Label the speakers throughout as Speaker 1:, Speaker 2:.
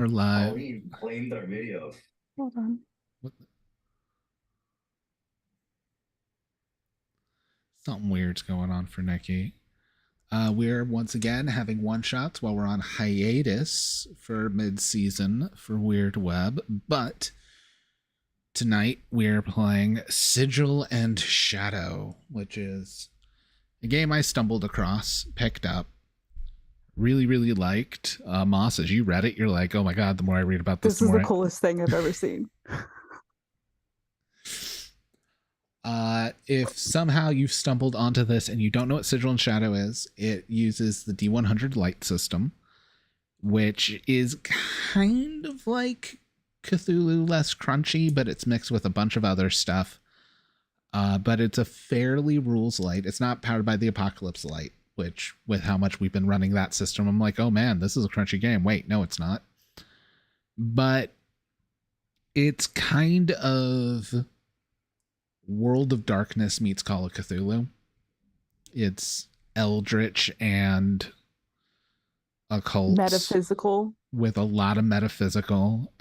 Speaker 1: We're live.
Speaker 2: We blamed our video.
Speaker 3: Hold on.
Speaker 1: What Something weird's going on for Nikki. We're once again having one shots while we're on hiatus for mid-season for Weird Web, but tonight we're playing Sigil and Shadow, which is a game I stumbled across, picked up, really liked. Moss, as you read it, you're like, oh my god, the more I read about this,
Speaker 3: This is the coolest thing I've ever seen.
Speaker 1: If somehow you've stumbled onto this and you don't know what Sigil and Shadow is, it uses the D100 light system, which is kind of like Cthulhu, less crunchy, but it's mixed with a bunch of other stuff. But it's a fairly rules light. It's not powered by the Apocalypse light, which with how much we've been running that system, I'm like, oh man, this is a crunchy game. Wait, no, it's not. But it's kind of World of Darkness meets Call of Cthulhu. It's eldritch and occult,
Speaker 3: Metaphysical,
Speaker 1: with a lot of metaphysical.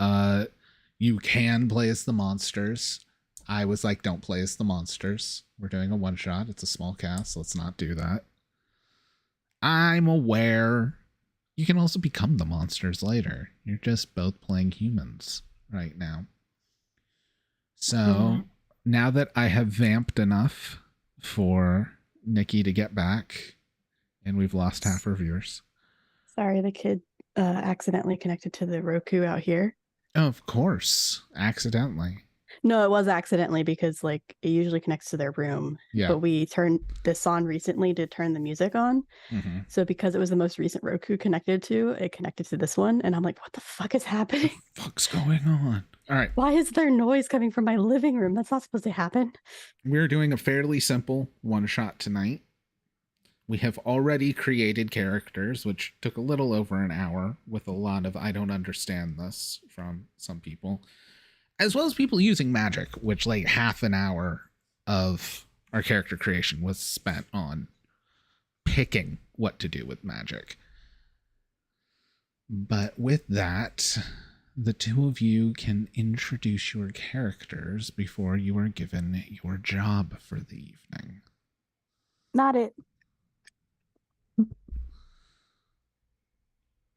Speaker 1: You can play as the monsters. I was like, don't play as the monsters. We're doing a one shot. It's a small cast. Let's not do that. I'm aware you can also become the monsters later. You're just both playing humans right now. So now that I have vamped enough for Nikki to get back, and we've lost half our viewers.
Speaker 3: Sorry, the kid accidentally connected to the Roku out here.
Speaker 1: Oh, of course. Accidentally.
Speaker 3: No, it was accidentally because like it usually connects to their room.
Speaker 1: Yeah.
Speaker 3: But we turned this on recently to turn the music on.
Speaker 1: Mm-hmm.
Speaker 3: So because it was the most recent Roku connected to, it connected to this one. And I'm like, what the fuck is happening?
Speaker 1: What the fuck's going on? All right.
Speaker 3: Why is there noise coming from my living room? That's not supposed to happen.
Speaker 1: We're doing a fairly simple one shot tonight. We have already created characters, which took a little over an hour with a lot of I don't understand this from some people, as well as people using magic, which like half an hour of our character creation was spent on picking what to do with magic. But with that, the two of you can introduce your characters before you are given your job for the evening.
Speaker 3: Not it.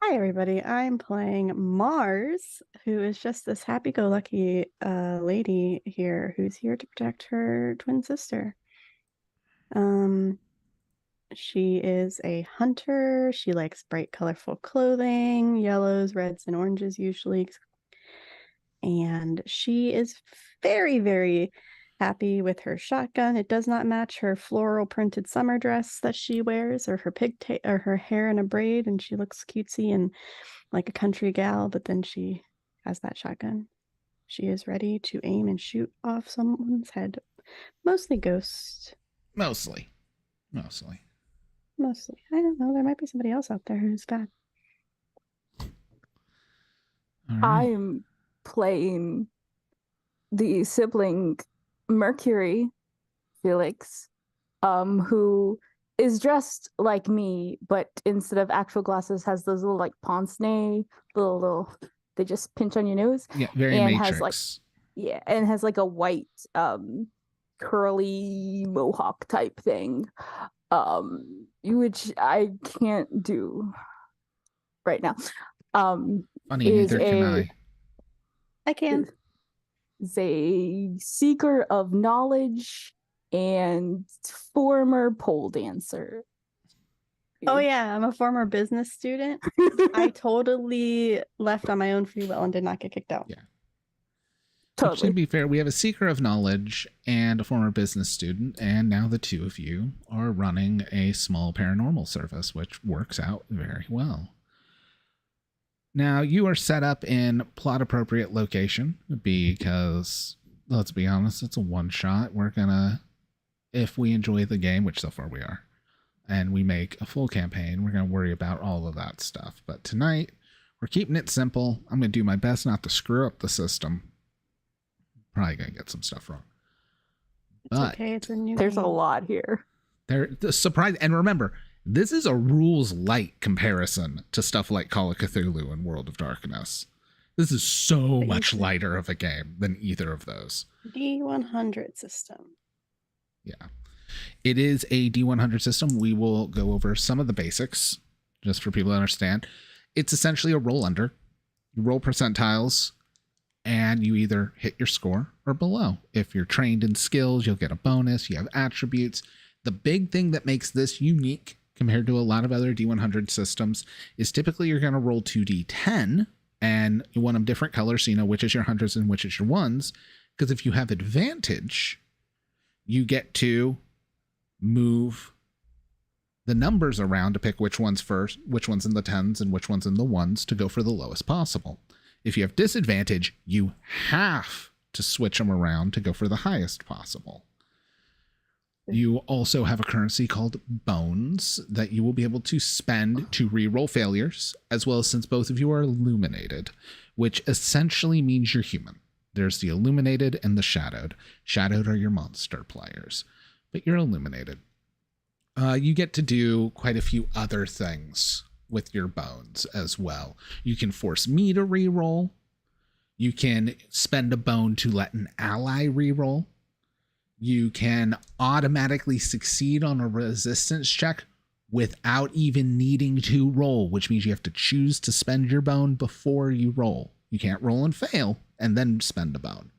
Speaker 3: Hi, everybody. I'm playing Mars, who is just this happy-go-lucky lady here who's here to protect her twin sister. She is a hunter. She likes bright, colorful clothing, yellows, reds, and oranges usually. And she is very happy with her shotgun. It does not match her floral printed summer dress that she wears, or her or her hair in a braid, and she looks cutesy and like a country gal, but then she has that shotgun. She is ready to aim and shoot off someone's head. Mostly ghosts.
Speaker 1: Mostly.
Speaker 3: I don't know. There might be somebody else out there who's bad.
Speaker 4: Right. I'm playing the sibling Mercury, Felix, who is dressed like me, but instead of actual glasses has those little like pince-nez, little they just pinch on your nose.
Speaker 1: Yeah, very
Speaker 4: and
Speaker 1: Matrix.
Speaker 4: And has like a white curly mohawk type thing, which I can't do right now.
Speaker 1: Funny, neither can I.
Speaker 3: I can.
Speaker 4: Is a seeker of knowledge and former pole dancer.
Speaker 3: Oh yeah, I'm a former business student. I totally left on my own free will and did not get kicked out.
Speaker 1: Yeah.
Speaker 4: Totally.
Speaker 1: To be fair, we have a seeker of knowledge and a former business student, and now the two of you are running a small paranormal service, which works out very well. Now, you are set up in plot-appropriate location because, let's be honest, it's a one-shot. We're gonna, if we enjoy the game, which so far we are, and we make a full campaign, we're gonna worry about all of that stuff. But tonight, we're keeping it simple. I'm gonna do my best not to screw up the system. Probably gonna get some stuff wrong.
Speaker 3: It's okay, it's a new
Speaker 4: There's
Speaker 3: game.
Speaker 4: a lot here.
Speaker 1: The surprise, and remember, this is a rules light comparison to stuff like Call of Cthulhu and World of Darkness. This is so much lighter of a game than either of those.
Speaker 3: D100 system.
Speaker 1: Yeah. It is a D100 system. We will go over some of the basics just for people to understand. It's essentially a roll under. You roll percentiles and you either hit your score or below. If you're trained in skills, you'll get a bonus. You have attributes. The big thing that makes this unique compared to a lot of other D100 systems is typically you're going to roll 2d10 and you want them different colors so you know which is your hundreds and which is your ones. Because if you have advantage, you get to move the numbers around to pick which one's first, which one's in the tens and which one's in the ones to go for the lowest possible. If you have disadvantage, you have to switch them around to go for the highest possible. You also have a currency called bones that you will be able to spend to reroll failures, as well as since both of you are illuminated, which essentially means you're human. There's the illuminated and the shadowed. Shadowed are your monster players, but you're illuminated. You get to do quite a few other things with your bones as well. You can force me to reroll. You can spend a bone to let an ally reroll. You can automatically succeed on a resistance check without even needing to roll, which means you have to choose to spend your bone before you roll. You can't roll and fail and then spend a bone.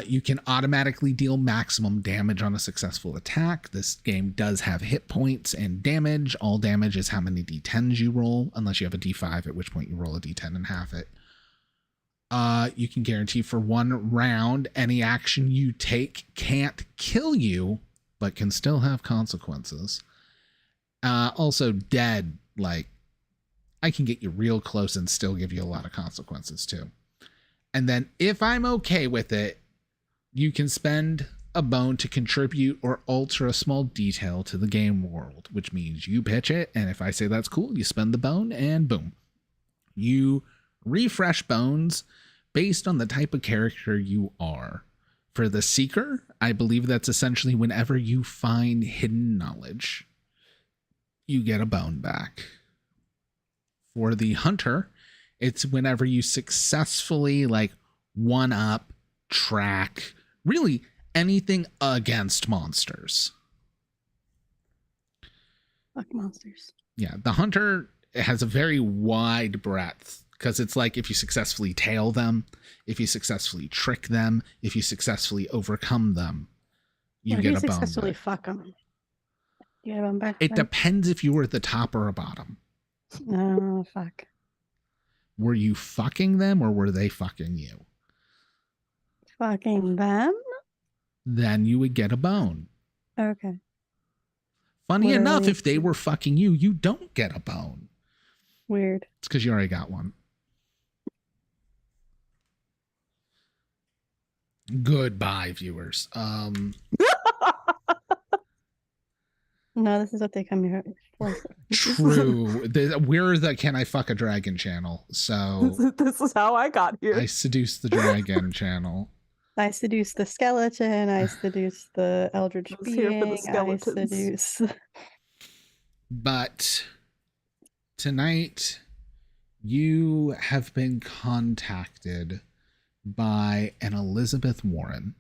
Speaker 1: You can automatically deal maximum damage on a successful attack. This game does have hit points and damage. All damage is how many d10s you roll, unless you have a d5, at which point you roll a d10 and half it. You can guarantee for 1 round, any action you take can't kill you, but can still have consequences. Also, dead, like, I can get you real close and still give you a lot of consequences too. And then if I'm okay with it, you can spend a bone to contribute or alter a small detail to the game world, which means you pitch it. And if I say that's cool, you spend the bone and boom. You refresh bones based on the type of character you are. For the Seeker, I believe that's essentially whenever you find hidden knowledge, you get a bone back. For the Hunter, it's whenever you successfully one up, track, really anything against monsters.
Speaker 3: Fuck monsters.
Speaker 1: Yeah, the Hunter has a very wide breadth because it's like if you successfully tail them, if you successfully trick them, if you successfully overcome them, you get a bone back.
Speaker 3: Successfully fuck them. You get a bone back.
Speaker 1: It depends if you were at the top or a bottom.
Speaker 3: Oh, fuck.
Speaker 1: Were you fucking them or were they fucking you?
Speaker 3: Fucking them?
Speaker 1: Then you would get a bone.
Speaker 3: Okay.
Speaker 1: Funny enough, if they were fucking you, you don't get a bone.
Speaker 3: Weird.
Speaker 1: It's because you already got one. Goodbye, viewers.
Speaker 3: No, this is what they come here for.
Speaker 1: True. We're the Can I Fuck a Dragon channel. So
Speaker 4: this is how I got here.
Speaker 1: I seduced the dragon channel.
Speaker 3: I seduce the skeleton. I seduce the eldritch being.
Speaker 4: Here for the skeletons.
Speaker 3: I seduce.
Speaker 1: But tonight, you have been contacted by an Elizabeth Warren.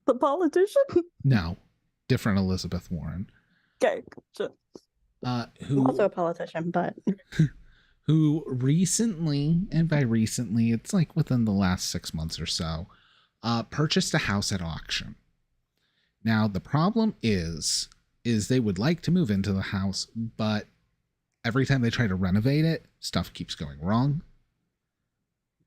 Speaker 4: The politician?
Speaker 1: No, different Elizabeth Warren.
Speaker 4: Okay, sure.
Speaker 1: Who
Speaker 3: Also a politician, but
Speaker 1: who recently, and by recently, it's like within the last 6 months or so, purchased a house at auction. Now, the problem is they would like to move into the house, but every time they try to renovate it, stuff keeps going wrong.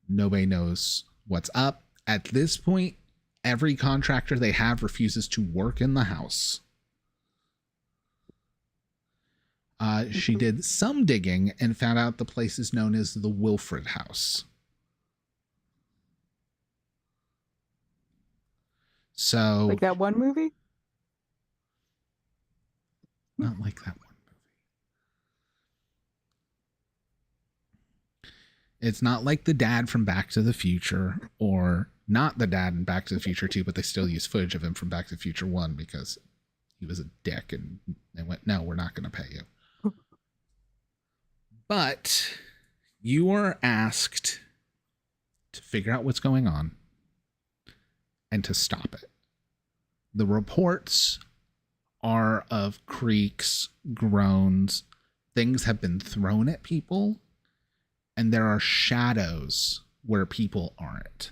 Speaker 1: Nobody knows what's up. At this point, every contractor they have refuses to work in the house. She did some digging and found out the place is known as the Wilfred House. So,
Speaker 4: like that one movie?
Speaker 1: Not like that one movie. It's not like the dad from Back to the Future, or not the dad in Back to the Future 2, but they still use footage of him from Back to the Future 1 because he was a dick and they went, no, we're not going to pay you. But You are asked to figure out what's going on and to stop it. The reports are of creaks, groans, things have been thrown at people, and there are shadows where people aren't.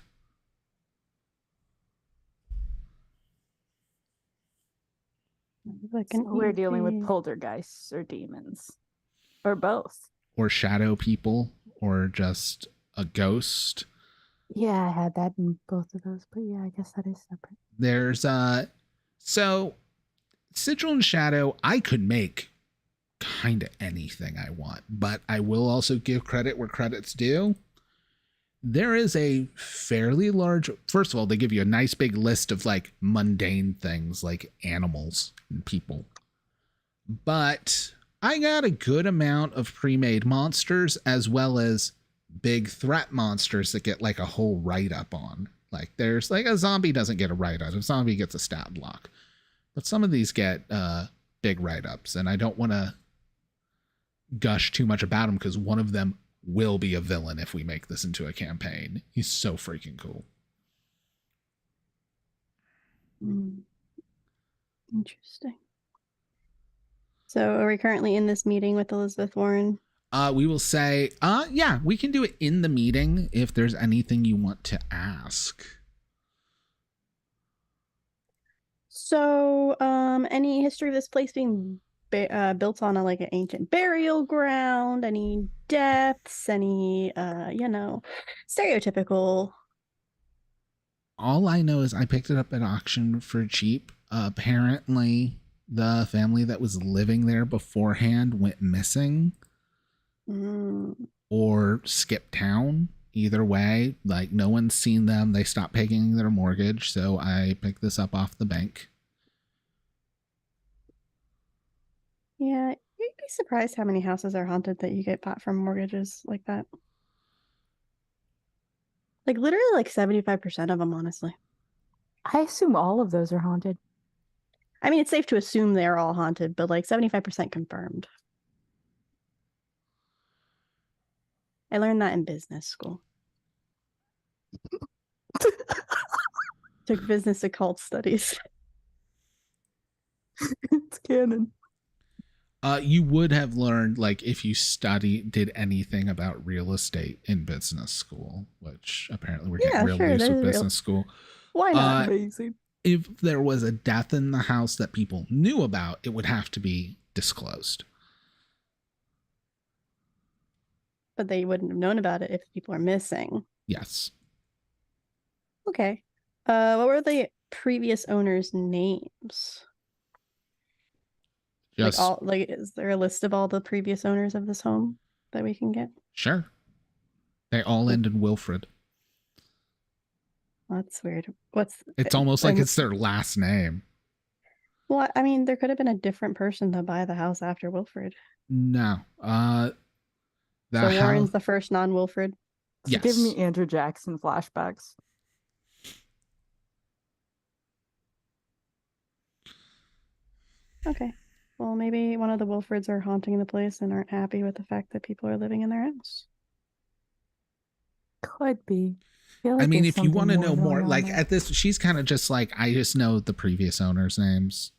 Speaker 3: Like
Speaker 4: So we're dealing with poltergeists or demons. Or both.
Speaker 1: Or shadow people, or just a ghost.
Speaker 4: Yeah, I had that in both of those, but yeah, I guess that is separate.
Speaker 1: There's so Sigil and Shadow, I could make kind of anything I want, but I will also give credit where credit's due. There is a fairly large, first of all, they give you a nice big list of like mundane things like animals and people. But I got a good amount of pre-made monsters as well as big threat monsters that get like a whole write-up on. Like there's like a zombie doesn't get a write-up. A zombie gets a stat block. But some of these get big write-ups, and I don't want to gush too much about them because one of them will be a villain if we make this into a campaign. He's so freaking cool.
Speaker 3: Interesting. So are we currently in this meeting with Elizabeth Warren?
Speaker 1: We will say, yeah, we can do it in the meeting if there's anything you want to ask.
Speaker 3: So, any history of this place being built on like an ancient burial ground? Any deaths? Any, stereotypical?
Speaker 1: All I know is I picked it up at auction for cheap. Apparently, the family that was living there beforehand went missing or skipped town. Either way, like no one's seen them. They stopped paying their mortgage, so I picked this up off the bank.
Speaker 3: Yeah, you'd be surprised how many houses are haunted that you get bought from mortgages like that. Like literally like 75% of them, honestly.
Speaker 4: I assume all of those are haunted.
Speaker 3: I mean, it's safe to assume they're all haunted, but like 75% confirmed. I learned that in business school. Took business occult studies.
Speaker 4: It's canon.
Speaker 1: You would have learned, like, if you did anything about real estate in business school, which apparently we're getting real loose with business school.
Speaker 3: Why not? Amazing.
Speaker 1: If there was a death in the house that people knew about, it would have to be disclosed.
Speaker 3: But they wouldn't have known about it if people are missing.
Speaker 1: Yes.
Speaker 3: Okay. What were the previous owners' names?
Speaker 1: Just,
Speaker 3: is there a list of all the previous owners of this home that we can get?
Speaker 1: Sure. They all end in Wilfred.
Speaker 3: That's weird.
Speaker 1: It's almost like it's their last name.
Speaker 3: Well, I mean, there could have been a different person to buy the house after Wilfred.
Speaker 1: No.
Speaker 3: So Warren's the first non-Wilfred?
Speaker 1: Yes.
Speaker 4: Give me Andrew Jackson flashbacks.
Speaker 3: Okay. Well, maybe one of the Wilfreds are haunting the place and aren't happy with the fact that people are living in their house.
Speaker 4: Could be.
Speaker 1: I mean, if you want to know more, like at this, she's kind of just like, I just know the previous owners' names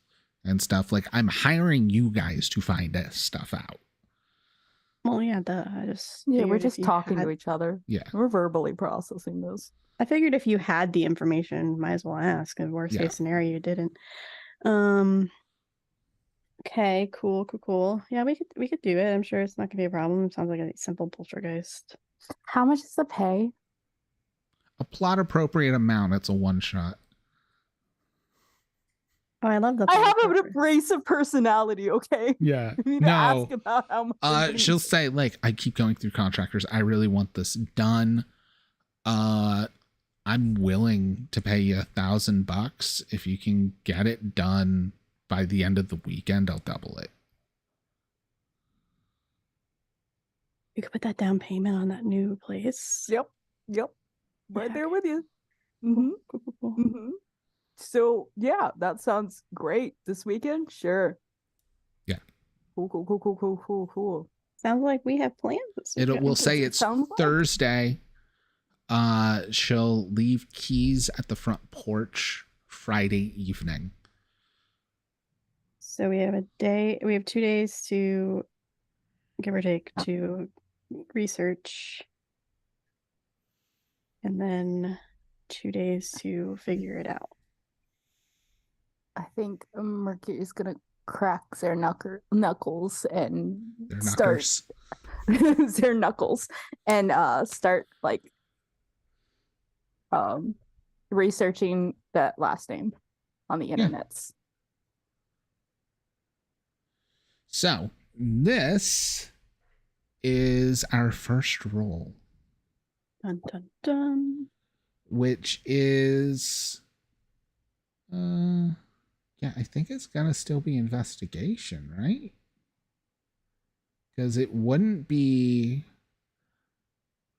Speaker 1: and stuff. Like, I'm hiring you guys to find this stuff out.
Speaker 3: Well, yeah,
Speaker 4: we're just talking to each other.
Speaker 1: Yeah.
Speaker 4: We're verbally processing this.
Speaker 3: I figured if you had the information, might as well ask. In worst case scenario, you didn't. Okay, cool. Yeah, we could do it. I'm sure it's not gonna be a problem. It sounds like a simple poltergeist.
Speaker 4: How much is the pay?
Speaker 1: A plot appropriate amount. It's a one shot.
Speaker 3: Oh, I love the.
Speaker 4: I have an abrasive personality. Okay.
Speaker 1: Yeah.
Speaker 4: You need to ask about how much.
Speaker 1: She'll say, like, I keep going through contractors. I really want this done. I'm willing to pay you $1,000 if you can get it done by the end of the weekend. I'll double it.
Speaker 3: You could put that down payment on that new place.
Speaker 4: Yep. Right there with you. Mm-hmm. Cool. Mm-hmm. So yeah, that sounds great. This weekend, sure.
Speaker 1: Yeah.
Speaker 4: Cool.
Speaker 3: Sounds like we have plans this weekend.
Speaker 1: We'll say it's
Speaker 4: Sounds like.
Speaker 1: Thursday. She'll leave keys at the front porch Friday evening.
Speaker 3: So we have 2 days to, give or take, to research. And then 2 days to figure it out.
Speaker 4: I think Mercury's gonna crack their knuckles and
Speaker 1: Their
Speaker 4: start
Speaker 1: knuckers.
Speaker 4: their knuckles and start like researching that last name on the internets.
Speaker 1: So this is our first roll.
Speaker 3: Dun dun dun.
Speaker 1: Which is yeah, I think it's gonna still be investigation, right? Because it wouldn't be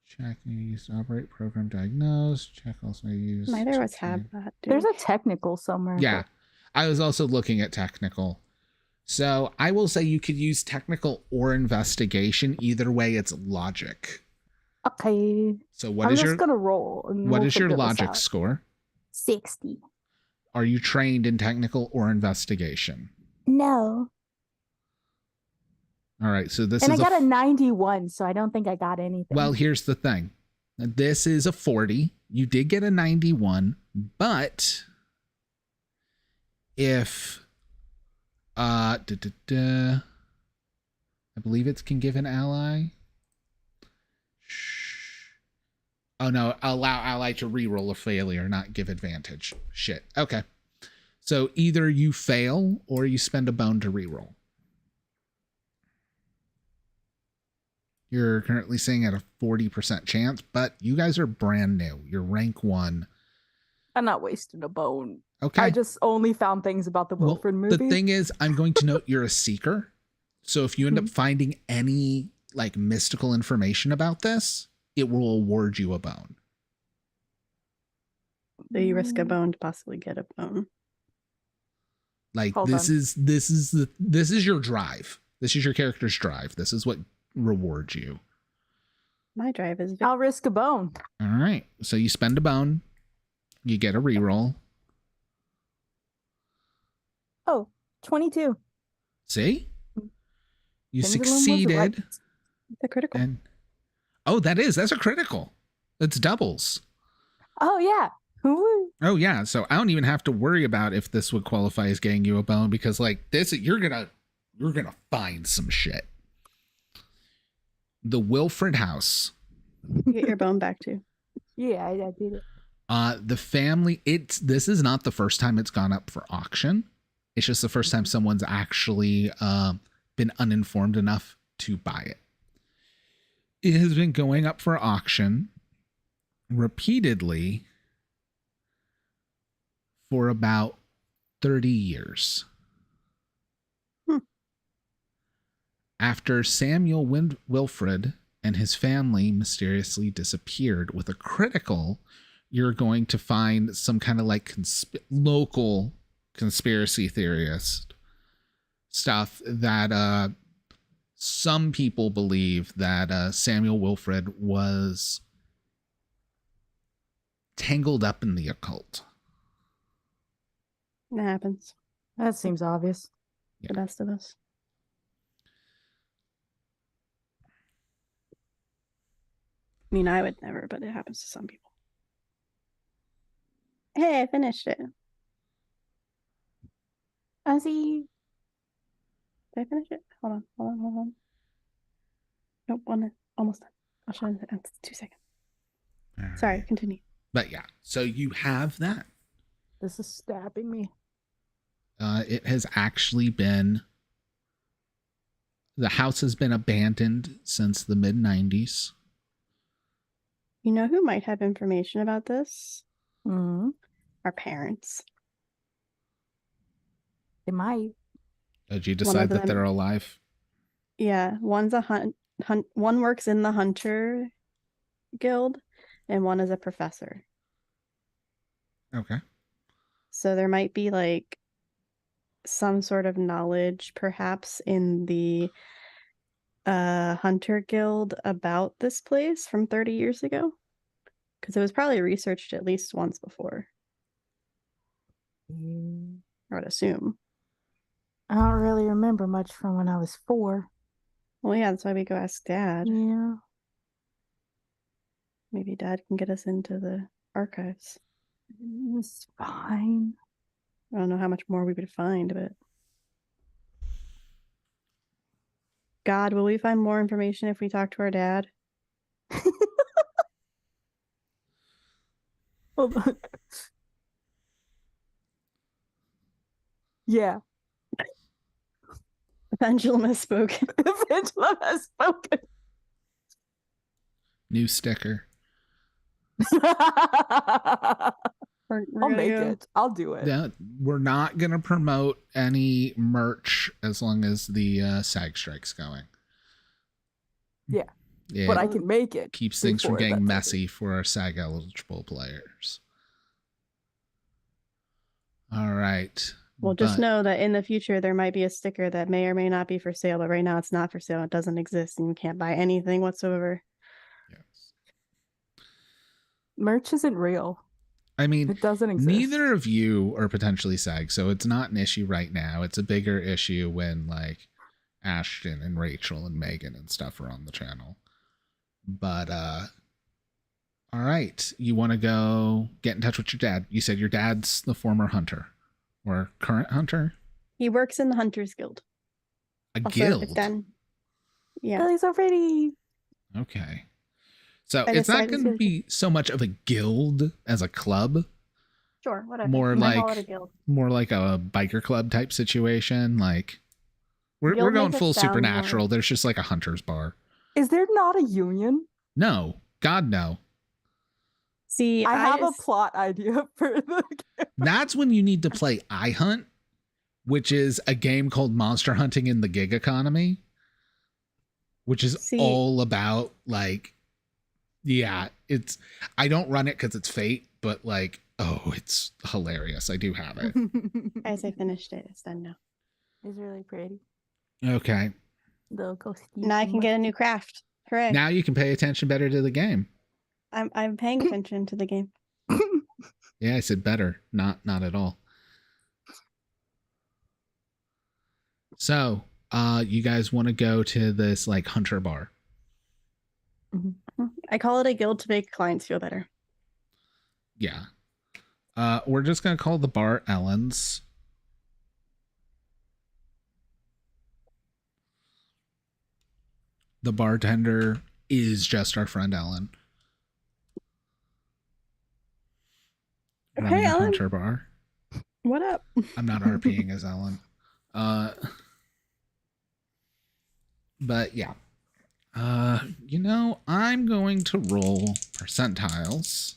Speaker 1: check used to operate, program diagnose, check also used.
Speaker 3: Neither of us have that.
Speaker 4: There's a technical somewhere.
Speaker 1: Yeah. I was also looking at technical. So I will say you could use technical or investigation. Either way, it's logic.
Speaker 4: Okay.
Speaker 1: So
Speaker 4: I'm just gonna roll.
Speaker 1: What is your logic score?
Speaker 4: 60.
Speaker 1: Are you trained in technical or investigation?
Speaker 4: No.
Speaker 1: All right, so this
Speaker 4: and
Speaker 1: is
Speaker 4: I got a 91, so I don't think I got anything.
Speaker 1: Well, here's the thing. This is a 40. You did get a 91, but if I believe it can give an ally. Oh no, allow ally to reroll a failure, not give advantage. Shit. Okay. So either you fail or you spend a bone to reroll. You're currently sitting at a 40% chance, but you guys are brand new. You're rank 1.
Speaker 4: I'm not wasting a bone.
Speaker 1: Okay.
Speaker 4: I just only found things about the Wilfred movie.
Speaker 1: The thing is, I'm going to note you're a seeker. So if you end up finding any like mystical information about this, it will award you a bone.
Speaker 3: So you risk a bone to possibly get a bone.
Speaker 1: Like this is your drive. This is your character's drive. This is what rewards you.
Speaker 3: My drive is
Speaker 4: I'll risk a bone.
Speaker 1: All right. So you spend a bone, you get a reroll.
Speaker 4: Oh, 22.
Speaker 1: See? You
Speaker 4: Pendulum was
Speaker 1: succeeded.
Speaker 4: right.
Speaker 3: It's a critical.
Speaker 1: And that's a critical. It's doubles.
Speaker 4: Oh yeah.
Speaker 1: Oh yeah. So I don't even have to worry about if this would qualify as getting you a bone, because like this, you're gonna find some shit. The Wilfred house.
Speaker 3: You get your bone back too.
Speaker 4: Yeah, I did it.
Speaker 1: The family, this is not the first time it's gone up for auction. It's just the first time someone's actually been uninformed enough to buy it. It has been going up for auction repeatedly for about 30 years. After Samuel Wilfred and his family mysteriously disappeared with a critical, you're going to find some kind of like local conspiracy theorist stuff that some people believe that Samuel Wilfred was tangled up in the occult.
Speaker 3: It happens.
Speaker 4: That seems obvious.
Speaker 3: The best of us. I mean, I would never, but it happens to some people. Hey, I finished it.
Speaker 4: Ozzy.
Speaker 3: Did I finish it? Hold on. Nope, almost done. I'll show you in 2 seconds. Sorry, continue.
Speaker 1: But yeah, so you have that.
Speaker 4: This is stabbing me.
Speaker 1: It has actually been, the house has been abandoned since the mid-90s.
Speaker 3: You know who might have information about this?
Speaker 4: Mm-hmm.
Speaker 3: Our parents.
Speaker 4: They might.
Speaker 1: Did you decide that they're alive?
Speaker 3: Yeah, one's a one works in the hunter guild, and one is a professor.
Speaker 1: Okay.
Speaker 3: So there might be like some sort of knowledge, perhaps, in the hunter guild about this place from 30 years ago? Because it was probably researched at least once before. I would assume.
Speaker 4: I don't really remember much from when I was 4.
Speaker 3: Well, yeah, that's why we go ask Dad.
Speaker 4: Yeah.
Speaker 3: Maybe Dad can get us into the archives.
Speaker 4: It's fine.
Speaker 3: I don't know how much more we would find, but God, will we find more information if we talk to our dad?
Speaker 4: Hold on. Yeah.
Speaker 3: The pendulum has spoken.
Speaker 4: The pendulum has spoken.
Speaker 1: New sticker.
Speaker 4: I'll make it. I'll do it.
Speaker 1: Yeah, we're not going to promote any merch as long as the SAG strike's going.
Speaker 4: Yeah.
Speaker 1: It
Speaker 4: But I can make it.
Speaker 1: keeps things from
Speaker 4: before
Speaker 1: getting
Speaker 4: that's
Speaker 1: messy for our SAG eligible players. All right.
Speaker 3: Well, just know that in the future there might be a sticker that may or may not be for sale, but right now it's not for sale. It doesn't exist and you can't buy anything whatsoever.
Speaker 1: Yes.
Speaker 4: Merch isn't real.
Speaker 1: I mean,
Speaker 4: it doesn't exist.
Speaker 1: Neither of you are potentially SAG, so it's not an issue right now. It's a bigger issue when like Ashton and Rachel and Megan and stuff are on the channel. But all right, you want to go get in touch with your dad. You said your dad's the former hunter or current hunter?
Speaker 3: He works in the Hunters Guild.
Speaker 1: A
Speaker 3: Also,
Speaker 1: guild?
Speaker 3: Then, yeah.
Speaker 4: Oh, he's already.
Speaker 1: Okay. So
Speaker 3: I
Speaker 1: it's not
Speaker 3: decided
Speaker 1: going to
Speaker 3: to-
Speaker 1: be so much of a guild as a club.
Speaker 3: Sure, whatever.
Speaker 1: More
Speaker 3: I call it a
Speaker 1: like
Speaker 3: guild.
Speaker 1: more like a biker club type situation. Like we're
Speaker 3: Guild
Speaker 1: going
Speaker 3: makes it
Speaker 1: full
Speaker 3: sound
Speaker 1: supernatural.
Speaker 3: more-
Speaker 1: There's just like a hunter's bar.
Speaker 4: Is there not a union?
Speaker 1: No, God no.
Speaker 3: See,
Speaker 4: I have
Speaker 3: just-
Speaker 4: a plot idea for the.
Speaker 1: That's when you need to play iHunt, which is a game called Monster Hunting in the Gig Economy, which is
Speaker 3: See-
Speaker 1: all about like, yeah, it's, I don't run it because it's Fate, but like, oh, it's hilarious. I do have it.
Speaker 3: As I finished it, it's done now.
Speaker 4: It's really pretty.
Speaker 1: Okay.
Speaker 4: Little coasty.
Speaker 3: Now I can get a new craft. Hooray.
Speaker 1: Now you can pay attention better to the game.
Speaker 3: I'm paying attention to the game.
Speaker 1: Yeah, I said better, not at all. So, you guys want to go to this like hunter bar?
Speaker 3: I call it a guild to make clients feel better.
Speaker 1: Yeah. We're just gonna call the bar Ellen's. The bartender is just our friend Ellen. Running
Speaker 3: Hey,
Speaker 1: a
Speaker 3: Ellen.
Speaker 1: hunter bar.
Speaker 3: What up?
Speaker 1: I'm not RPing as Ellen. But yeah. You know, I'm going to roll percentiles.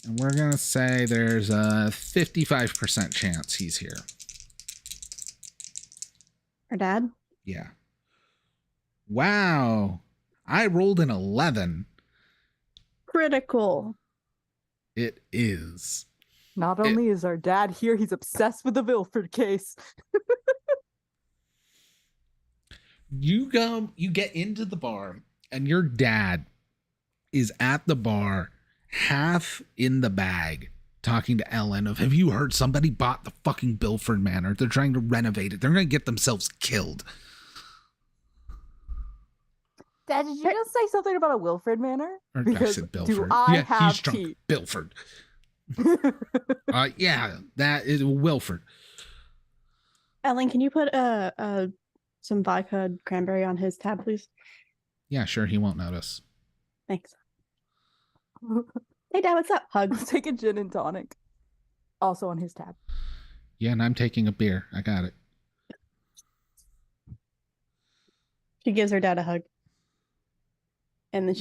Speaker 1: And we're going to say there's a 55% chance he's here.
Speaker 3: Our dad?
Speaker 1: Yeah. Wow. I rolled an 11.
Speaker 3: Critical.
Speaker 1: It is.
Speaker 4: Not only is our dad here, he's obsessed with the Vilford case.
Speaker 1: You get into the bar, and your dad is at the bar, half in the bag, talking to Ellen of, have you heard somebody bought the fucking Bilford Manor? They're trying to renovate it. They're going to get themselves killed.
Speaker 4: Dad, did you just say something about a Wilfred Manor?
Speaker 1: Or I
Speaker 4: Because
Speaker 1: said
Speaker 4: do
Speaker 1: Bilford.
Speaker 4: I
Speaker 1: Yeah,
Speaker 4: have
Speaker 1: he's drunk.
Speaker 4: tea?
Speaker 1: Bilford. Yeah, that is Wilford.
Speaker 3: Ellen, can you put some vodka cranberry on his tab, please?
Speaker 1: Yeah, sure. He won't notice.
Speaker 3: Thanks. Hey, Dad, what's up? Hug.
Speaker 4: Take a gin and tonic. Also on his tab.
Speaker 1: Yeah, and I'm taking a beer. I got it.
Speaker 3: She gives her dad a hug. And then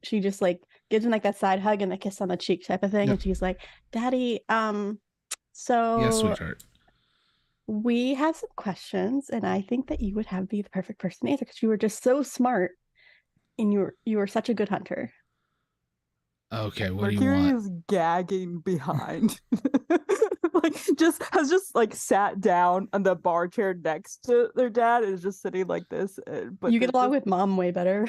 Speaker 3: she just gives him like that side hug and a kiss on the cheek type of thing.
Speaker 1: Yep.
Speaker 3: And she's like, Daddy, so
Speaker 1: Yes, sweetheart.
Speaker 3: we have some questions, and I think that you would be the perfect person to answer because you were just so smart and you were such a good hunter.
Speaker 1: Okay, what do you
Speaker 4: Mercury
Speaker 1: want?
Speaker 4: is gagging behind. has like sat down on the bar chair next to their dad and is just sitting like this. But
Speaker 3: you get along with mom way better.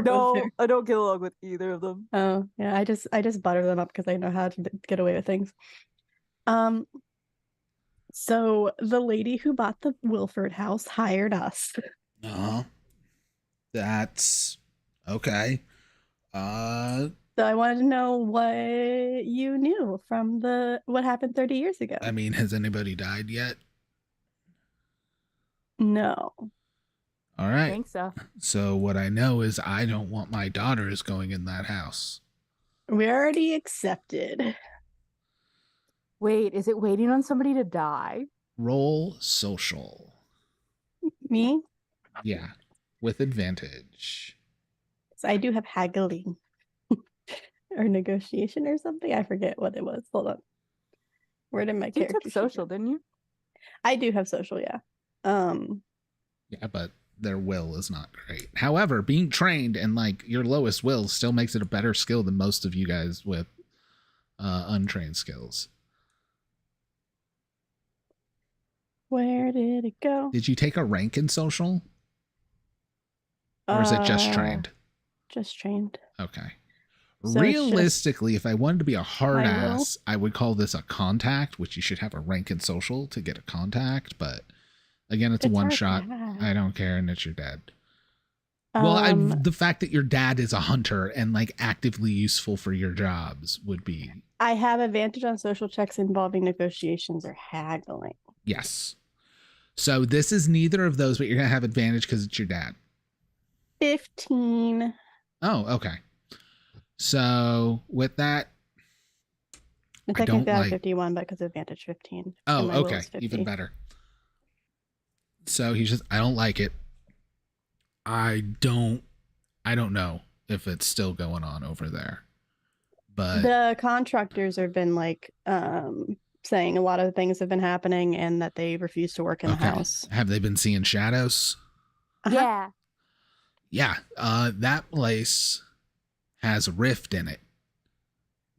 Speaker 4: No, I don't get along with either of them.
Speaker 3: Oh yeah, I just butter them up because I know how to get away with things. So the lady who bought the Wilford house hired us.
Speaker 1: That's okay.
Speaker 3: So I wanted to know what you knew from what happened 30 years ago.
Speaker 1: I mean, has anybody died yet?
Speaker 3: No.
Speaker 1: All right.
Speaker 4: I think so.
Speaker 1: So what I know is I don't want my daughters going in that house.
Speaker 3: We already accepted.
Speaker 4: Wait, is it waiting on somebody to die?
Speaker 1: Roll social.
Speaker 3: Me?
Speaker 1: Yeah, with advantage.
Speaker 3: So I do have haggling or negotiation or something. I forget what it was. Hold on. Where did my character?
Speaker 4: You took social, didn't you?
Speaker 3: I do have social, yeah.
Speaker 1: Yeah, but their will is not great. However, being trained and like your lowest will still makes it a better skill than most of you guys with untrained skills.
Speaker 3: Where did it go?
Speaker 1: Did you take a rank in social? Or is it just trained?
Speaker 3: Just trained.
Speaker 1: Okay.
Speaker 3: So
Speaker 1: realistically, if I wanted to be a hard ass, I would call this a contact, which you should have a rank in social to get a contact. But again, it's a one shot. I don't care, and it's your dad. Well, the fact that your dad is a hunter and like actively useful for your jobs would be.
Speaker 3: I have advantage on social checks involving negotiations or haggling.
Speaker 1: Yes. So this is neither of those, but you're going to have advantage because it's your dad.
Speaker 3: 15.
Speaker 1: Oh, okay. So with that,
Speaker 3: I technically have 51, but because of advantage 15.
Speaker 1: Oh, okay. Even better. So he's just, I don't like it. I don't know if it's still going on over there. But
Speaker 3: the contractors have been like saying a lot of things have been happening and that they refuse to work in the house.
Speaker 1: Have they been seeing shadows?
Speaker 3: Uh-huh.
Speaker 4: Yeah.
Speaker 1: Yeah. That place has a rift in it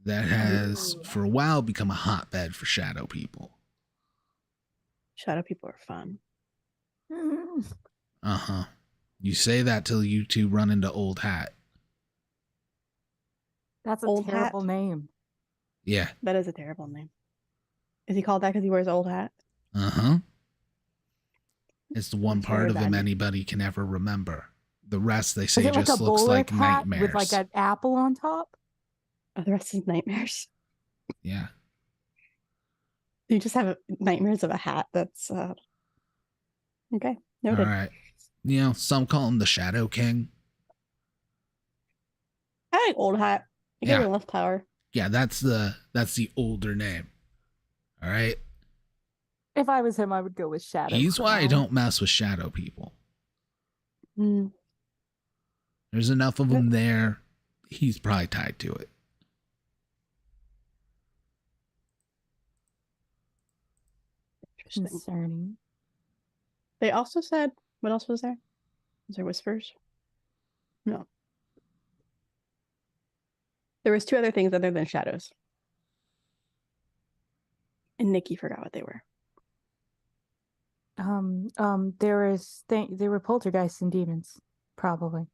Speaker 1: that has for a while become a hotbed for shadow people.
Speaker 3: Shadow people are fun.
Speaker 1: Uh-huh. You say that till you two run into Old Hat.
Speaker 4: That's a terrible name.
Speaker 1: Yeah.
Speaker 3: That is a terrible name. Is he called that because he wears old hat?
Speaker 1: Uh-huh. It's the one part of him anybody can ever remember. The rest, they say, just looks like nightmares.
Speaker 4: With like an apple on top?
Speaker 3: Oh, the rest is nightmares.
Speaker 1: Yeah.
Speaker 3: You just have nightmares of a hat. That's okay. Noted.
Speaker 1: All right. You know, some call him the Shadow King.
Speaker 3: I like old hat. You get less power.
Speaker 1: Yeah, that's the older name. All right.
Speaker 4: If I was him, I would go with Shadow.
Speaker 1: He's why I don't mess with shadow people.
Speaker 3: Mm.
Speaker 1: There's enough of them there. He's probably tied to it.
Speaker 3: Concerning. They also said, what else was there? Was there whispers? No. There was 2 other things other than shadows. And Nikki forgot what they were.
Speaker 4: There were poltergeists and demons, probably.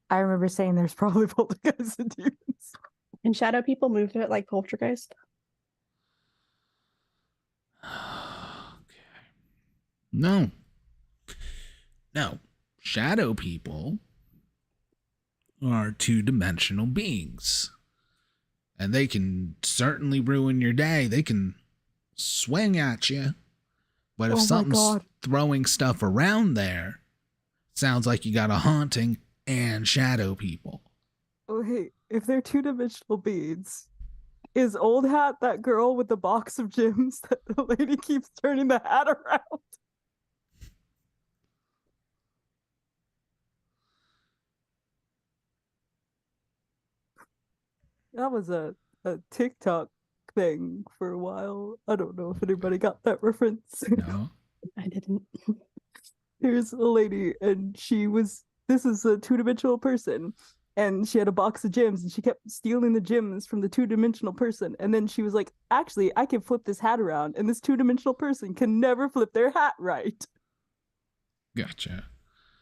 Speaker 4: I remember saying there's probably poltergeists and demons.
Speaker 3: And shadow people move to it like poltergeist?
Speaker 1: Okay. No. Shadow people are 2-dimensional beings. And they can certainly ruin your day. They can swing at you. But if something's throwing stuff around there, sounds like you got a haunting and shadow people.
Speaker 4: Oh, hey, if they're 2-dimensional beings, is Old Hat that girl with the box of gems that the lady keeps turning the hat around? That was a TikTok thing for a while. I don't know if anybody got that reference.
Speaker 1: No.
Speaker 3: I didn't.
Speaker 4: Here's a lady, and this is a 2-dimensional person, and she had a box of gems, and she kept stealing the gems from the two-dimensional person. And then she was like, actually, I can flip this hat around, and this two-dimensional person can never flip their hat right.
Speaker 1: Gotcha.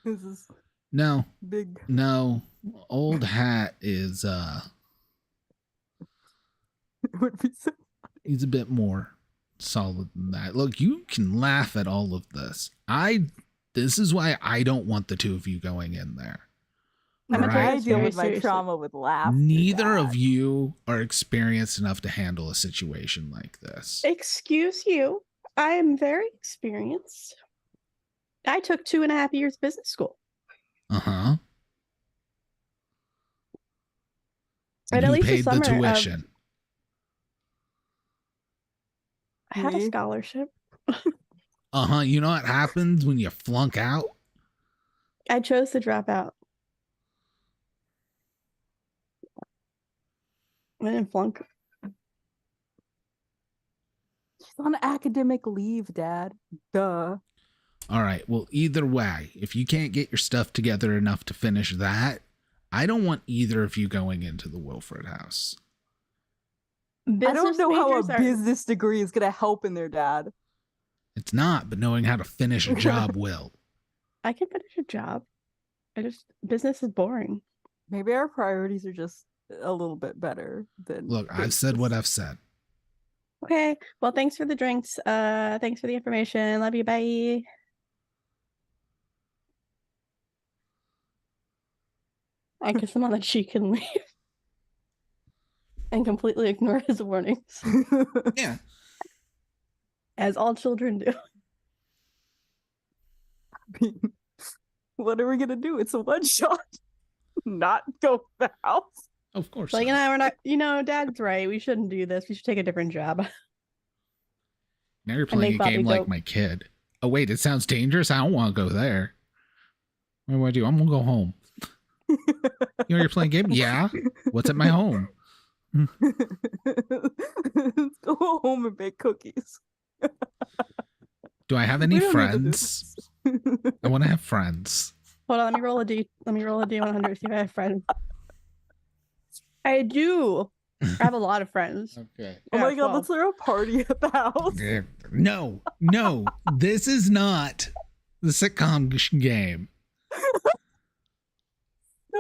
Speaker 4: This is
Speaker 1: No.
Speaker 4: big.
Speaker 1: No. Old hat is
Speaker 4: It would be so
Speaker 1: he's a bit more solid than that. Look, you can laugh at all of this. This is why I don't want the two of you going in there.
Speaker 4: I deal with my trauma with laughter.
Speaker 1: Neither of you are experienced enough to handle a situation like this.
Speaker 3: Excuse you. I am very experienced. I took 2.5 years business school.
Speaker 1: Uh-huh.
Speaker 3: And
Speaker 1: you
Speaker 3: at least
Speaker 1: paid the
Speaker 3: summer
Speaker 1: tuition.
Speaker 3: I had a scholarship.
Speaker 1: Uh-huh. You know what happens when you flunk out?
Speaker 3: I chose to drop out. I didn't flunk.
Speaker 4: She's on academic leave, Dad. Duh.
Speaker 1: All right. Well, either way, if you can't get your stuff together enough to finish that, I don't want either of you going into the Wilfred house.
Speaker 4: I don't know how a business degree is going to help in there, Dad.
Speaker 1: It's not, but knowing how to finish a job will.
Speaker 3: I can finish a job. Business is boring.
Speaker 4: Maybe our priorities are just a little bit better than.
Speaker 1: Look, I've said what I've said.
Speaker 3: Okay. Well, thanks for the drinks. Thanks for the information. Love you. Bye. I kiss him on the cheek and leave. And completely ignore his warnings.
Speaker 1: Yeah.
Speaker 3: As all children do.
Speaker 4: I mean, what are we going to do? It's a one shot. Not go to the house.
Speaker 1: Of course.
Speaker 3: Like, we're not, Dad's right. We shouldn't do this. We should take a different job.
Speaker 1: Now you're playing a game like my kid. Oh, wait, it sounds dangerous. I don't want to go there. What do I do? I'm going to go home. You're playing a game? Yeah. What's at my home?
Speaker 4: Let's go home and bake cookies.
Speaker 1: Do I have any friends? I want to have friends.
Speaker 3: Hold on, let me roll a D100 to see if I have friends. I do. I have a lot of friends.
Speaker 1: Okay.
Speaker 4: Oh my god, let's throw a party at the house.
Speaker 1: No. This is not the sitcom game.
Speaker 4: That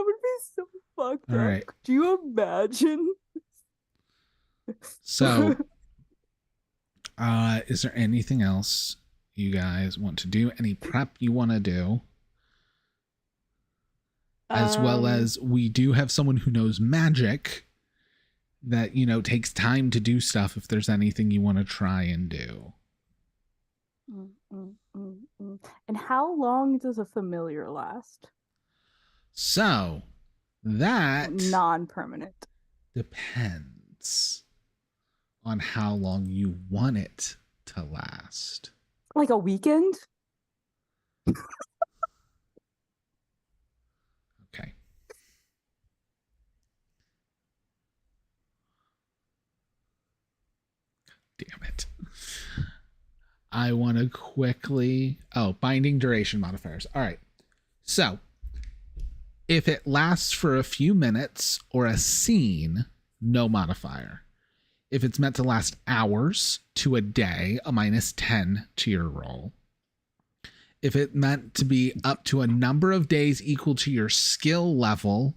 Speaker 4: would be so fucked up.
Speaker 1: Right.
Speaker 4: Do you imagine?
Speaker 1: So, is there anything else you guys want to do? Any prep you want to do? As well as we do have someone who knows magic that, takes time to do stuff if there's anything you want to try and do.
Speaker 4: And how long does a familiar last?
Speaker 1: So, that
Speaker 4: non-permanent
Speaker 1: depends on how long you want it to last.
Speaker 4: Like a weekend?
Speaker 1: Okay. Damn it. I want to quickly... binding duration modifiers. All right. So, if it lasts for a few minutes or a scene, no modifier. If it's meant to last hours to a day, a -10 to your roll. If it meant to be up to a number of days equal to your skill level,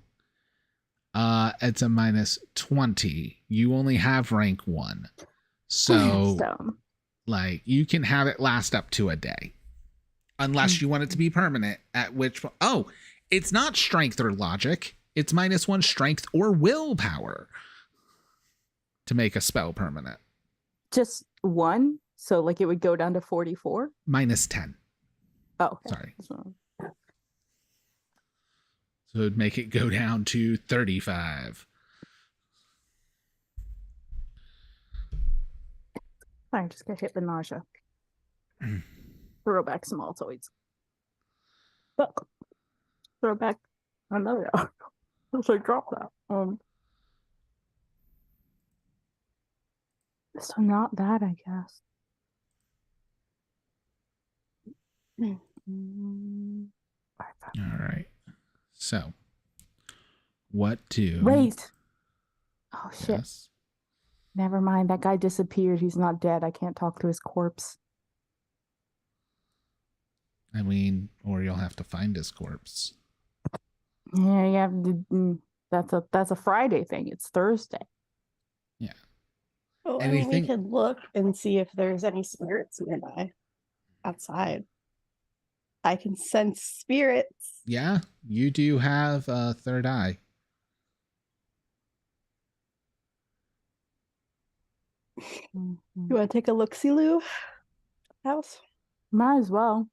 Speaker 1: it's a -20. You only have rank 1. So, you can have it last up to a day. Unless you want it to be permanent, at which... it's not strength or logic. It's -1 strength or willpower to make a spell permanent.
Speaker 4: Just one? So, it would go down to 44?
Speaker 1: -10.
Speaker 4: Oh, okay.
Speaker 1: Sorry. So it'd make it go down to 35.
Speaker 4: I'm just gonna hit the nausea. Throw back some Altoids. Look. Throw back another. So drop that. So not that, I guess.
Speaker 1: All right. So what to...
Speaker 4: Wait. Oh, shit.
Speaker 1: Yes.
Speaker 4: Never mind. That guy disappeared. He's not dead. I can't talk to his corpse.
Speaker 1: I mean, or you'll have to find his corpse.
Speaker 4: Yeah, you have to, that's a Friday thing. It's Thursday.
Speaker 1: Yeah.
Speaker 3: Oh,
Speaker 1: Anything...
Speaker 3: I mean, we could look and see if there's any spirits nearby outside. I can sense spirits.
Speaker 1: Yeah, you do have a third eye.
Speaker 3: You want to take a look-see, Lou? House?
Speaker 4: Might as well.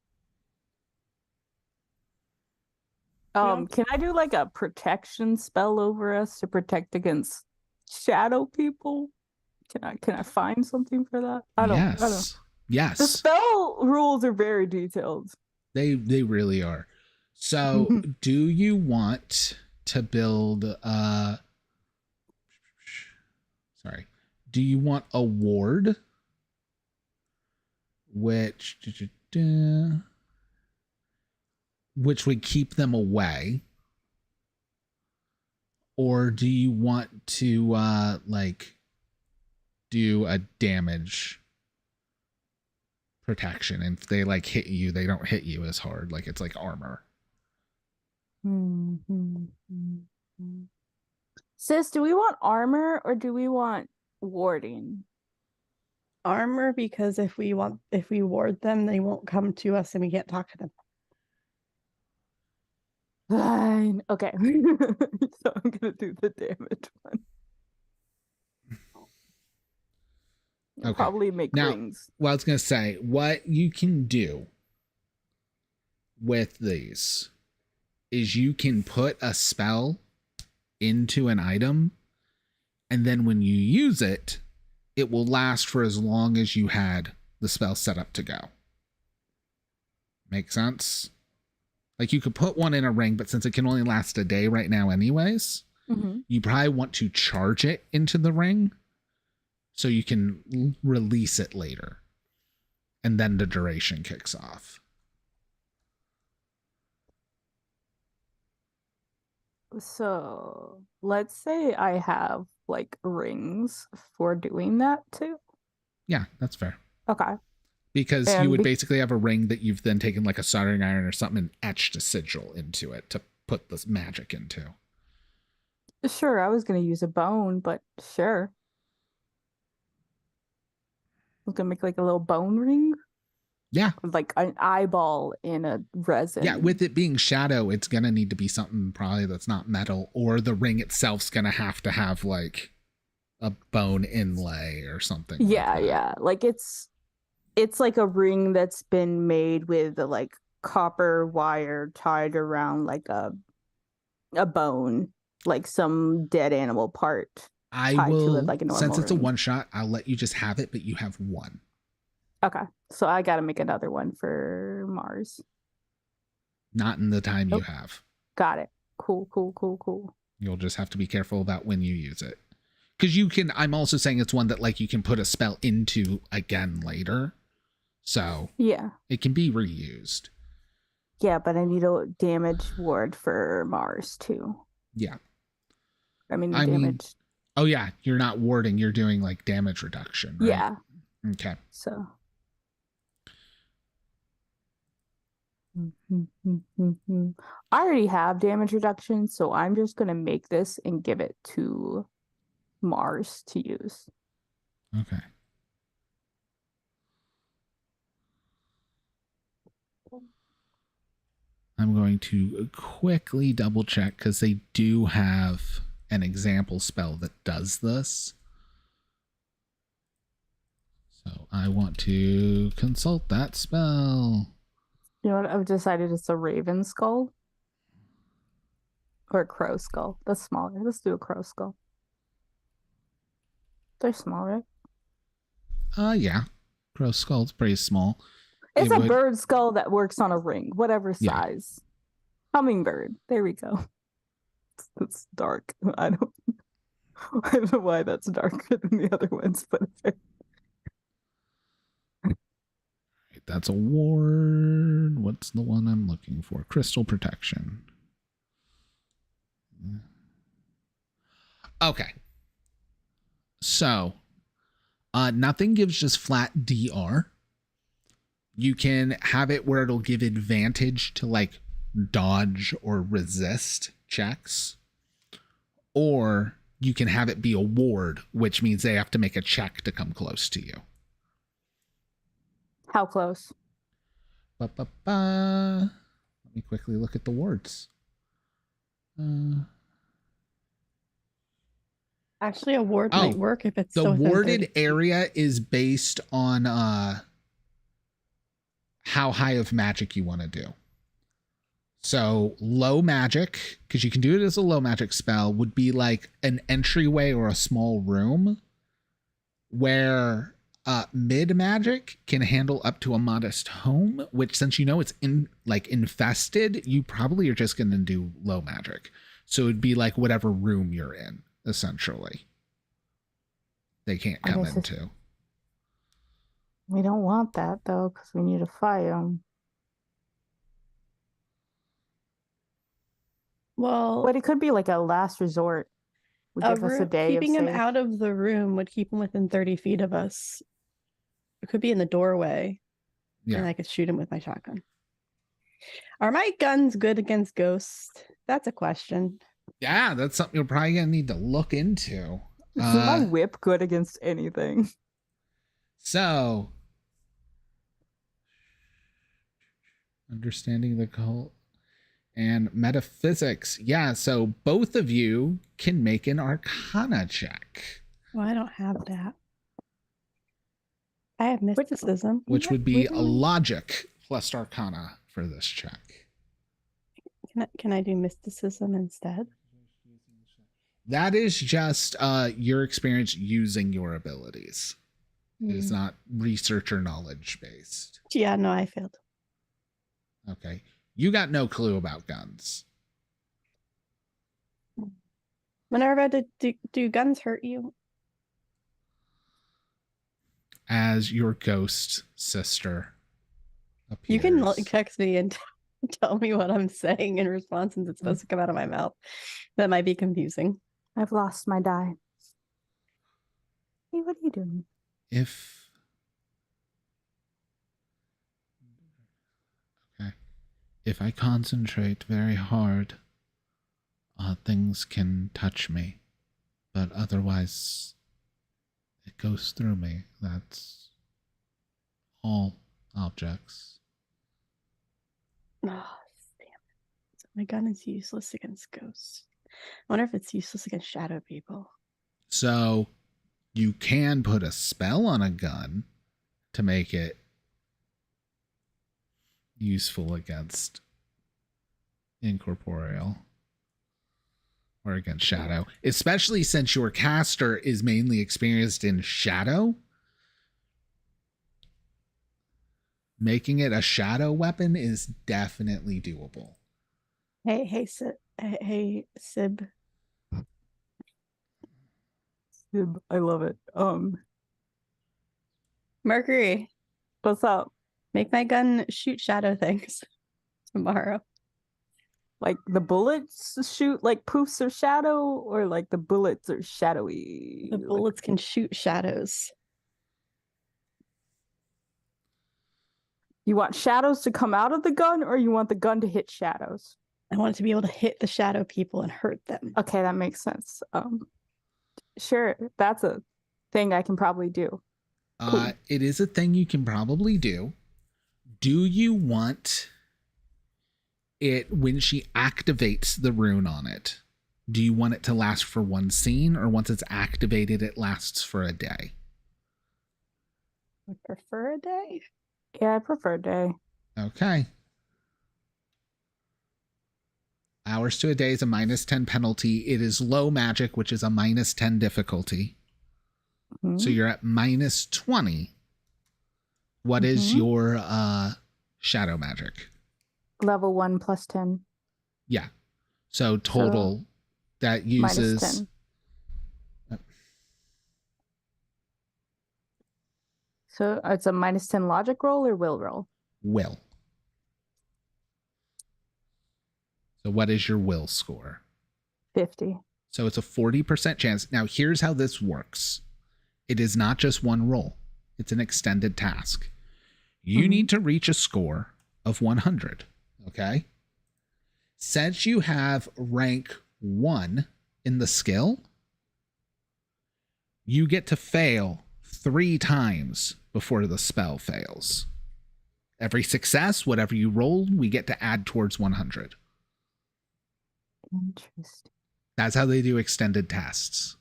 Speaker 3: Yeah.
Speaker 4: Can I do like a protection spell over us to protect against shadow people? Can I find something for that? I don't.
Speaker 1: Yes.
Speaker 4: The spell rules are very detailed.
Speaker 1: They really are. So, do you want to build do you want a ward which would keep them away? Or do you want to like do a damage protection, and if they like hit you, they don't hit you as hard, like it's like armor?
Speaker 4: Sis, do we want armor or do we want warding?
Speaker 3: Armor, because if we ward them, they won't come to us and we can't talk to them.
Speaker 4: Fine. Okay. So I'm gonna do the damage one.
Speaker 1: Okay.
Speaker 4: Probably make rings.
Speaker 1: Well, I was gonna say, what you can do with these is you can put a spell into an item, and then when you use it, it will last for as long as you had the spell set up to go. Make sense? Like, you could put one in a ring, but since it can only last a day right now anyways, you probably want to charge it into the ring so you can release it later. And then the duration kicks off.
Speaker 4: So let's say I have like rings for doing that too.
Speaker 1: Yeah, that's fair.
Speaker 4: Okay.
Speaker 1: Because you would basically have a ring that you've then taken like a soldering iron or something and etched a sigil into it to put this magic into.
Speaker 4: Sure, I was going to use a bone, but sure. I was going to make like a little bone ring.
Speaker 1: Yeah.
Speaker 4: Like an eyeball in a resin.
Speaker 1: Yeah, with it being shadow, it's going to need to be something probably that's not metal, or the ring itself's going to have like a bone inlay or something.
Speaker 4: Yeah,
Speaker 1: like that.
Speaker 4: yeah. Like it's like a ring that's been made with like copper wire tied around like a bone, like some dead animal part.
Speaker 1: I will,
Speaker 4: to it like a normal
Speaker 1: since it's
Speaker 4: ring.
Speaker 1: a one shot, I'll let you just have it, but you have one.
Speaker 4: Okay, so I got to make another one for Mars.
Speaker 1: Not in the time you have.
Speaker 4: Got it. Cool.
Speaker 1: You'll just have to be careful about when you use it. Because you can, I'm also saying it's one that like you can put a spell into again later. So
Speaker 4: yeah,
Speaker 1: it can be reused.
Speaker 4: Yeah, but I need a damage ward for Mars too.
Speaker 1: Yeah.
Speaker 4: I mean,
Speaker 1: oh yeah, you're not warding, you're doing like damage reduction, right?
Speaker 4: Yeah.
Speaker 1: Okay.
Speaker 4: So. I already have damage reduction, so I'm just going to make this and give it to Mars to use.
Speaker 1: Okay. I'm going to quickly double check because they do have an example spell that does this. So I want to consult that spell.
Speaker 4: You know what? I've decided it's a raven skull. Or a crow skull. That's smaller. Let's do a crow skull. They're small, right?
Speaker 1: Yeah. Crow skull's pretty small.
Speaker 4: It's a bird skull that works on a ring, whatever size. Yeah. Hummingbird. There we go. It's dark. I don't know why that's darker than the other ones, but
Speaker 1: that's a ward. What's the one I'm looking for? Crystal protection. Okay. So, nothing gives just flat DR. You can have it where it'll give advantage to like dodge or resist checks. Or you can have it be a ward, which means they have to make a check to come close to you.
Speaker 4: How close?
Speaker 1: Let me quickly look at the wards.
Speaker 3: Actually, a ward might work if it's
Speaker 1: the
Speaker 3: still within
Speaker 1: warded
Speaker 3: 30 feet.
Speaker 1: area is based on how high of magic you want to do. So low magic, because you can do it as a low magic spell, would be like an entryway or a small room, where mid magic can handle up to a modest home, which since you know it's infested, you probably are just going to do low magic. So it'd be like whatever room you're in, essentially. They can't come into.
Speaker 4: We don't want that though, because we need to fight them.
Speaker 3: Well,
Speaker 4: but it could be like a last resort. Would give us a day
Speaker 3: keeping
Speaker 4: of
Speaker 3: him
Speaker 4: safe.
Speaker 3: out of the room would keep him within 30 feet of us. It could be in the doorway. Yeah. And I could shoot him with my shotgun. Are my guns good against ghosts? That's a question.
Speaker 1: Yeah, that's something you're probably going to need to look into.
Speaker 4: Is my whip good against anything?
Speaker 1: So, understanding the cult and metaphysics. Yeah, so both of you can make an Arcana check.
Speaker 3: Well, I don't have that. I have mysticism.
Speaker 1: Which would be a logic plus Arcana for this check.
Speaker 3: Can I do mysticism instead?
Speaker 1: That is just your experience using your abilities. It is not research or knowledge based.
Speaker 3: Yeah, no, I failed.
Speaker 1: Okay. You got no clue about guns.
Speaker 3: Minerva, do guns hurt you?
Speaker 1: As your ghost sister appears.
Speaker 3: You can text me and tell me what I'm saying in response since it's supposed to come out of my mouth. That might be confusing.
Speaker 4: I've lost my die. Hey, what are you doing?
Speaker 1: If I concentrate very hard, things can touch me, but otherwise it goes through me. That's all objects.
Speaker 3: Oh, damn it. So my gun is useless against ghosts. I wonder if it's useless against shadow people.
Speaker 1: So you can put a spell on a gun to make it useful against incorporeal or against shadow, especially since your caster is mainly experienced in shadow. Making it a shadow weapon is definitely doable.
Speaker 3: Hey, Sib.
Speaker 4: Sib, I love it.
Speaker 3: Mercury,
Speaker 4: what's up?
Speaker 3: Make my gun shoot shadow things tomorrow.
Speaker 4: Like the bullets shoot like poofs or shadow, or like the bullets are shadowy?
Speaker 3: The bullets can shoot shadows.
Speaker 4: You want shadows to come out of the gun, or you want the gun to hit shadows?
Speaker 3: I want it to be able to hit the shadow people and hurt them.
Speaker 4: Okay, that makes sense. Sure, that's a thing I can probably do.
Speaker 1: It is a thing you can probably do. Do you want it when she activates the rune on it? Do you want it to last for one scene, or once it's activated, it lasts for a day?
Speaker 3: I prefer a day.
Speaker 4: Yeah, I prefer a day.
Speaker 1: Okay. Hours to a day is a -10 penalty. It is low magic, which is a -10 difficulty. Mm-hmm. So you're at -20. What is your shadow magic?
Speaker 4: Level 1 plus 10.
Speaker 1: Yeah. So total that uses
Speaker 4: -10. So it's a -10 logic roll or will roll?
Speaker 1: Will. So what is your will score?
Speaker 4: 50.
Speaker 1: So it's a 40% chance. Now, here's how this works. It is not just one roll. It's an extended task. You need to reach a score of 100, okay? Since you have rank 1 in the skill, you get to fail 3 times before the spell fails. Every success, whatever you roll, we get to add towards 100.
Speaker 4: Interesting.
Speaker 1: That's how they do extended tests.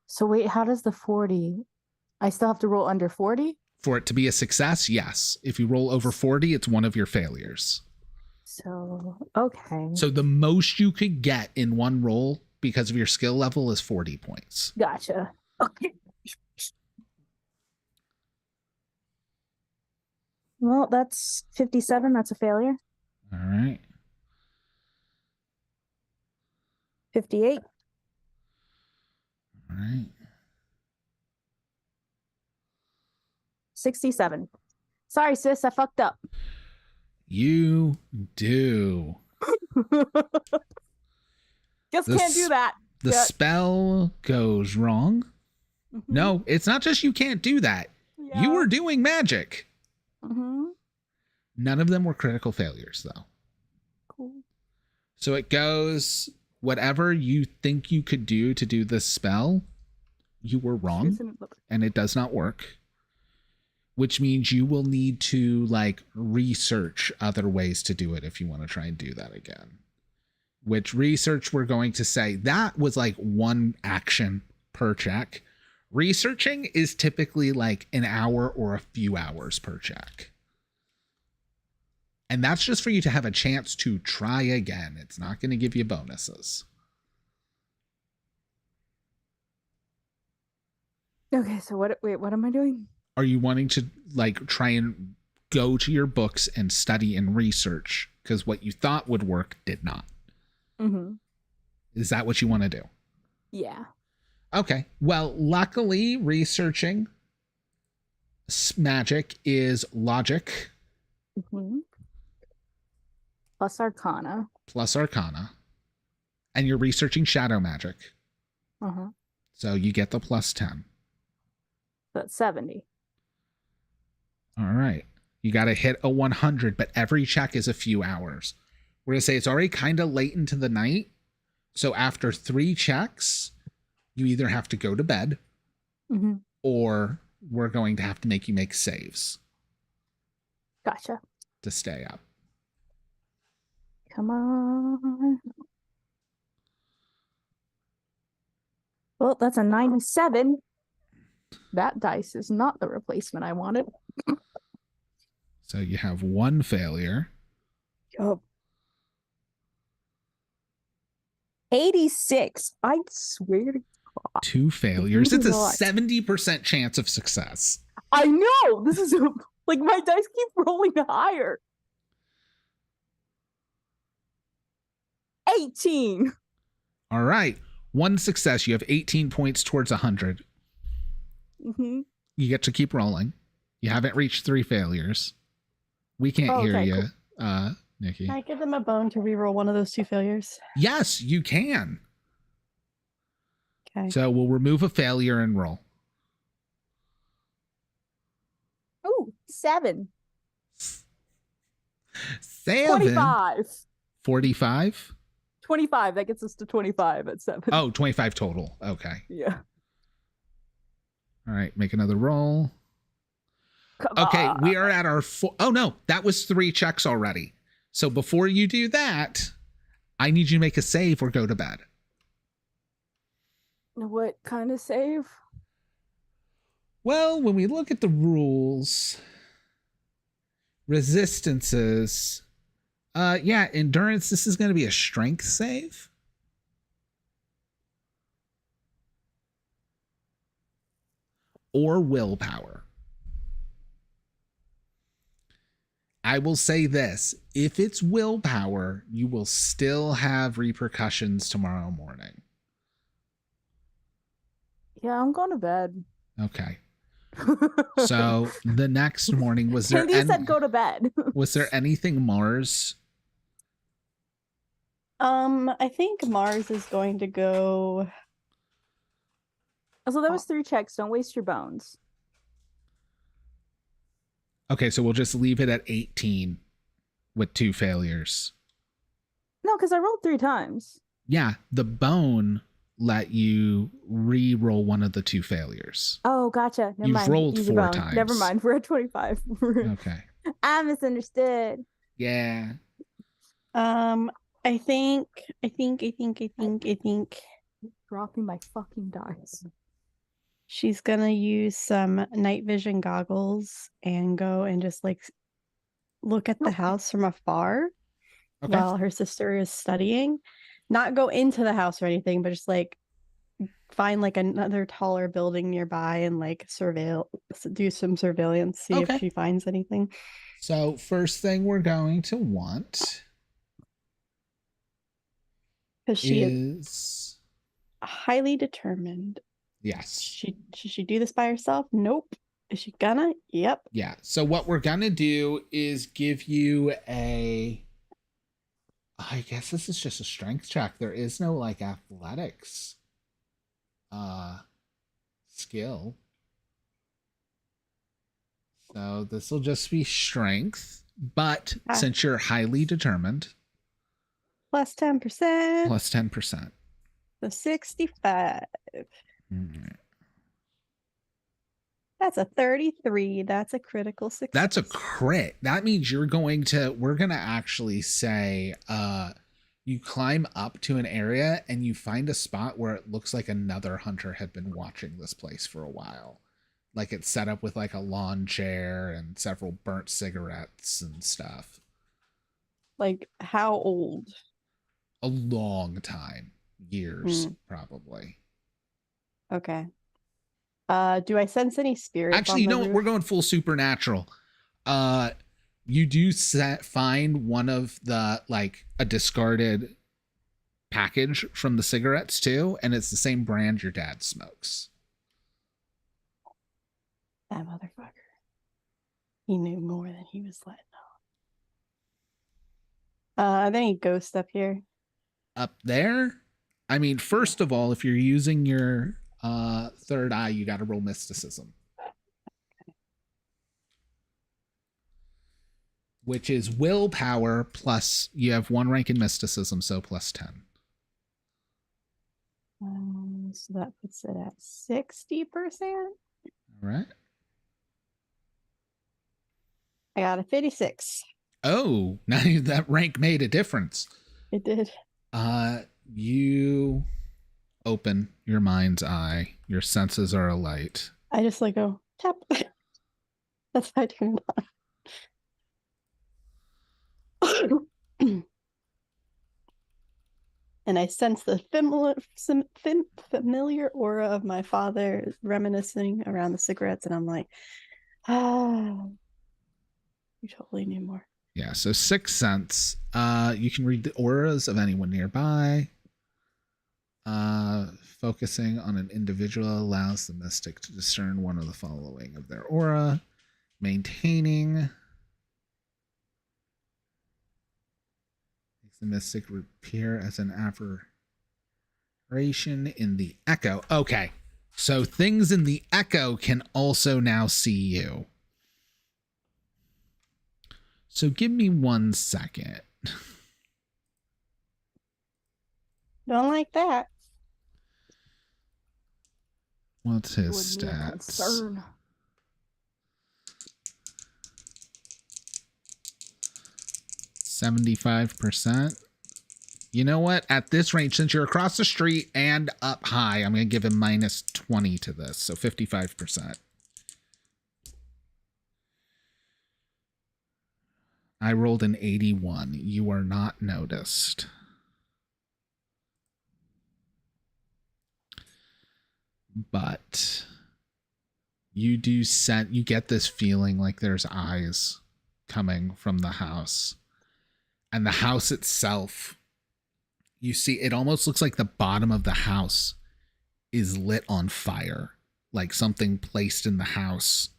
Speaker 4: So wait, how does the 40? I still have to roll under 40?
Speaker 1: For it to be a success, yes. If you roll over 40, it's one of your failures.
Speaker 4: So, okay.
Speaker 1: So the most you could get in one roll because of your skill level is 40 points.
Speaker 4: Gotcha. Okay. Well, that's 57. That's a failure.
Speaker 1: All right.
Speaker 4: 58.
Speaker 1: All right.
Speaker 4: 67. Sorry, sis, I fucked up.
Speaker 1: You do.
Speaker 4: Just can't do that.
Speaker 1: The spell goes wrong. No, it's not just you can't do that.
Speaker 4: Yeah.
Speaker 1: You were doing magic.
Speaker 4: Mm-hmm.
Speaker 1: None of them were critical failures, though.
Speaker 4: Cool.
Speaker 1: So it goes, whatever you think you could do to do this spell, you were wrong, and it does not work. Which means you will need to, like, research other ways to do it if you want to try and do that again. Which research we're going to say, that was like 1 action per check. Researching is typically like an hour or a few hours per check. And that's just for you to have a chance to try again. It's not going to give you bonuses.
Speaker 4: Okay, so what am I doing?
Speaker 1: Are you wanting to, like, try and go to your books and study and research? Because what you thought would work did not.
Speaker 4: Mm-hmm.
Speaker 1: Is that what you want to do?
Speaker 4: Yeah.
Speaker 1: Okay. Well, luckily, researching magic is logic.
Speaker 4: Mm-hmm. Plus Arcana.
Speaker 1: Plus Arcana. And you're researching shadow magic.
Speaker 4: Uh-huh.
Speaker 1: So you get the plus 10.
Speaker 4: That's 70.
Speaker 1: All right. You got to hit a 100, but every check is a few hours. We're going to say it's already kind of late into the night. So after 3 checks, you either have to go to bed or we're going to have to make you make saves.
Speaker 4: Gotcha.
Speaker 1: To stay up.
Speaker 4: Come on. Well, that's a 97. That dice is not the replacement I wanted.
Speaker 1: So you have 1 failure.
Speaker 4: Oh. 86. I swear to God.
Speaker 1: 2 failures. It's a 70% chance of success.
Speaker 4: I know. This is like my dice keep rolling higher. 18.
Speaker 1: All right. 1 success. You have 18 points towards 100.
Speaker 3: Mm-hmm.
Speaker 1: You get to keep rolling. You haven't reached 3 failures. We can't hear you, cool. Nikki.
Speaker 3: Can I give them a bone to reroll one of those 2 failures?
Speaker 1: Yes, you can.
Speaker 3: Okay.
Speaker 1: So we'll remove a failure and roll.
Speaker 4: Oh, 7.
Speaker 1: 7.
Speaker 4: 25.
Speaker 1: 45?
Speaker 4: 25. That gets us to 25 at 7.
Speaker 1: Oh, 25 total. Okay.
Speaker 4: Yeah.
Speaker 1: All right, make another roll.
Speaker 4: Come
Speaker 1: okay,
Speaker 4: on.
Speaker 1: we are at our oh no, that was 3 checks already. So before you do that, I need you to make a save or go to bed.
Speaker 4: What kind of save?
Speaker 1: Well, when we look at the rules, resistances, yeah, endurance, this is going to be a strength save. Or willpower. I will say this, if it's willpower, you will still have repercussions tomorrow morning.
Speaker 4: Yeah, I'm going to bed.
Speaker 1: Okay. So the next morning, was there
Speaker 4: Candy said go to bed.
Speaker 1: was there anything Mars
Speaker 3: I think Mars is going to go.
Speaker 4: So that was 3 checks. Don't waste your bones.
Speaker 1: Okay, so we'll just leave it at 18 with 2 failures.
Speaker 4: No, because I rolled 3 times.
Speaker 1: Yeah, the bone let you re-roll one of the 2 failures.
Speaker 4: Oh, gotcha. Never
Speaker 1: You've
Speaker 4: mind.
Speaker 1: rolled
Speaker 4: Easy
Speaker 1: 4
Speaker 4: bone.
Speaker 1: times.
Speaker 4: Never mind. We're at 25.
Speaker 1: Okay.
Speaker 4: I misunderstood.
Speaker 1: Yeah.
Speaker 3: I think.
Speaker 4: Dropping my fucking dice.
Speaker 3: She's gonna use some night vision goggles and go and just like look at the house from afar while her sister is studying. Not go into the house or anything, but just like find like another taller building nearby and like do some surveillance, see if she finds anything.
Speaker 1: So first thing we're going to want
Speaker 3: because she is highly determined.
Speaker 1: Yes.
Speaker 3: Should she do this by herself? Nope. Is she gonna? Yep.
Speaker 1: Yeah. So what we're gonna do is give you a. I guess this is just a strength check. There is no like athletics skill. So this will just be strength. But since you're highly determined,
Speaker 3: plus 10%.
Speaker 1: Plus 10%.
Speaker 3: So 65. That's a 33. That's a critical success.
Speaker 1: That's a crit. That means we're going to actually say you climb up to an area and you find a spot where it looks like another hunter had been watching this place for a while. Like it's set up with like a lawn chair and several burnt cigarettes and stuff.
Speaker 3: Like how old?
Speaker 1: A long time. Years, probably.
Speaker 3: Okay. Do I sense any spirits?
Speaker 1: Actually, you know what? We're going full supernatural. You do find one of the like a discarded package from the cigarettes too, and it's the same brand your dad smokes.
Speaker 3: That motherfucker. He knew more than he was letting on. Are there any ghosts up here?
Speaker 1: Up there? I mean, first of all, if you're using your third eye, you got to roll mysticism. Which is willpower plus, you have 1 rank in mysticism, so plus 10.
Speaker 3: So that puts it at 60%.
Speaker 1: All right.
Speaker 3: I got a 56.
Speaker 1: Oh, now that rank made a difference.
Speaker 3: It did.
Speaker 1: You open your mind's eye. Your senses are alight.
Speaker 3: I just like go tap. That's how I turn it on. And I sense the familiar aura of my father reminiscing around the cigarettes, and I'm like, you totally knew more.
Speaker 1: Yeah, so 6th sense. You can read the auras of anyone nearby. Focusing on an individual allows the mystic to discern one of the following of their aura. Maintaining. Makes the mystic appear as an aberration in the echo. Okay, so things in the echo can also now see you. So give me 1 second.
Speaker 3: Don't like that.
Speaker 1: What's his stats? 75%. You know what? At this range, since you're across the street and up high, I'm going to give him minus 20 to this. So 55%. I rolled an 81. You are not noticed. But you get this feeling like there's eyes coming from the house. And the house itself, you see, it almost looks like the bottom of the house is lit on fire. Like something placed in the house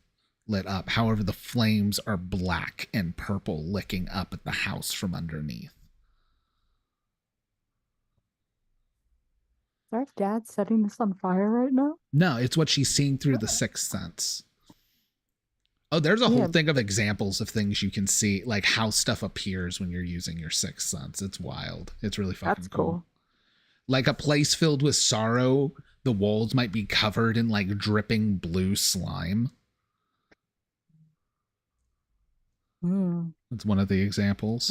Speaker 1: lit up. However, the flames are black and purple licking up at the house from underneath.
Speaker 4: our dad setting this on fire right now?
Speaker 1: No, it's what she's seeing through the sixth sense. Oh, there's a whole thing of examples of things you can see, like how stuff appears when you're using your sixth sense. It's wild. It's really fucking
Speaker 4: That's cool.
Speaker 1: Like a place filled with sorrow, the walls might be covered in like dripping blue slime. That's one of the examples.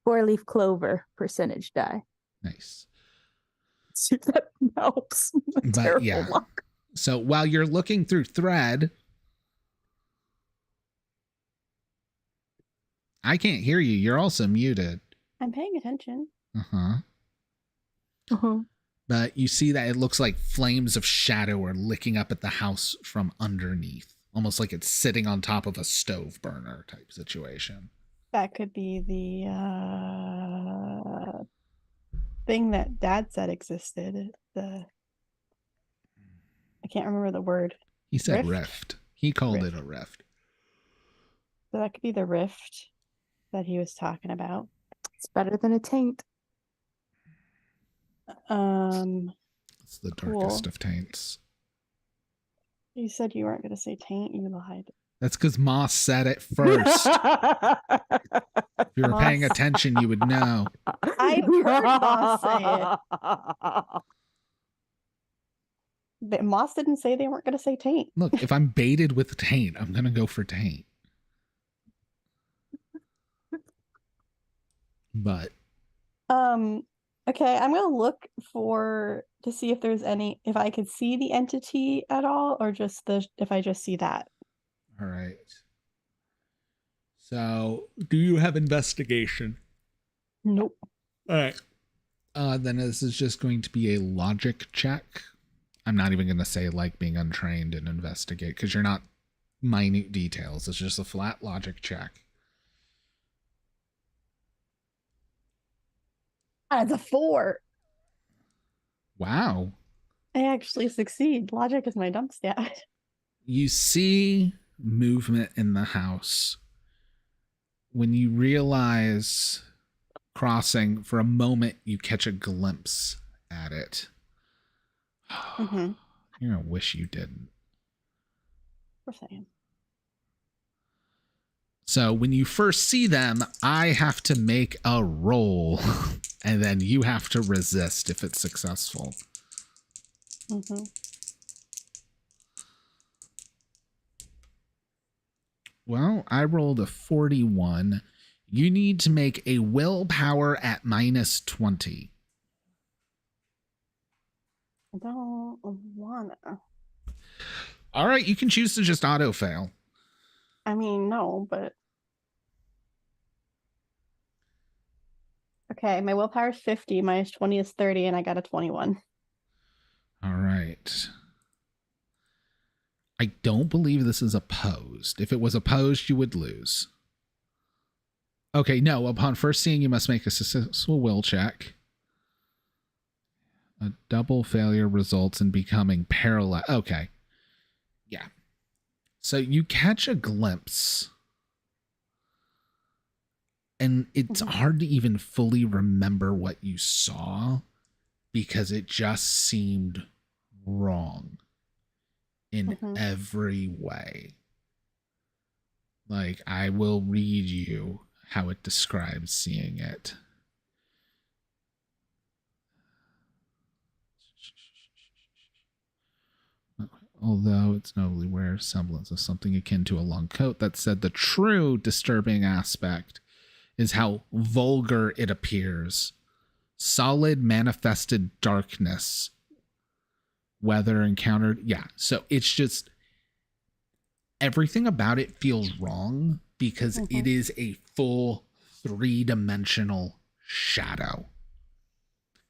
Speaker 4: Four-leaf clover percentage die.
Speaker 1: Nice.
Speaker 4: See if that helps.
Speaker 1: But yeah. Luck. So while you're looking through thread, I can't hear you. You're also muted.
Speaker 3: I'm paying attention.
Speaker 1: But you see that it looks like flames of shadow are licking up at the house from underneath. Almost like it's sitting on top of a stove burner type situation.
Speaker 3: That could be the thing that Dad said existed. I can't remember the word.
Speaker 1: He said rift. He called it a rift.
Speaker 3: So that could be the rift that he was talking about.
Speaker 4: It's better than a taint.
Speaker 1: It's the darkest of taints.
Speaker 3: You said you weren't going to say taint. You lied.
Speaker 1: That's because Moss said it first. If you were paying attention, you would know.
Speaker 3: I've heard Moss say it. But Moss didn't say they weren't going to say taint.
Speaker 1: Look, if I'm baited with taint, I'm going to go for taint. But.
Speaker 3: Okay, I'm going to look to see if there's if I could see the entity at all, or just if I just see that.
Speaker 1: All right. So, do you have investigation?
Speaker 3: Nope.
Speaker 1: All right. Then this is just going to be a logic check. I'm not even going to say like being untrained and investigate because you're not minute details. It's just a flat logic check.
Speaker 3: That's a 4.
Speaker 1: Wow.
Speaker 3: I actually succeed. Logic is my dump stat.
Speaker 1: You see movement in the house. When you realize crossing, for a moment, you catch a glimpse at it.
Speaker 3: Mm-hmm.
Speaker 1: You're going to wish you didn't.
Speaker 3: Of course I am.
Speaker 1: So when you first see them, I have to make a roll, and then you have to resist if it's successful.
Speaker 3: Mm-hmm.
Speaker 1: Well, I rolled a 41. You need to make a willpower at -20.
Speaker 3: I don't wanna.
Speaker 1: All right, you can choose to just auto fail.
Speaker 3: I mean, no, but. Okay, my willpower is 50, -20 is 30, and I got a 21.
Speaker 1: All right. I don't believe this is opposed. If it was opposed, you would lose. Okay, no. Upon first seeing, you must make a successful will check. A double failure results in becoming paralyzed. Okay. Yeah. So you catch a glimpse. And it's hard to even fully remember what you saw because it just seemed wrong in every way. Like, I will read you how it describes seeing it. Although it's notably wears semblance of something akin to a long coat, that said, the true disturbing aspect is how vulgar it appears. Solid manifested darkness. Whether encountered. Yeah. So it's just everything about it feels wrong because it is a full 3-dimensional shadow.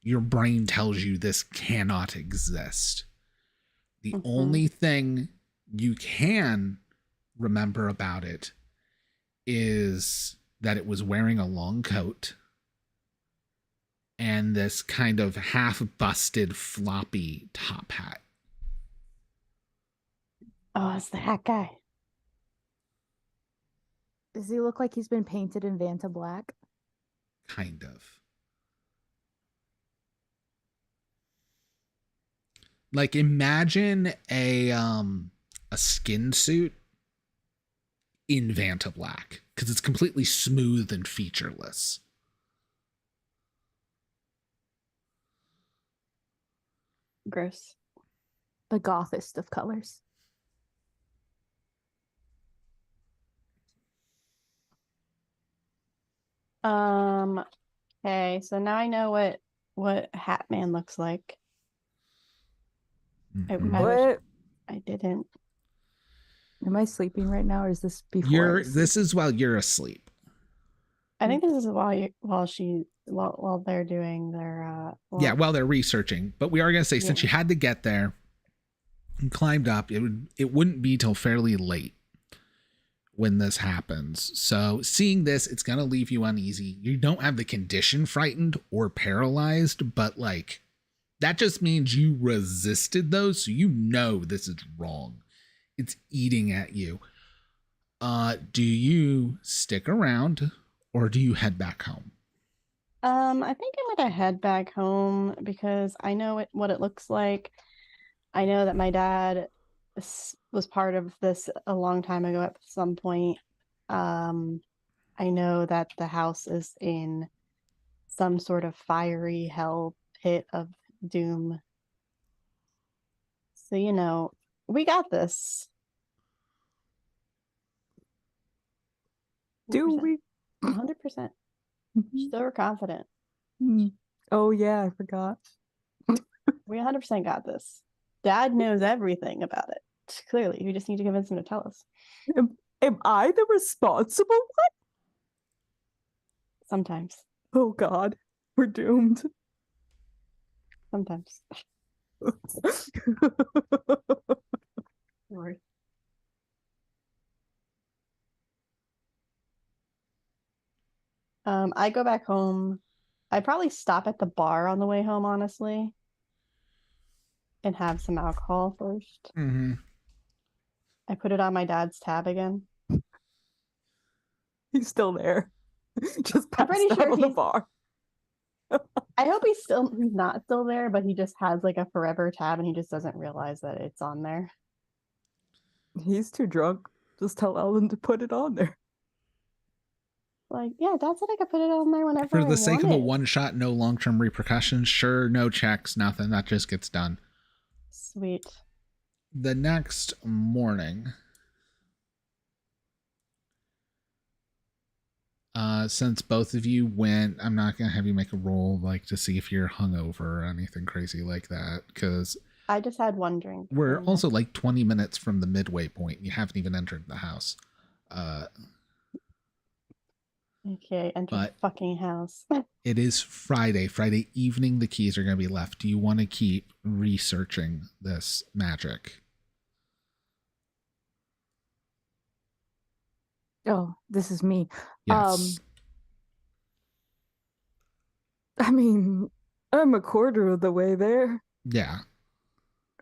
Speaker 1: Your brain tells you this cannot exist. The only thing you can remember about it is that it was wearing a long coat and this kind of half-busted floppy top hat.
Speaker 3: Oh, it's the hat guy.
Speaker 4: Does he look like he's been painted in Vanta black?
Speaker 1: Kind of. Like imagine a skin suit in Vanta Black, because it's completely smooth and featureless.
Speaker 3: Gross.
Speaker 4: The gothest of colors.
Speaker 3: Okay, so now I know what Hat Man looks like.
Speaker 1: Mm-hmm.
Speaker 3: I wish
Speaker 4: What?
Speaker 3: I didn't.
Speaker 4: Am I sleeping right now, or is this before?
Speaker 1: This is while you're asleep.
Speaker 3: I think this is while they're doing their
Speaker 1: Yeah, while they're researching. But we are gonna say, since you had to get there and climbed up, it wouldn't be till fairly late when this happens. So seeing this, it's gonna leave you uneasy. You don't have the condition frightened or paralyzed, but like that just means you resisted those, so you know this is wrong. It's eating at you. Do you stick around or do you head back home?
Speaker 3: I think I'm gonna head back home because I know what it looks like. I know that my dad was part of this a long time ago at some point. I know that the house is in some sort of fiery hell pit of doom. So, we got this.
Speaker 4: Do we?
Speaker 3: 100%. So confident.
Speaker 4: Oh, yeah, I forgot.
Speaker 3: We 100% got this. Dad knows everything about it. Clearly, we just need to convince him to tell us.
Speaker 4: Am I the responsible one?
Speaker 3: Sometimes.
Speaker 4: Oh, God. We're doomed.
Speaker 3: Sometimes. Sorry. I go back home. I probably stop at the bar on the way home, honestly, and have some alcohol first.
Speaker 1: Mm-hmm.
Speaker 3: I put it on my dad's tab again.
Speaker 4: He's still there. Just passed
Speaker 3: pretty
Speaker 4: out
Speaker 3: sure
Speaker 4: on the
Speaker 3: he's-
Speaker 4: bar.
Speaker 3: I hope he's not still there, but he just has like a forever tab and he just doesn't realize that it's on there.
Speaker 4: He's too drunk. Just tell Ellen to put it on there.
Speaker 3: Like, yeah, Dad said I could put it on there whenever
Speaker 1: For the
Speaker 3: I
Speaker 1: sake of
Speaker 3: want
Speaker 1: a
Speaker 3: it.
Speaker 1: one shot, no long term repercussions, sure, no checks, nothing. That just gets done.
Speaker 3: Sweet.
Speaker 1: The next morning, since both of you went, I'm not gonna have you make a roll like to see if you're hungover or anything crazy like that, because
Speaker 3: I just had one drink.
Speaker 1: we're also like 20 minutes from the midway point. You haven't even entered the house.
Speaker 3: Okay, enter the fucking house.
Speaker 1: It is Friday. Friday evening, the keys are going to be left. Do you want to keep researching this magic?
Speaker 4: Oh, this is me.
Speaker 1: Yes.
Speaker 4: I mean, I'm a quarter of the way there.
Speaker 1: Yeah.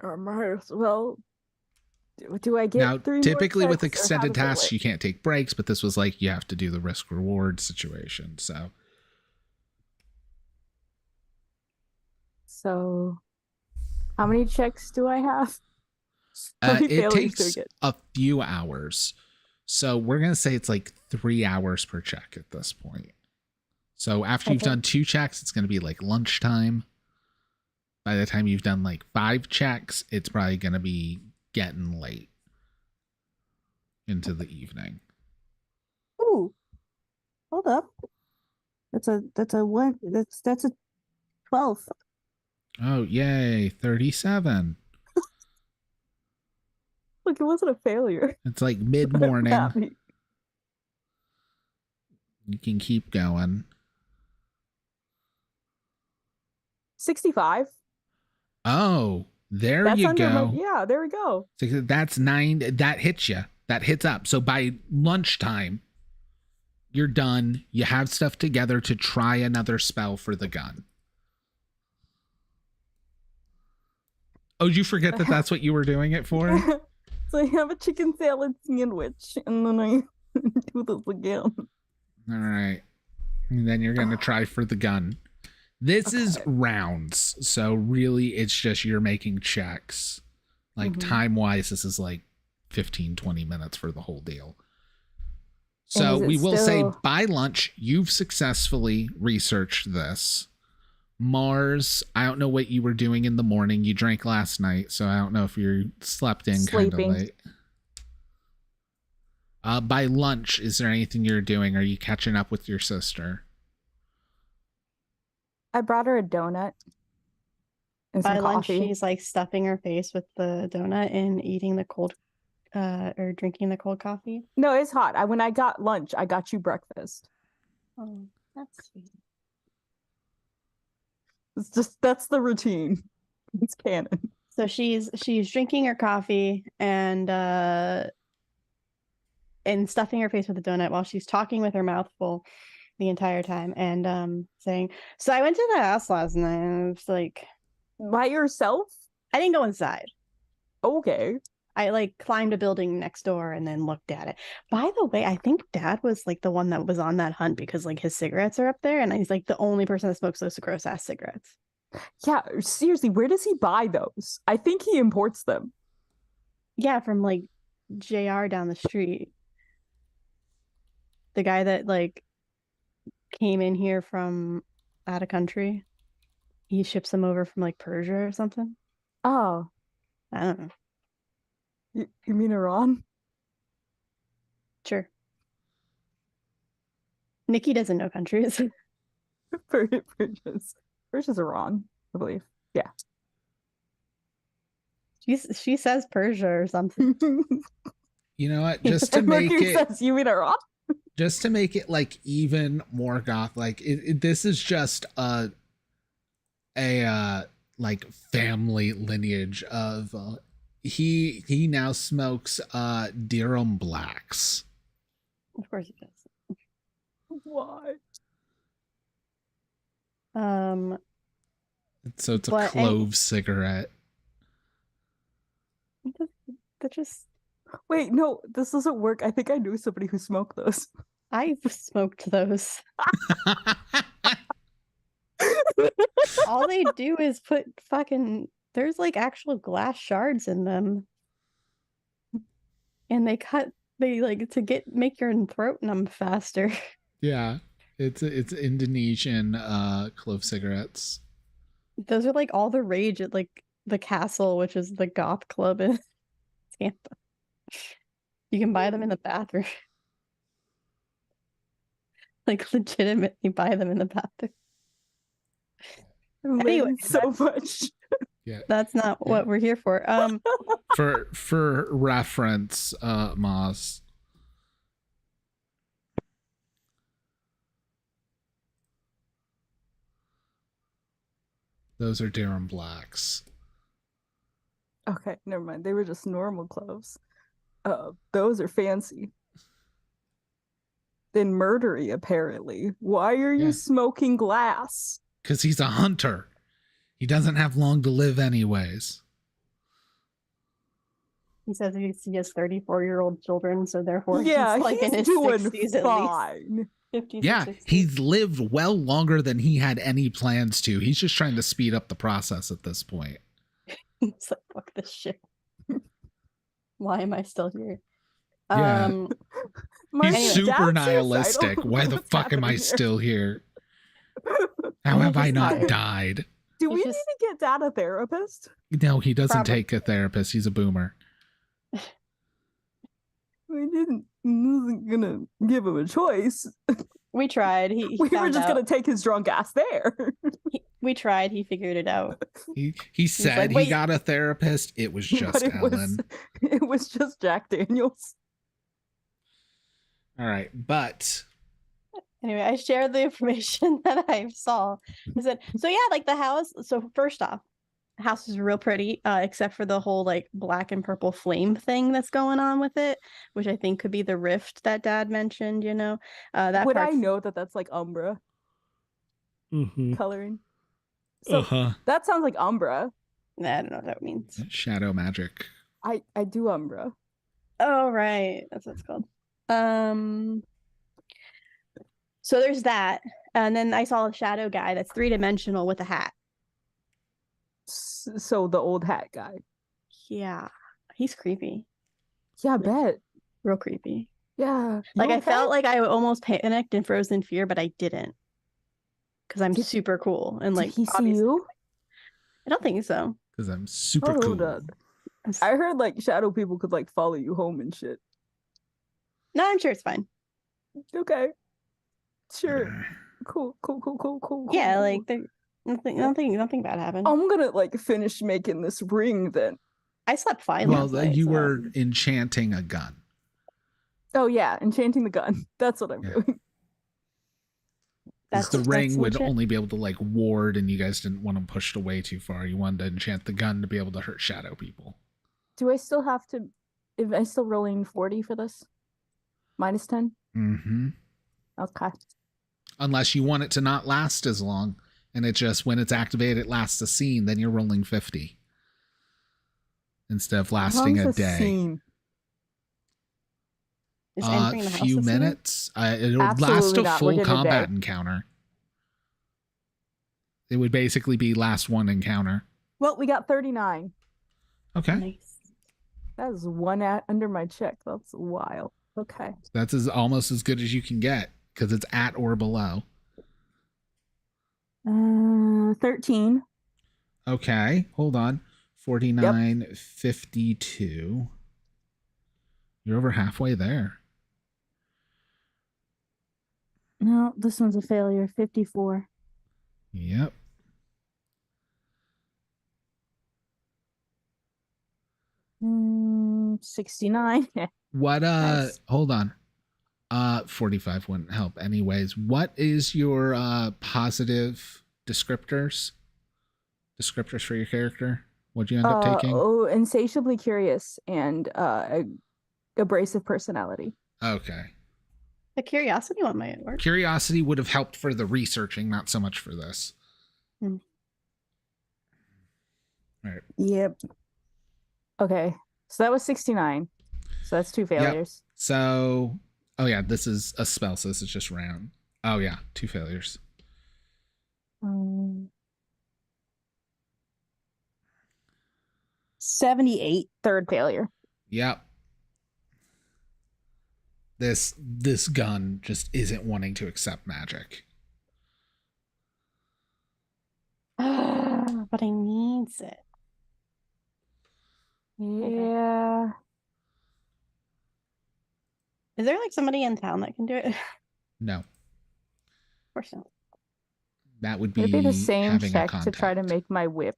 Speaker 4: I might as well. Do I get
Speaker 1: now,
Speaker 4: 3
Speaker 1: typically
Speaker 4: more
Speaker 1: with
Speaker 4: checks, or how
Speaker 1: extended
Speaker 4: does it
Speaker 1: tasks,
Speaker 4: work?
Speaker 1: you can't take breaks, but this was like you have to do the risk reward situation.
Speaker 4: So, how many checks do I have?
Speaker 1: It takes a few hours. So we're going to say it's like 3 hours per check at this point. So after you've done 2 checks, it's going to be like lunchtime. By the time you've done like 5 checks, it's probably going to be getting late into the evening.
Speaker 3: Ooh, hold up. That's a 12.
Speaker 1: Oh, yay, 37.
Speaker 4: Look, it wasn't a failure.
Speaker 1: It's like mid-morning. You can keep going.
Speaker 4: 65.
Speaker 1: Oh, there
Speaker 4: That's
Speaker 1: you
Speaker 4: under
Speaker 1: go.
Speaker 4: Yeah, there we go.
Speaker 1: So that's 9. That hits you. That hits up. So by lunchtime, you're done. You have stuff together to try another spell for the gun. Oh, did you forget that that's what you were doing it for?
Speaker 4: So I have a chicken salad sandwich, and then I do this again.
Speaker 1: All right. And then you're going to try for the gun. This is
Speaker 4: Okay.
Speaker 1: rounds, so really it's just you're making checks. Like
Speaker 4: Mhm.
Speaker 1: time-wise, this is like 15, 20 minutes for the whole deal.
Speaker 4: And
Speaker 1: So
Speaker 4: is it
Speaker 1: we will say
Speaker 4: still-
Speaker 1: by lunch, you've successfully researched this. Mars, I don't know what you were doing in the morning. You drank last night, so I don't know if you slept in kind of
Speaker 4: Sleeping.
Speaker 1: late. By lunch, is there anything you're doing? Are you catching up with your sister?
Speaker 4: I brought her a donut and
Speaker 3: By
Speaker 4: some
Speaker 3: lunch,
Speaker 4: coffee.
Speaker 3: she's like stuffing her face with the donut and eating the cold, or drinking the cold coffee.
Speaker 4: No, it's hot. When I got lunch, I got you breakfast.
Speaker 3: Oh, that's sweet.
Speaker 4: That's the routine. It's canon.
Speaker 3: So she's drinking her coffee and stuffing her face with a donut while she's talking with her mouth full the entire time and saying, "So I went to the house last night and it was like
Speaker 4: By yourself?
Speaker 3: I didn't go inside.
Speaker 4: Okay.
Speaker 3: I like climbed a building next door and then looked at it. By the way, I think Dad was like the one that was on that hunt because like his cigarettes are up there and he's like the only person that smokes those gross ass cigarettes.
Speaker 4: Yeah, seriously, where does he buy those? I think he imports them.
Speaker 3: Yeah, from like JR down the street. The guy that like came in here from out of country. He ships them over from like Persia or something.
Speaker 4: Oh,
Speaker 3: I don't know.
Speaker 4: you mean Iran?
Speaker 3: Sure. Nikki doesn't know countries.
Speaker 4: Persia's Iran, I believe. Yeah.
Speaker 3: She says Persia or something.
Speaker 1: You know what? Just to
Speaker 4: And
Speaker 1: make
Speaker 4: Mercury
Speaker 1: it
Speaker 4: says, you mean Iran?
Speaker 1: just to make it like even more goth, like this is just a like family lineage of he now smokes Durham Blacks.
Speaker 3: Of course he does.
Speaker 4: Why?
Speaker 1: So it's a
Speaker 3: But
Speaker 1: clove cigarette.
Speaker 3: that just
Speaker 4: Wait, no, this doesn't work. I think I knew somebody who smoked those.
Speaker 3: I've smoked those. All they do is put fucking there's like actual glass shards in them. And they like to make your throat numb faster.
Speaker 1: Yeah, it's Indonesian clove cigarettes.
Speaker 3: Those are like all the rage at like the Castle, which is the goth club in Tampa. You can buy them in the bathroom. Like legitimately buy them in the bathroom. Anyway,
Speaker 4: So much.
Speaker 1: Yeah,
Speaker 3: that's not what we're here for.
Speaker 1: for reference, Moss. Those are Durham Blacks.
Speaker 4: Okay, never mind. They were just normal cloves. Those are fancy. Then murdery, apparently. Why are you smoking glass?
Speaker 1: Because he's a hunter. He doesn't have long to live anyways.
Speaker 3: He says he has 34-year-old children, so therefore he's like
Speaker 4: he's
Speaker 3: in his
Speaker 4: doing
Speaker 3: 60s
Speaker 4: fine.
Speaker 3: at least. 50s
Speaker 1: Yeah,
Speaker 3: 60s.
Speaker 1: he's lived well longer than he had any plans to. He's just trying to speed up the process at this point.
Speaker 3: He's like, fuck this shit. Why am I still here?
Speaker 1: Yeah. He's
Speaker 4: Anyway,
Speaker 1: super
Speaker 4: that's
Speaker 1: nihilistic.
Speaker 4: suicidal.
Speaker 1: Why the
Speaker 4: What's
Speaker 1: fuck am I
Speaker 4: happening here?
Speaker 1: still here? How have I not died?
Speaker 4: Do we
Speaker 3: He's
Speaker 4: need
Speaker 3: just-
Speaker 4: to get Dad a therapist?
Speaker 1: No, he doesn't
Speaker 3: Probably.
Speaker 1: take a therapist. He's a boomer.
Speaker 4: Wasn't gonna give him a choice.
Speaker 3: We tried. He
Speaker 4: We were
Speaker 3: found
Speaker 4: just
Speaker 3: out.
Speaker 4: gonna take his drunk ass there.
Speaker 3: We tried. He figured it out.
Speaker 1: He said
Speaker 3: like,
Speaker 1: he
Speaker 3: "Wait."
Speaker 1: got a therapist. It was just
Speaker 4: But
Speaker 1: Ellen.
Speaker 4: it was just Jack Daniels.
Speaker 1: All right, but
Speaker 3: Anyway, I shared the information that I saw. I said, so yeah, like the house. So first off, the house is real pretty, except for the whole like black and purple flame thing that's going on with it, which I think could be the rift that Dad mentioned. You know, that
Speaker 4: Would I
Speaker 3: part's-
Speaker 4: know that that's like Umbra coloring? So
Speaker 1: uh-huh.
Speaker 4: that sounds like Umbra.
Speaker 3: I don't know what that means.
Speaker 1: Shadow magic.
Speaker 4: I do Umbra.
Speaker 3: Oh right, that's what it's called. So there's that, And then I saw a shadow guy that's 3-dimensional with a hat.
Speaker 4: So the old hat guy.
Speaker 3: Yeah, he's creepy.
Speaker 4: Yeah, I bet.
Speaker 3: Real creepy.
Speaker 4: Yeah.
Speaker 3: Like, I felt like I almost panicked and froze in fear, but I didn't. Because I'm super cool. And, like,
Speaker 4: did he see you?
Speaker 3: I don't think so.
Speaker 1: Because I'm super cool.
Speaker 4: I heard, like, shadow people could, like, follow you home and shit.
Speaker 3: No, I'm sure it's fine.
Speaker 4: Okay. Sure. Cool.
Speaker 3: Yeah, like, nothing bad happened.
Speaker 4: I'm gonna, like, finish making this ring then.
Speaker 3: I slept fine
Speaker 1: Well,
Speaker 3: last night.
Speaker 1: you were enchanting a gun.
Speaker 4: Oh, yeah, enchanting the gun. That's what I'm doing.
Speaker 1: The ring would only be able to, like, ward, and you guys didn't want them pushed away too far. You wanted to enchant the gun to be able to hurt shadow people.
Speaker 4: Do I still have to... Am I still rolling 40 for this? Minus 10?
Speaker 1: Mm-hmm.
Speaker 4: Okay.
Speaker 1: Unless you want it to not last as long, and it just, when it's activated, it lasts a scene, then you're rolling 50. Instead of lasting a day.
Speaker 4: Scene?
Speaker 1: A few minutes. It'll last a full combat encounter. It would basically be last one encounter.
Speaker 4: Well, we got 39.
Speaker 1: Okay.
Speaker 3: Nice.
Speaker 4: That is one under my check. That's wild. Okay.
Speaker 1: That's almost as good as you can get because it's at or below.
Speaker 4: 13.
Speaker 1: Okay. Hold on. 49, 52. You're over halfway there.
Speaker 4: No, this one's a failure. 54.
Speaker 1: Yep.
Speaker 4: Mm, 69.
Speaker 1: What
Speaker 4: Nice.
Speaker 1: Hold on. 45 wouldn't help anyways. What is your positive descriptors for your character? What'd you end up taking?
Speaker 4: Oh, insatiably curious and abrasive personality.
Speaker 1: Okay.
Speaker 3: The curiosity one might work.
Speaker 1: Curiosity would have helped for the researching, not so much for this.
Speaker 3: Hmm.
Speaker 1: All right.
Speaker 4: Yep. Okay. So that was 69. So that's 2 failures.
Speaker 1: Yep. So, oh yeah, this is a spell, so this is just round. Oh yeah, 2 failures.
Speaker 4: 78, 3rd failure.
Speaker 1: Yep. This gun just isn't wanting to accept magic.
Speaker 3: But I needs it.
Speaker 4: Yeah.
Speaker 3: Is there like somebody in town that can do it?
Speaker 1: No.
Speaker 3: Of course not.
Speaker 1: That would be,
Speaker 4: It'd be the same
Speaker 1: having
Speaker 4: check to try to make my whip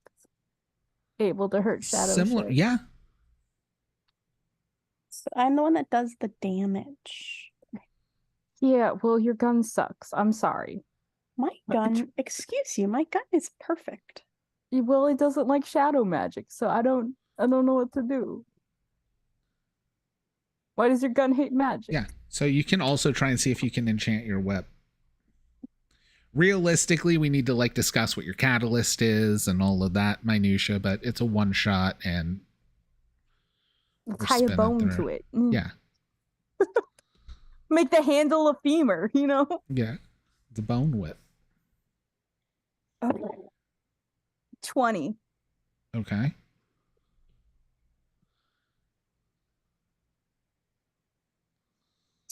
Speaker 4: able to hurt shadow.
Speaker 1: Similar, shit. Yeah.
Speaker 3: So I'm the one that does the damage.
Speaker 4: Yeah, well, your gun sucks. I'm sorry.
Speaker 3: My gun, excuse you, my gun is perfect.
Speaker 4: Well, it doesn't like shadow magic, so I don't know what to do. Why does your gun hate magic?
Speaker 1: Yeah, so you can also try and see if you can enchant your whip. Realistically, we need to like discuss what your catalyst is and all of that minutia, but it's a one shot and
Speaker 4: tie a bone to it.
Speaker 1: Yeah.
Speaker 4: Make the handle a femur, you know?
Speaker 1: Yeah. The bone whip.
Speaker 4: Okay. 20.
Speaker 1: Okay.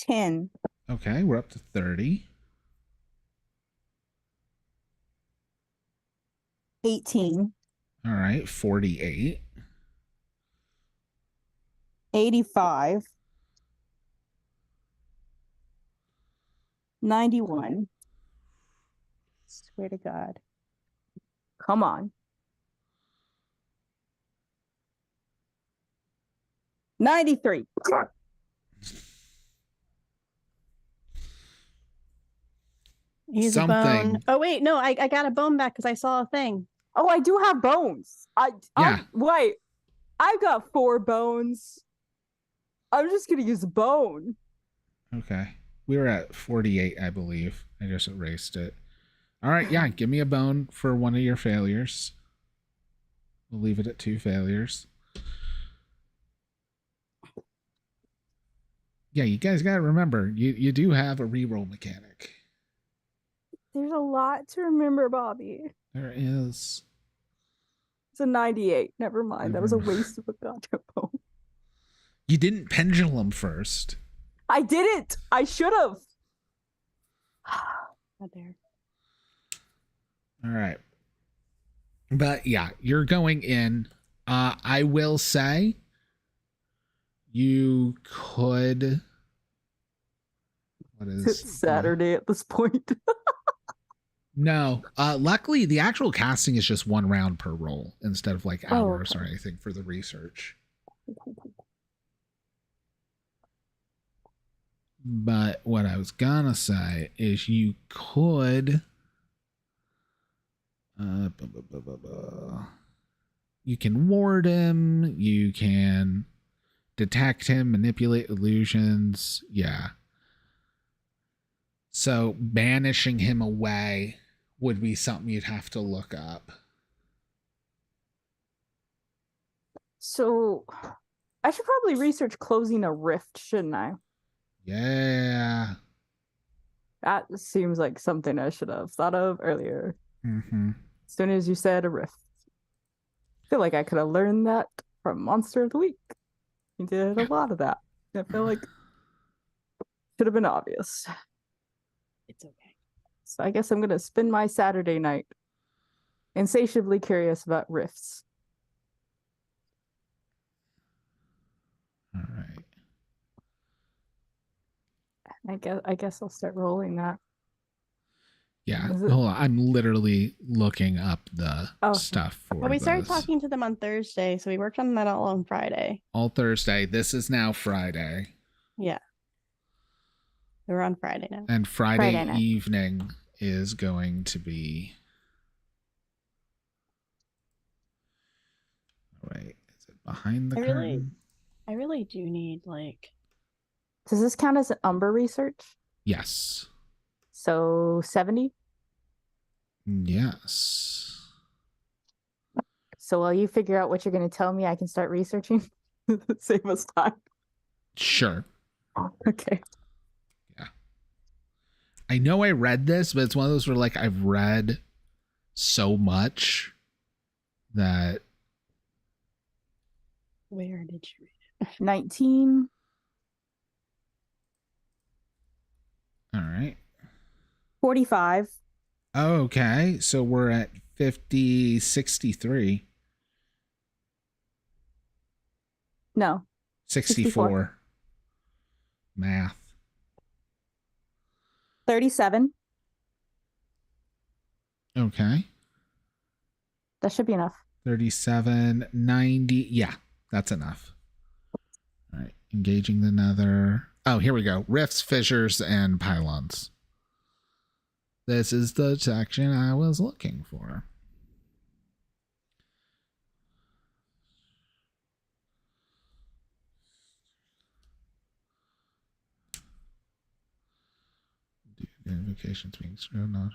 Speaker 4: $10.
Speaker 1: Okay, we're up to 30.
Speaker 4: 18.
Speaker 1: All right, 48.
Speaker 4: 85. 91. Swear to God. Come on. 93.
Speaker 3: Use a bone. Oh wait, no, I got a bone back because I saw a thing.
Speaker 4: Oh, I do have bones. Wait, I've got 4 bones. I'm just gonna use a bone.
Speaker 1: Okay. We were at 48, I believe. I just erased it. All right, yeah, give me a bone for one of your failures. We'll leave it at 2 failures. Yeah, you guys got to remember, you do have a reroll mechanic.
Speaker 4: There's a lot to remember, Bobby.
Speaker 1: There is.
Speaker 4: It's a 98. Never mind. That was a
Speaker 1: Never mind.
Speaker 4: waste of a goddamn poem.
Speaker 1: You didn't pendulum first.
Speaker 4: I didn't. I should have.
Speaker 3: Not there.
Speaker 1: All right. But yeah, you're going in. I will say you could. What is
Speaker 4: It's Saturday at this point.
Speaker 1: No. Luckily, the actual casting is just 1 round per roll instead of like hours or anything for the research. But what I was gonna say is you could. You can ward him. You can detect him, manipulate illusions. Yeah. So banishing him away would be something you'd have to look up.
Speaker 4: So I should probably research closing a rift, shouldn't I?
Speaker 1: Yeah.
Speaker 4: That seems like something I should have thought of earlier.
Speaker 1: Mm-hmm.
Speaker 4: As soon as you said a rift. I feel like I could have learned that from Monster of the Week. You did a lot of that. I feel like should have been obvious.
Speaker 3: It's okay.
Speaker 4: So I guess I'm going to spend my Saturday night insatiably curious about rifts.
Speaker 1: All right.
Speaker 4: I guess I'll start rolling that.
Speaker 1: Yeah. Hold on. I'm literally looking up the stuff for
Speaker 3: Well, we started
Speaker 1: this.
Speaker 3: talking to them on Thursday, so we worked on that all on Friday.
Speaker 1: All Thursday. This is now Friday.
Speaker 3: Yeah. We're on Friday now.
Speaker 1: And Friday evening is going to be. All right. Is it behind the curtain?
Speaker 3: I really do need like.
Speaker 4: Does this count as Umber research?
Speaker 1: Yes.
Speaker 4: So 70?
Speaker 1: Yes.
Speaker 4: So while you figure out what you're going to tell me, I can start researching. Save us time.
Speaker 1: Sure.
Speaker 4: Okay.
Speaker 1: Yeah. I know I read this, but it's one of those where like I've read so much that.
Speaker 3: Where did you read it?
Speaker 4: 19.
Speaker 1: All right.
Speaker 4: 45.
Speaker 1: Okay. So we're at 50, 63.
Speaker 4: No.
Speaker 1: 64. Math.
Speaker 4: 37.
Speaker 1: Okay.
Speaker 4: That should be enough.
Speaker 1: 37, 90. Yeah, that's enough. All right. Engaging the nether. Oh, here we go. Rifts, fissures, and pylons. This is the section I was looking for. Invocations being screwed on.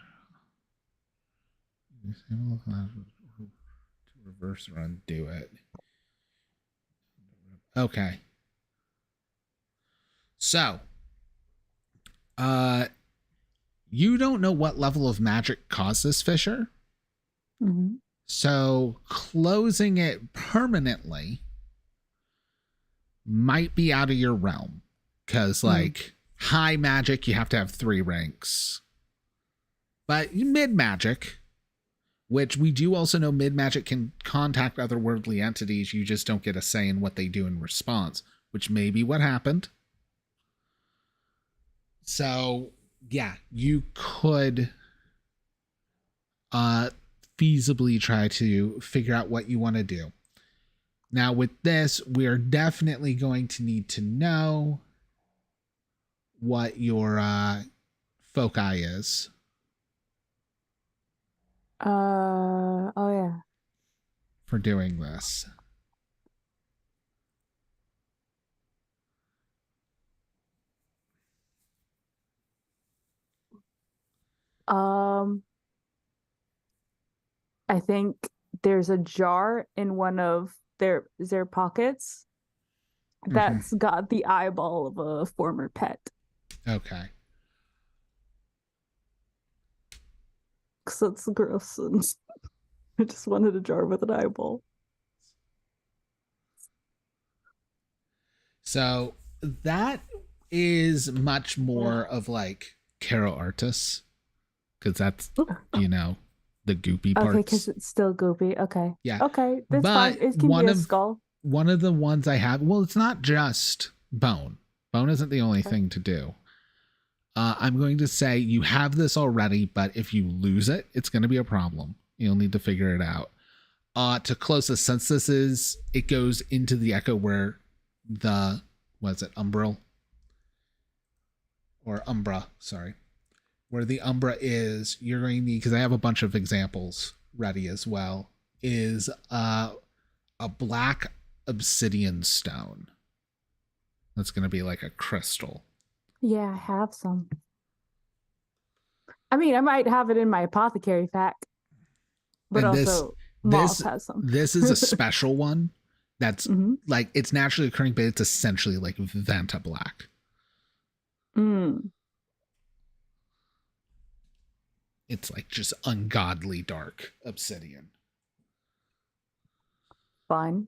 Speaker 1: Disable to reverse or undo it. Okay. So, you don't know what level of magic caused this fissure.
Speaker 4: Mm-hmm.
Speaker 1: So, closing it permanently might be out of your realm. Because, like, high magic, you have to have 3 ranks. But mid magic, which we do also know mid magic can contact otherworldly entities, you just don't get a say in what they do in response, which may be what happened. So, yeah, you could feasibly try to figure out what you want to do. Now, with this, we're definitely going to need to know what your foci is.
Speaker 4: Oh yeah.
Speaker 1: For doing this.
Speaker 4: I think there's a jar in one of their pockets that's got the eyeball of a former pet.
Speaker 1: Okay.
Speaker 4: because that's gross. And I just wanted a jar with an eyeball.
Speaker 1: So that is much more of like Caro Artis, because that's, you know, the goopy parts.
Speaker 4: Okay, because it's still goopy. Okay.
Speaker 1: Yeah.
Speaker 4: Okay, that's
Speaker 1: but
Speaker 4: fine. It can be a skull.
Speaker 1: One of the ones I have, well, it's not just bone. Bone isn't the only thing to do. I'm going to say you have this already, but if you lose it, it's going to be a problem. You'll need to figure it out. To closest, since this is, it goes into the echo where the, what's it, Umbral? Or Umbra, sorry. Where the Umbra is, you're going to need, because I have a bunch of examples ready as well, is a black obsidian stone. That's going to be like a crystal.
Speaker 4: Yeah, I have some. I mean, I might have it in my apothecary pack. But
Speaker 1: and
Speaker 4: also, Moss has some.
Speaker 1: This is a special one that's like, it's naturally occurring, but it's essentially like Vanta Black. It's like just ungodly dark obsidian.
Speaker 4: Fine.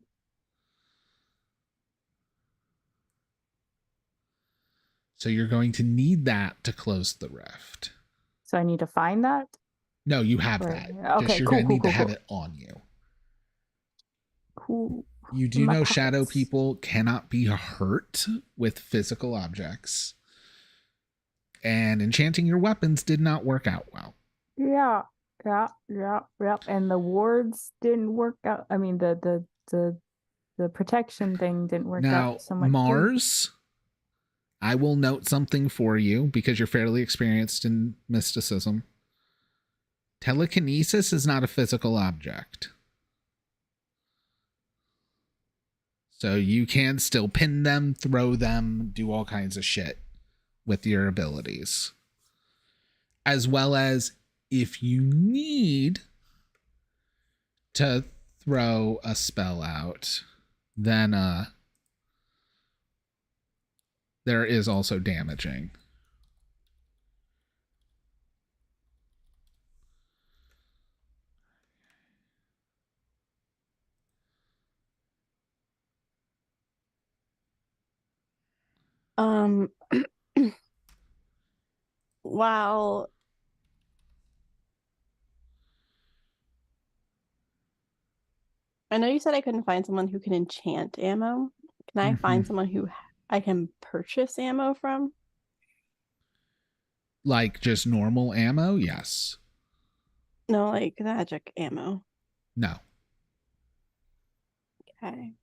Speaker 1: So you're going to need that to close the rift.
Speaker 4: So I need to find that?
Speaker 1: No, you have that.
Speaker 4: Okay,
Speaker 1: just you're going to need to have it on you.
Speaker 4: Cool.
Speaker 1: You do know shadow people cannot be hurt with physical objects. And enchanting your weapons did not work out well. Yeah.
Speaker 4: And the wards didn't work out. I mean, the protection thing didn't work out so much.
Speaker 1: Mars, I will note something for you because you're fairly experienced in mysticism. Telekinesis is not a physical object. So you can still pin them, throw them, do all kinds of shit with your abilities. As well as if you need to throw a spell out, then there is also damaging.
Speaker 3: Wow. I know you said I couldn't find someone who can enchant ammo. Can I find someone who I can purchase ammo from?
Speaker 1: Like just normal ammo? Yes.
Speaker 3: No, like magic ammo.
Speaker 1: No.
Speaker 3: Okay.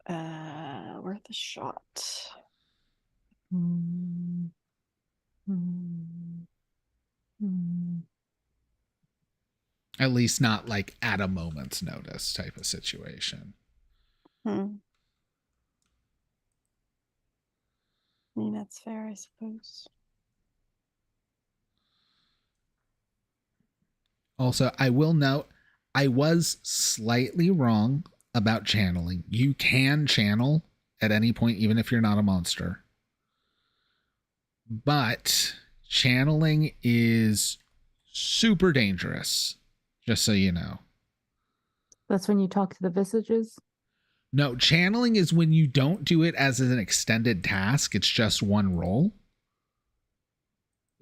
Speaker 3: Worth a shot.
Speaker 1: At least not like at a moment's notice type of situation.
Speaker 3: I mean, that's fair, I suppose.
Speaker 1: Also, I will note, I was slightly wrong about channeling. You can channel at any point, even if you're not a monster. But channeling is super dangerous, just so you know.
Speaker 4: That's when you talk to the visages?
Speaker 1: No, channeling is when you don't do it as an extended task. It's just one roll.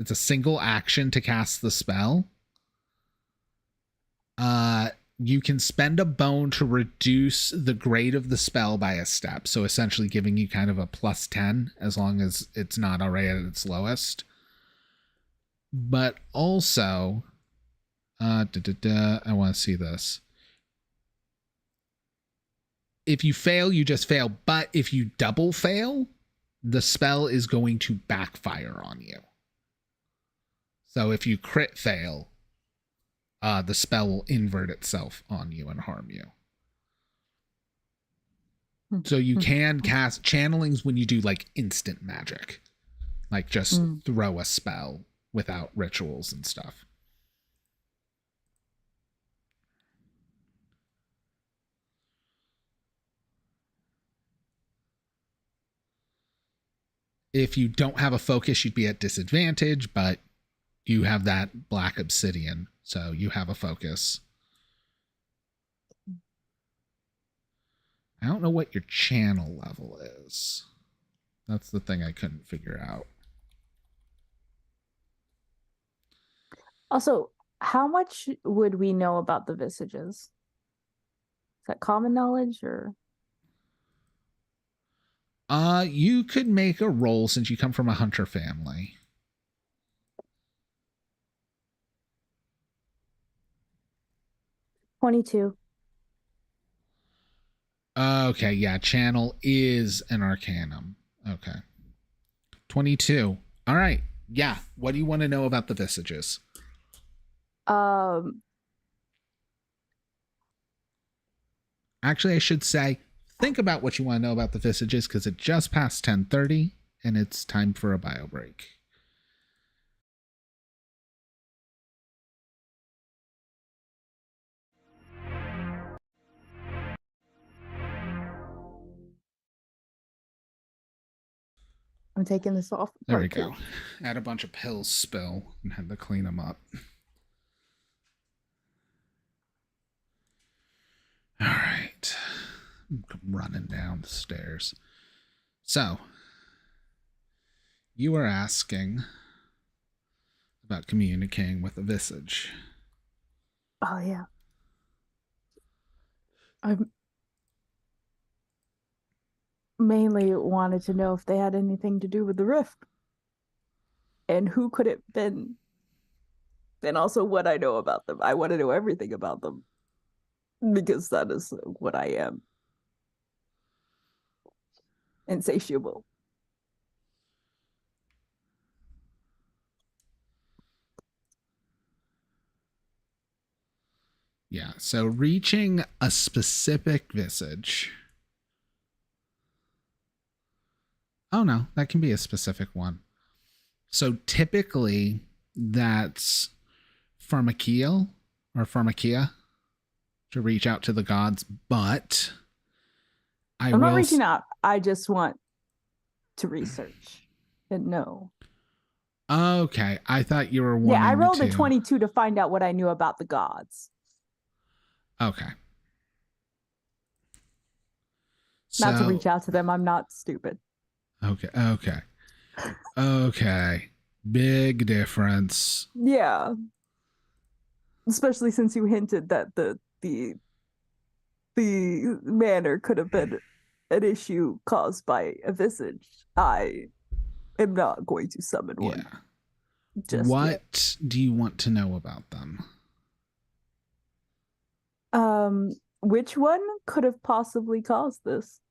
Speaker 1: It's a single action to cast the spell. You can spend a bone to reduce the grade of the spell by a step. So essentially giving you kind of a +10 as long as it's not already at its lowest. But also, I want to see this. If you fail, you just fail. But if you double fail, the spell is going to backfire on you. So if you crit fail, the spell will invert itself on you and harm you. So you can cast channelings when you do like instant magic. Like just throw a spell without rituals and stuff. If you don't have a focus, you'd be at disadvantage, but you have that black obsidian, so you have a focus. I don't know what your channel level is. That's the thing I couldn't figure out.
Speaker 4: Also, how much would we know about the Visages? Is that common knowledge or?
Speaker 1: You could make a roll since you come from a hunter family.
Speaker 4: $22.
Speaker 1: Okay, yeah, channel is an arcanum. Okay. 22. All right. Yeah. What do you want to know about the Visages? Actually, I should say, think about what you want to know about the Visages because it just passed 10:30 and it's time for a bio break.
Speaker 4: I'm taking this off.
Speaker 1: There we go. Had a bunch of pills spill and had to clean them up. All right. I'm running down the stairs. So, you were asking about communicating with a visage.
Speaker 4: Oh, yeah. I mainly wanted to know if they had anything to do with the rift. And who could it have been? And also what I know about them. I want to know everything about them. Because that is what I am. Insatiable.
Speaker 1: Yeah, so reaching a specific visage. Oh no, that can be a specific one. So typically that's pharmakia or pharmakia to reach out to the gods, but
Speaker 4: I'm not reaching out. I just want to research and know.
Speaker 1: Okay, I thought you were wanting.
Speaker 4: Yeah, I rolled a 22 to find out what I knew about the gods.
Speaker 1: Okay.
Speaker 4: Not to reach out to them. I'm not stupid.
Speaker 1: Okay. Big difference.
Speaker 4: Yeah. Especially since you hinted that the manner could have been an issue caused by a visage. I am not going to summon one.
Speaker 1: Yeah. What do you want to know about them?
Speaker 4: Which one could have possibly caused this?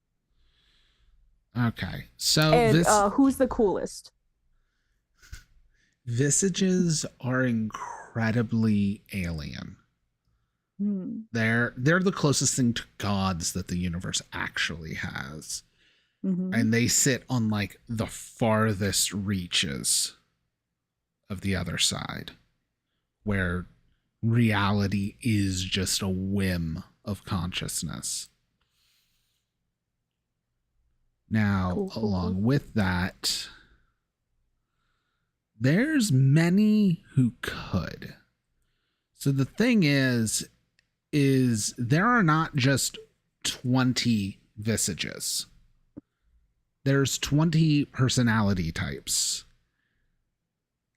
Speaker 1: Okay. So
Speaker 4: and who's the coolest?
Speaker 1: Visages are incredibly alien. They're the closest thing to gods that the universe actually has. And they sit on like the farthest reaches of the other side, where reality is just a whim of consciousness. Now, along with that, there's many who could. So the thing is there are not just 20 visages. There's 20 personality types.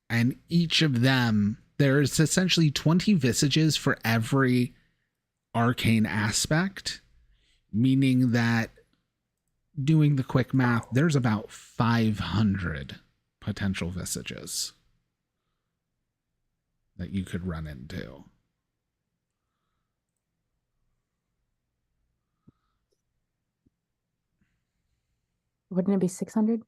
Speaker 1: And each of them, there's essentially 20 visages for every arcane aspect, meaning that, doing the quick math, there's about 500 potential visages that you could run into.
Speaker 4: Wouldn't it be 600?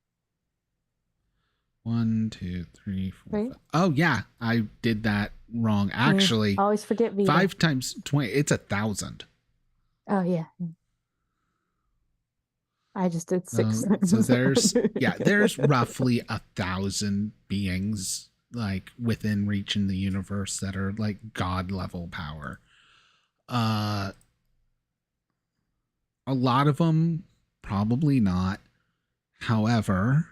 Speaker 1: 1, 2, 3, 4.
Speaker 4: Right?
Speaker 1: 5. Oh yeah, I did that wrong. Actually,
Speaker 4: always forget Vita.
Speaker 1: 5 times 20. It's 1,000.
Speaker 4: Oh yeah. I just did 6.
Speaker 1: So there's roughly 1,000 beings like within reach in the universe that are like god level power. A lot of them probably not. However,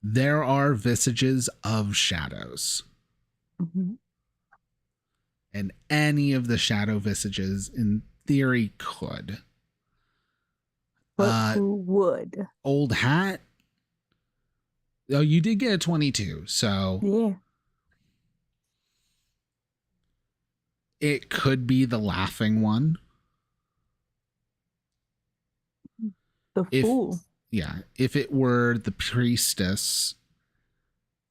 Speaker 1: There are visages of shadows.
Speaker 4: Mm-hmm.
Speaker 1: And any of the shadow visages, in theory, could.
Speaker 4: But who would?
Speaker 1: Old hat. Oh, you did get a 22, so
Speaker 4: yeah,
Speaker 1: it could be the laughing one.
Speaker 4: The fool.
Speaker 1: Yeah, if it were the priestess,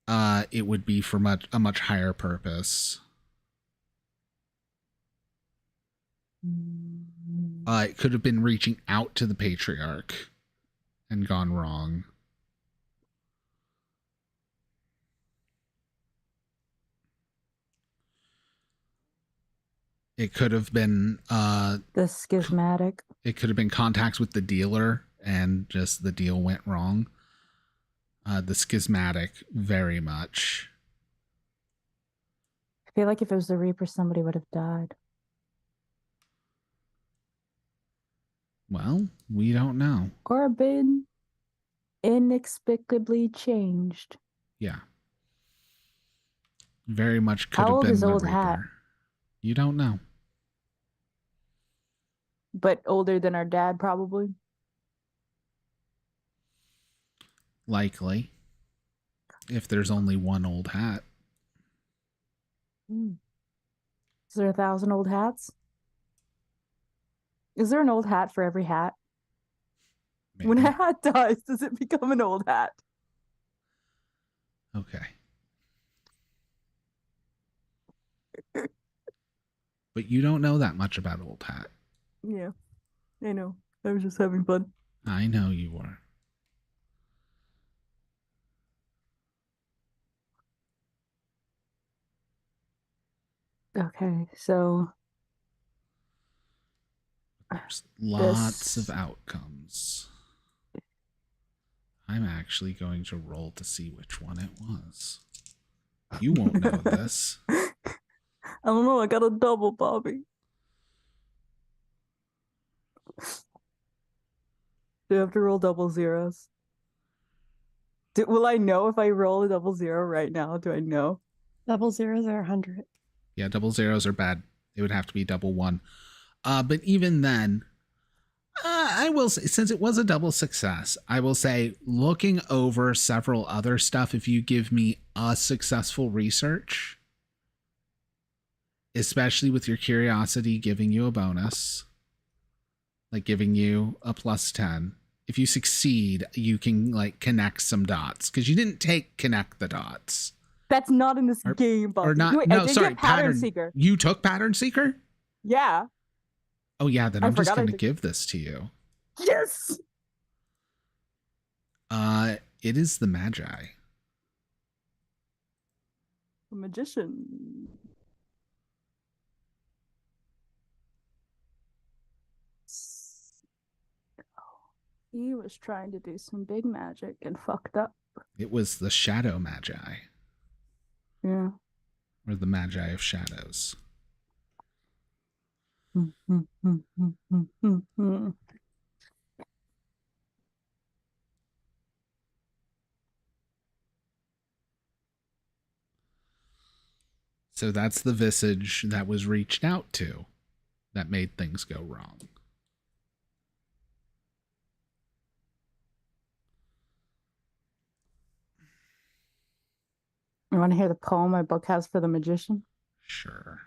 Speaker 1: it would be for a much higher purpose. It could have been reaching out to the patriarch and gone wrong. It could have been
Speaker 4: The schismatic.
Speaker 1: It could have been contacts with the dealer and just the deal went wrong. The schismatic, very much.
Speaker 4: I feel like if it was the Reaper, somebody would have died.
Speaker 1: Well, we don't know.
Speaker 4: Or been inexplicably changed.
Speaker 1: Yeah. Very much could
Speaker 4: How
Speaker 1: have
Speaker 4: old
Speaker 1: been
Speaker 4: is
Speaker 1: the
Speaker 4: Old
Speaker 1: Reaper.
Speaker 4: Hat?
Speaker 1: You don't know.
Speaker 4: But older than our dad, probably.
Speaker 1: Likely. If there's only one Old Hat.
Speaker 4: Is there 1,000 old hats? Is there an old hat for every hat?
Speaker 1: Maybe.
Speaker 4: When a hat dies, does it become an old hat?
Speaker 1: Okay. But you don't know that much about Old Hat.
Speaker 4: Yeah, I know. I was just having fun.
Speaker 1: I know you were.
Speaker 4: Okay, so
Speaker 1: there's lots of outcomes. I'm actually going to roll to see which one it was. You won't know this.
Speaker 4: I don't know. I got a double, Bobby. Do you have to roll double zeros? Will I know if I roll a double zero right now? Do I know?
Speaker 3: Double zeros are 100.
Speaker 1: Yeah, double zeros are bad. It would have to be double one. But even then, I will say, since it was a double success, I will say looking over several other stuff, if you give me a successful research, especially with your curiosity giving you a bonus, like giving you a +10, if you succeed, you can like connect some dots because you didn't take connect the dots.
Speaker 4: That's not in this game, Bobby.
Speaker 1: Or not?
Speaker 4: Wait,
Speaker 1: no,
Speaker 4: I did
Speaker 1: sorry,
Speaker 4: get Pattern Seeker.
Speaker 1: You took Pattern Seeker?
Speaker 4: Yeah.
Speaker 1: Oh yeah, then I'm just going to give this to you.
Speaker 4: Yes.
Speaker 1: It is the Magi.
Speaker 4: The magician. He was trying to do some big magic and fucked up.
Speaker 1: It was the Shadow Magi.
Speaker 4: Yeah.
Speaker 1: Or the Magi of Shadows. So that's the visage that was reached out to that made things go wrong.
Speaker 4: You want to hear the poem my book has for the magician?
Speaker 1: Sure.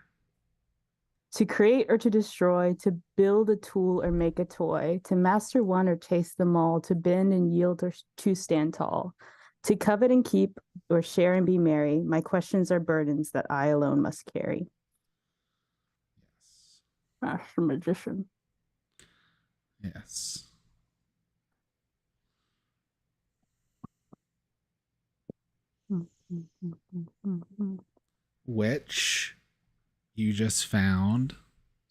Speaker 4: To create or to destroy, to build a tool or make a toy, to master one or taste them all, to bend and yield or to stand tall, to covet and keep or share and be merry. My questions are burdens that I alone must carry.
Speaker 1: Yes.
Speaker 4: That's the magician.
Speaker 1: Yes. Which you just found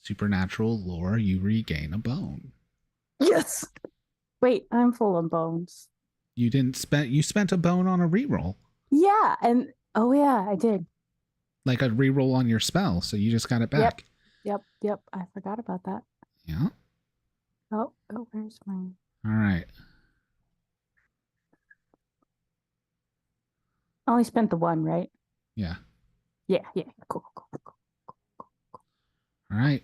Speaker 1: supernatural lore, you regain a bone.
Speaker 4: Yes. Wait, I'm full of bones.
Speaker 1: You spent a bone on a reroll.
Speaker 4: Yeah, and oh yeah, I did.
Speaker 1: Like a reroll on your spell, so you just got it back.
Speaker 4: Yep. I forgot about that.
Speaker 1: Yeah.
Speaker 4: Oh, where's mine?
Speaker 1: All right.
Speaker 4: I only spent the one, right?
Speaker 1: Yeah.
Speaker 4: Yeah. Cool.
Speaker 1: All right.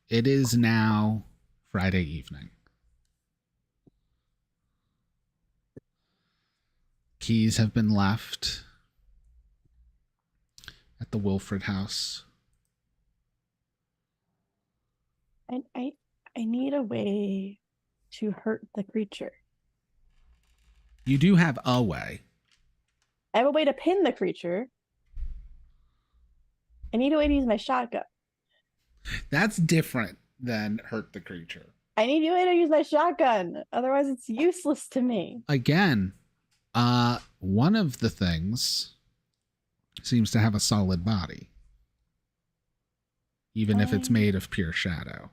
Speaker 1: It is now Friday evening. Keys have been left at the Wilfred house.
Speaker 3: I need a way to hurt the creature.
Speaker 1: You do have a way.
Speaker 3: I have a way to pin the creature. I need a way to use my shotgun.
Speaker 1: That's different than hurt the creature.
Speaker 3: I need a way to use my shotgun. Otherwise, it's useless to me.
Speaker 1: Again, one of the things seems to have a solid body, even if it's made of pure shadow.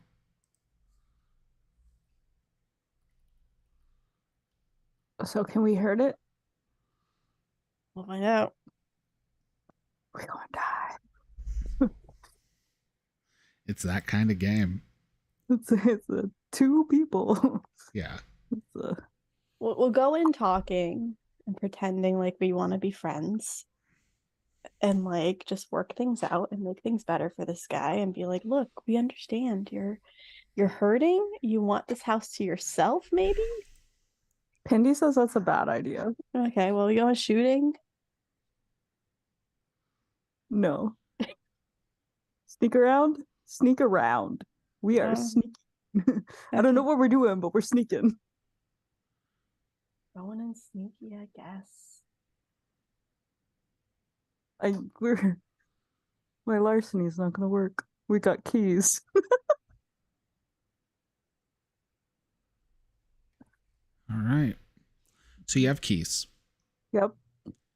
Speaker 4: So can we hurt it?
Speaker 3: We'll find out.
Speaker 4: We're gonna die.
Speaker 1: It's that kind of game.
Speaker 4: It's two people.
Speaker 1: Yeah.
Speaker 3: We'll go in talking and pretending like we want to be friends and like just work things out and make things better for this guy and be like, look, we understand you're hurting. You want this house to yourself, maybe?
Speaker 4: Pindy says that's a bad idea.
Speaker 3: Okay, well, we go on shooting.
Speaker 4: No. Sneak around. We are sneaking. I don't know what we're doing, but we're sneaking.
Speaker 3: Going in sneaky, I guess.
Speaker 4: My larceny is not gonna work. We got keys.
Speaker 1: All right. So you have keys.
Speaker 4: Yep.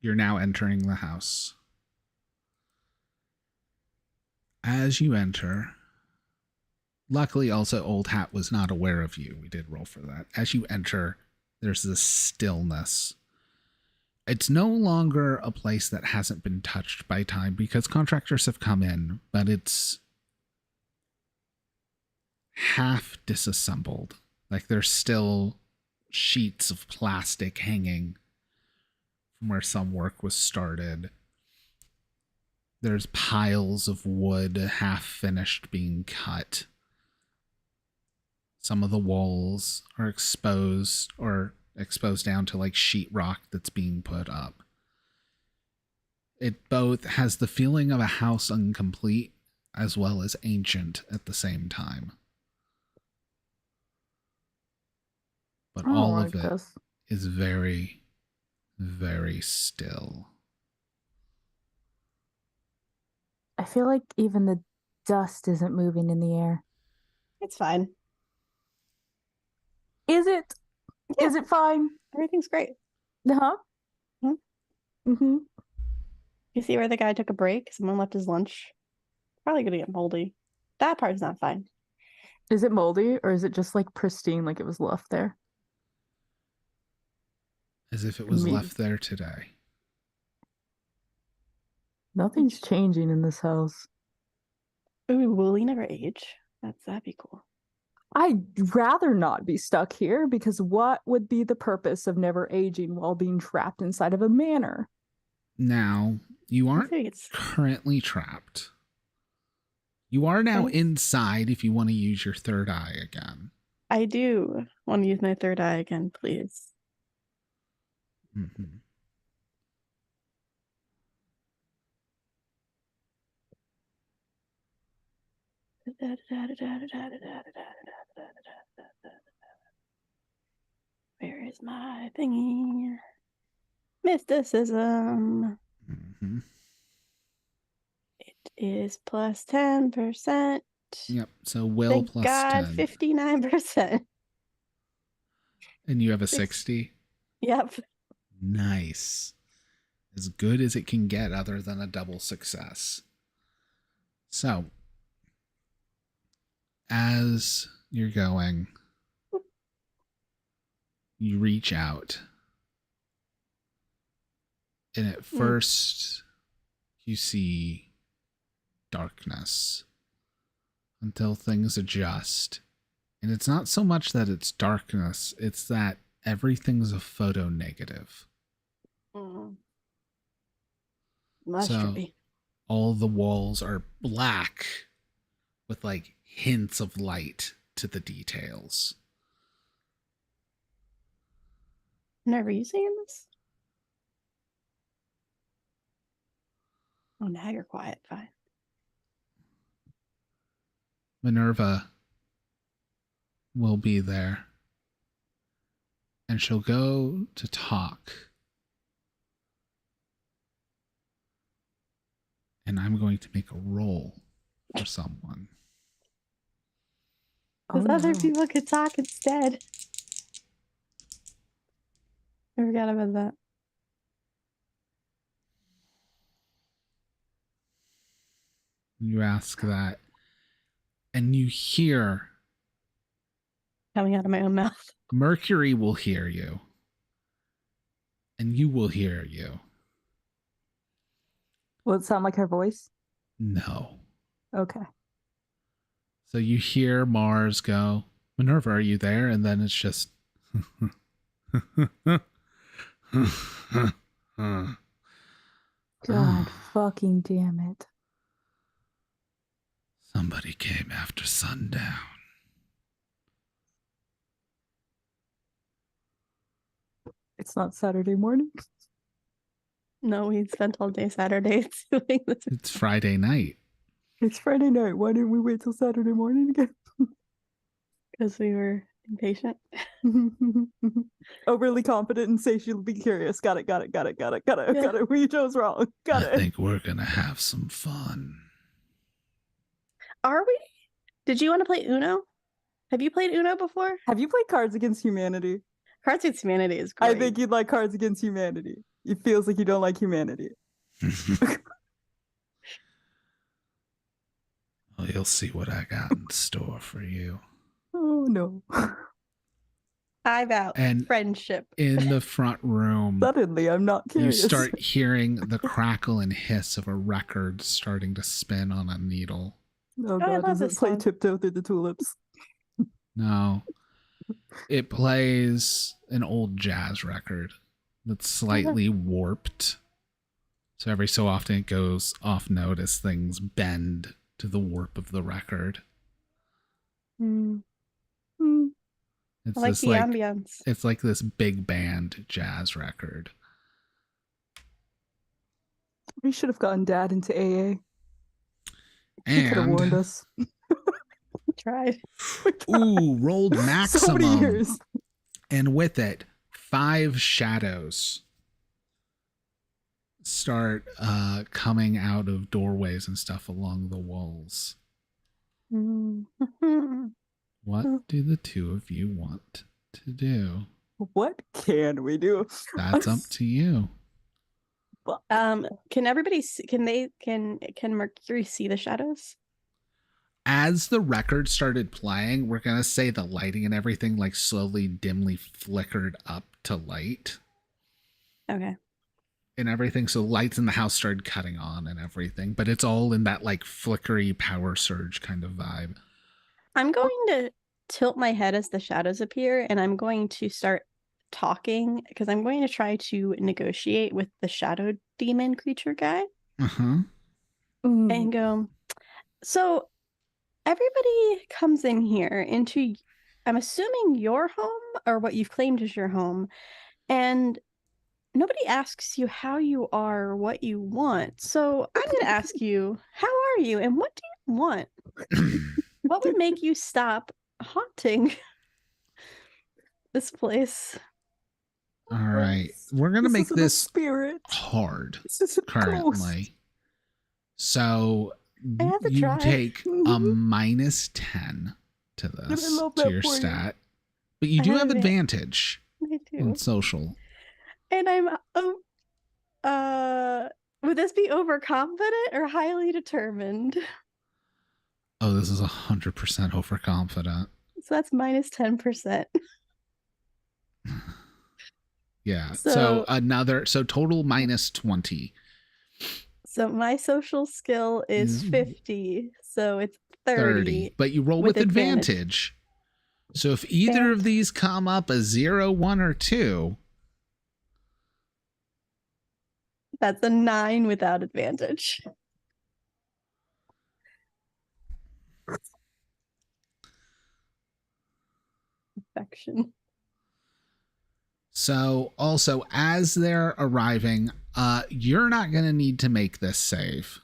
Speaker 1: You're now entering the house. As you enter, luckily also Old Hat was not aware of you. We did roll for that. As you enter, there's this stillness. It's no longer a place that hasn't been touched by time because contractors have come in, but it's half disassembled. Like there's still sheets of plastic hanging from where some work was started. There's piles of wood half finished being cut. Some of the walls are exposed down to like sheetrock that's being put up. It both has the feeling of a house incomplete as well as ancient at the same time. But all of it is very, very still.
Speaker 4: I feel like even the dust isn't moving in the air.
Speaker 3: It's fine.
Speaker 4: Is it? Yeah. Is it fine?
Speaker 3: Everything's great.
Speaker 4: Uh-huh. Mm-hmm.
Speaker 3: You see where the guy took a break? Someone left his lunch. Probably gonna get moldy. That part's not fine.
Speaker 4: Is it moldy or is it just like pristine, like it was left there?
Speaker 1: As if it was left there today.
Speaker 4: Nothing's changing in this house.
Speaker 3: Ooh, will he never age? That'd be cool.
Speaker 4: I'd rather not be stuck here because what would be the purpose of never aging while being trapped inside of a manor?
Speaker 1: Now, you aren't currently trapped. You are now inside if you want to use your third eye again.
Speaker 3: I do want to use my third eye again, please.
Speaker 1: Mm-hmm.
Speaker 3: Where is my thingy? Mysticism.
Speaker 1: Mm-hmm.
Speaker 3: It is plus 10%.
Speaker 1: Yep. So will
Speaker 3: Thank
Speaker 1: plus
Speaker 3: God,
Speaker 1: 10.
Speaker 3: 59%.
Speaker 1: And you have a 60?
Speaker 3: Yep.
Speaker 1: Nice. As good as it can get other than a double success. So, as you're going, you reach out. And at first, you see darkness until things adjust. And it's not so much that it's darkness, it's that everything's a photo negative.
Speaker 3: Must
Speaker 1: So
Speaker 3: be.
Speaker 1: all the walls are black with like hints of light to the details.
Speaker 3: Never you saying this? Oh, now you're quiet. Fine.
Speaker 1: Minerva will be there. And she'll go to talk. And I'm going to make a roll for someone.
Speaker 3: Because other people could talk instead. I forgot about that.
Speaker 1: You ask that. And you hear.
Speaker 3: Coming out of my own mouth.
Speaker 1: Mercury will hear you. And you will hear you.
Speaker 4: Will it sound like her voice?
Speaker 1: No.
Speaker 4: Okay.
Speaker 1: So you hear Mars go, Minerva, are you there? And then it's just.
Speaker 4: God fucking damn it.
Speaker 1: Somebody came after sundown.
Speaker 4: It's not Saturday morning.
Speaker 3: No, we spent all day Saturday doing this.
Speaker 1: It's Friday night.
Speaker 4: It's Friday night. Why didn't we wait till Saturday morning again?
Speaker 3: Because we were impatient.
Speaker 4: Overly confident and say she'll be curious. Got it.
Speaker 3: Yeah.
Speaker 4: We chose wrong. Got it.
Speaker 1: I think we're going to have some fun.
Speaker 3: Are we? Did you want to play Uno? Have you played Uno before?
Speaker 4: Have you played Cards Against Humanity?
Speaker 3: Cards Against Humanity is great.
Speaker 4: I think you'd like Cards Against Humanity. It feels like you don't like humanity.
Speaker 1: Well, you'll see what I got in store for you.
Speaker 4: Oh, no.
Speaker 3: I've out.
Speaker 1: And
Speaker 3: friendship.
Speaker 1: In the front room,
Speaker 4: Suddenly, I'm not
Speaker 1: you
Speaker 4: curious.
Speaker 1: start hearing the crackle and hiss of a record starting to spin on a needle.
Speaker 4: Oh,
Speaker 3: I
Speaker 4: God.
Speaker 3: love
Speaker 4: Does it
Speaker 3: this
Speaker 4: play
Speaker 3: song.
Speaker 4: Tiptoe Through the Tulips?
Speaker 1: No. It plays an old jazz record that's slightly warped. So every so often it goes off note as things bend to the warp of the record.
Speaker 3: Mm.
Speaker 1: It's
Speaker 3: I like
Speaker 1: this
Speaker 3: the ambience.
Speaker 1: It's like this big band jazz record.
Speaker 4: We should have gotten Dad into AA. He could have warned us.
Speaker 3: Tried.
Speaker 1: Ooh, rolled maximum.
Speaker 4: So many years.
Speaker 1: And with it, 5 shadows start coming out of doorways and stuff along the walls. What do the two of you want to do?
Speaker 4: What can we do?
Speaker 1: That's up to you.
Speaker 3: Can everybody see, can Mercury see the shadows?
Speaker 1: As the record started playing, we're gonna say the lighting and everything like slowly dimly flickered up to light.
Speaker 3: Okay.
Speaker 1: And everything, so lights in the house started cutting on and everything, but it's all in that like flickery power surge kind of vibe.
Speaker 3: I'm going to tilt my head as the shadows appear, and I'm going to start talking because I'm going to try to negotiate with the shadow demon creature guy. And go, so everybody comes in here into, I'm assuming your home or what you've claimed as your home, and nobody asks you how you are or what you want. So I'm going to ask you, how are you and what do you want? What would make you stop haunting this place?
Speaker 1: All right. We're going to make this
Speaker 4: spirit
Speaker 1: hard
Speaker 4: this
Speaker 1: currently. So
Speaker 3: I have to
Speaker 1: you
Speaker 3: try.
Speaker 1: take a minus 10 to this, to your stat. But you do have advantage
Speaker 3: I do.
Speaker 1: in social.
Speaker 3: And I'm, would this be overconfident or highly determined?
Speaker 1: Oh, this is 100% overconfident.
Speaker 3: So that's minus 10%.
Speaker 1: Yeah. So total minus 20.
Speaker 3: So my social skill is 50. So it's 30.
Speaker 1: But you roll with advantage. So if either of these come up a 0, 1, or 2.
Speaker 3: That's a 9 without advantage. Perfection.
Speaker 1: So also as they're arriving, you're not going to need to make this save,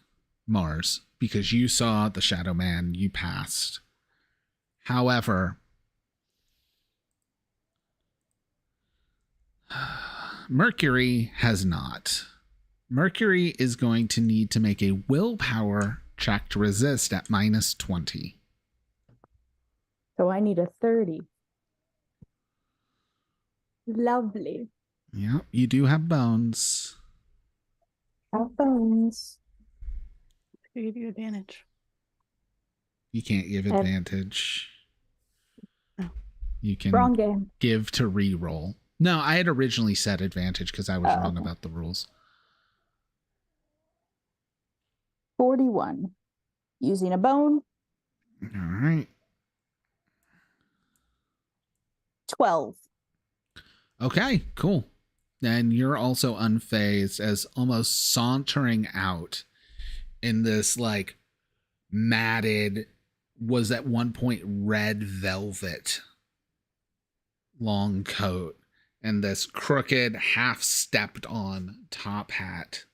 Speaker 1: Mars, because you saw the Shadow Man, you passed. However, Mercury has not. Mercury is going to need to make a willpower check to resist at -20.
Speaker 4: So I need a 30. Lovely.
Speaker 1: Yeah, you do have bones.
Speaker 4: Have bones.
Speaker 3: Who gave you advantage?
Speaker 1: You can't give advantage.
Speaker 3: Oh.
Speaker 1: You can
Speaker 4: Wrong game.
Speaker 1: give to reroll. No, I had originally said advantage because I was wrong about the rules.
Speaker 4: 41. Using a bone.
Speaker 1: All right.
Speaker 4: 12.
Speaker 1: Okay, cool. And you're also unfazed as almost sauntering out in this like matted, was at one point red velvet long coat and this crooked half stepped on top hat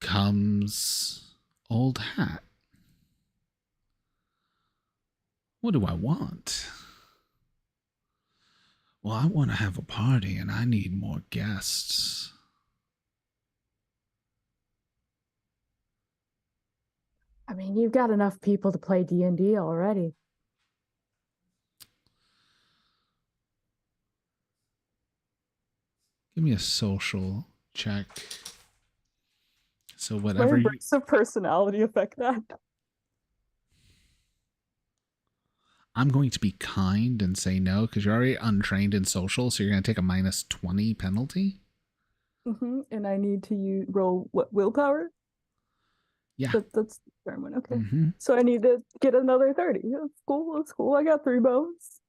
Speaker 1: comes Old Hat. What do I want? Well, I want to have a party and I need more guests.
Speaker 4: I mean, you've got enough people to play D&D already.
Speaker 1: Give me a social check. So whatever
Speaker 4: bursts of personality affect that.
Speaker 1: I'm going to be kind and say no because you're already untrained in social, so you're going to take a -20 penalty.
Speaker 4: And I need to roll what, willpower?
Speaker 1: Yeah.
Speaker 4: That's the third one. Okay. So I need to get another 30. That's cool. That's cool. I got 3 bones.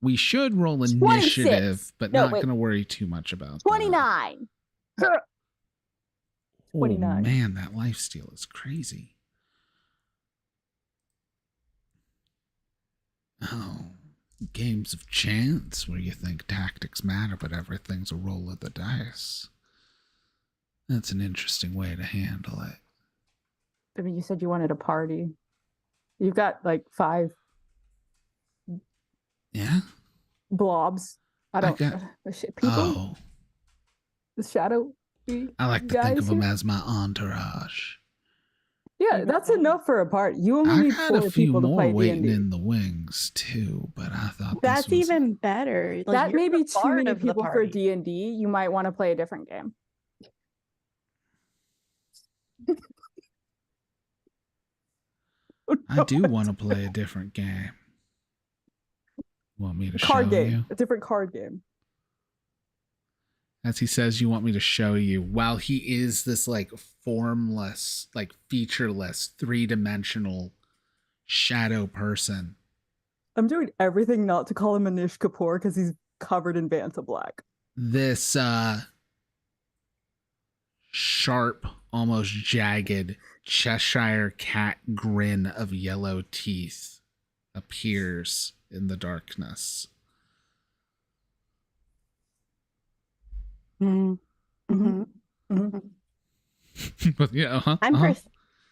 Speaker 1: We should roll initiative, but not going to worry too much about
Speaker 4: 29.
Speaker 1: that.
Speaker 4: 29.
Speaker 1: Oh, man, that lifesteal is crazy. Oh, games of chance where you think tactics matter, but everything's a roll of the dice. That's an interesting way to handle it.
Speaker 4: I mean, you said you wanted a party. You've got like 5.
Speaker 1: Yeah?
Speaker 4: Blobs. I don't know. People?
Speaker 1: Oh.
Speaker 4: The shadow.
Speaker 1: I like to think of them as my entourage.
Speaker 4: Yeah, that's enough for a party. You only need 4 people to play
Speaker 1: waiting
Speaker 4: D&D.
Speaker 1: in the wings too, but I thought
Speaker 3: that's even better.
Speaker 4: Like, that may be too many people for D&D. You might want to play a different game.
Speaker 1: I do want to play a different game. Want me to show you?
Speaker 4: A different card game.
Speaker 1: As he says, you want me to show you, while he is this like formless, like featureless, 3-dimensional shadow person.
Speaker 4: I'm doing everything not to call him Anish Kapoor because he's covered in Vanta Black.
Speaker 1: This sharp, almost jagged Cheshire cat grin of yellow teeth appears in the darkness.
Speaker 3: But
Speaker 1: yeah,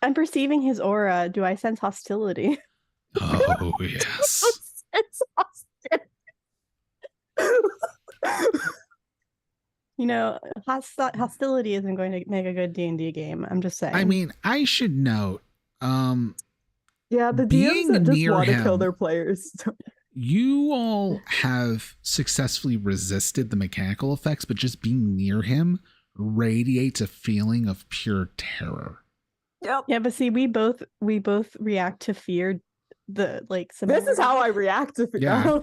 Speaker 3: I'm perceiving his aura. Do I sense hostility?
Speaker 1: Oh yes.
Speaker 4: It's
Speaker 3: You know, hostility isn't going to make a good D&D game. I'm just saying.
Speaker 1: I mean, I should note,
Speaker 4: yeah, the DMs that just want to kill their players.
Speaker 1: You all have successfully resisted the mechanical effects, but just being near him radiates a feeling of pure terror.
Speaker 4: Yep.
Speaker 3: Yeah, but see, we both react to fear.
Speaker 4: This is how I react to fear.
Speaker 1: Yeah.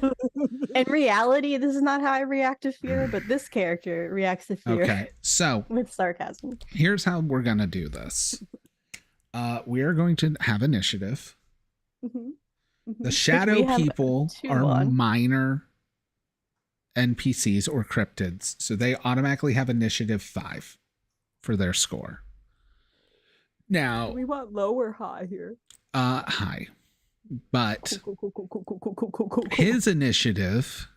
Speaker 3: In reality, this is not how I react to fear, but this character reacts to fear.
Speaker 1: Okay, so
Speaker 3: with sarcasm.
Speaker 1: Here's how we're gonna do this. We are going to have initiative. The shadow
Speaker 3: We have
Speaker 1: people
Speaker 3: 2
Speaker 1: are
Speaker 3: on.
Speaker 1: minor NPCs or cryptids, so they automatically have initiative 5 for their score. Now,
Speaker 4: Do we want low or high here?
Speaker 1: high. But
Speaker 4: Cool.
Speaker 1: his initiative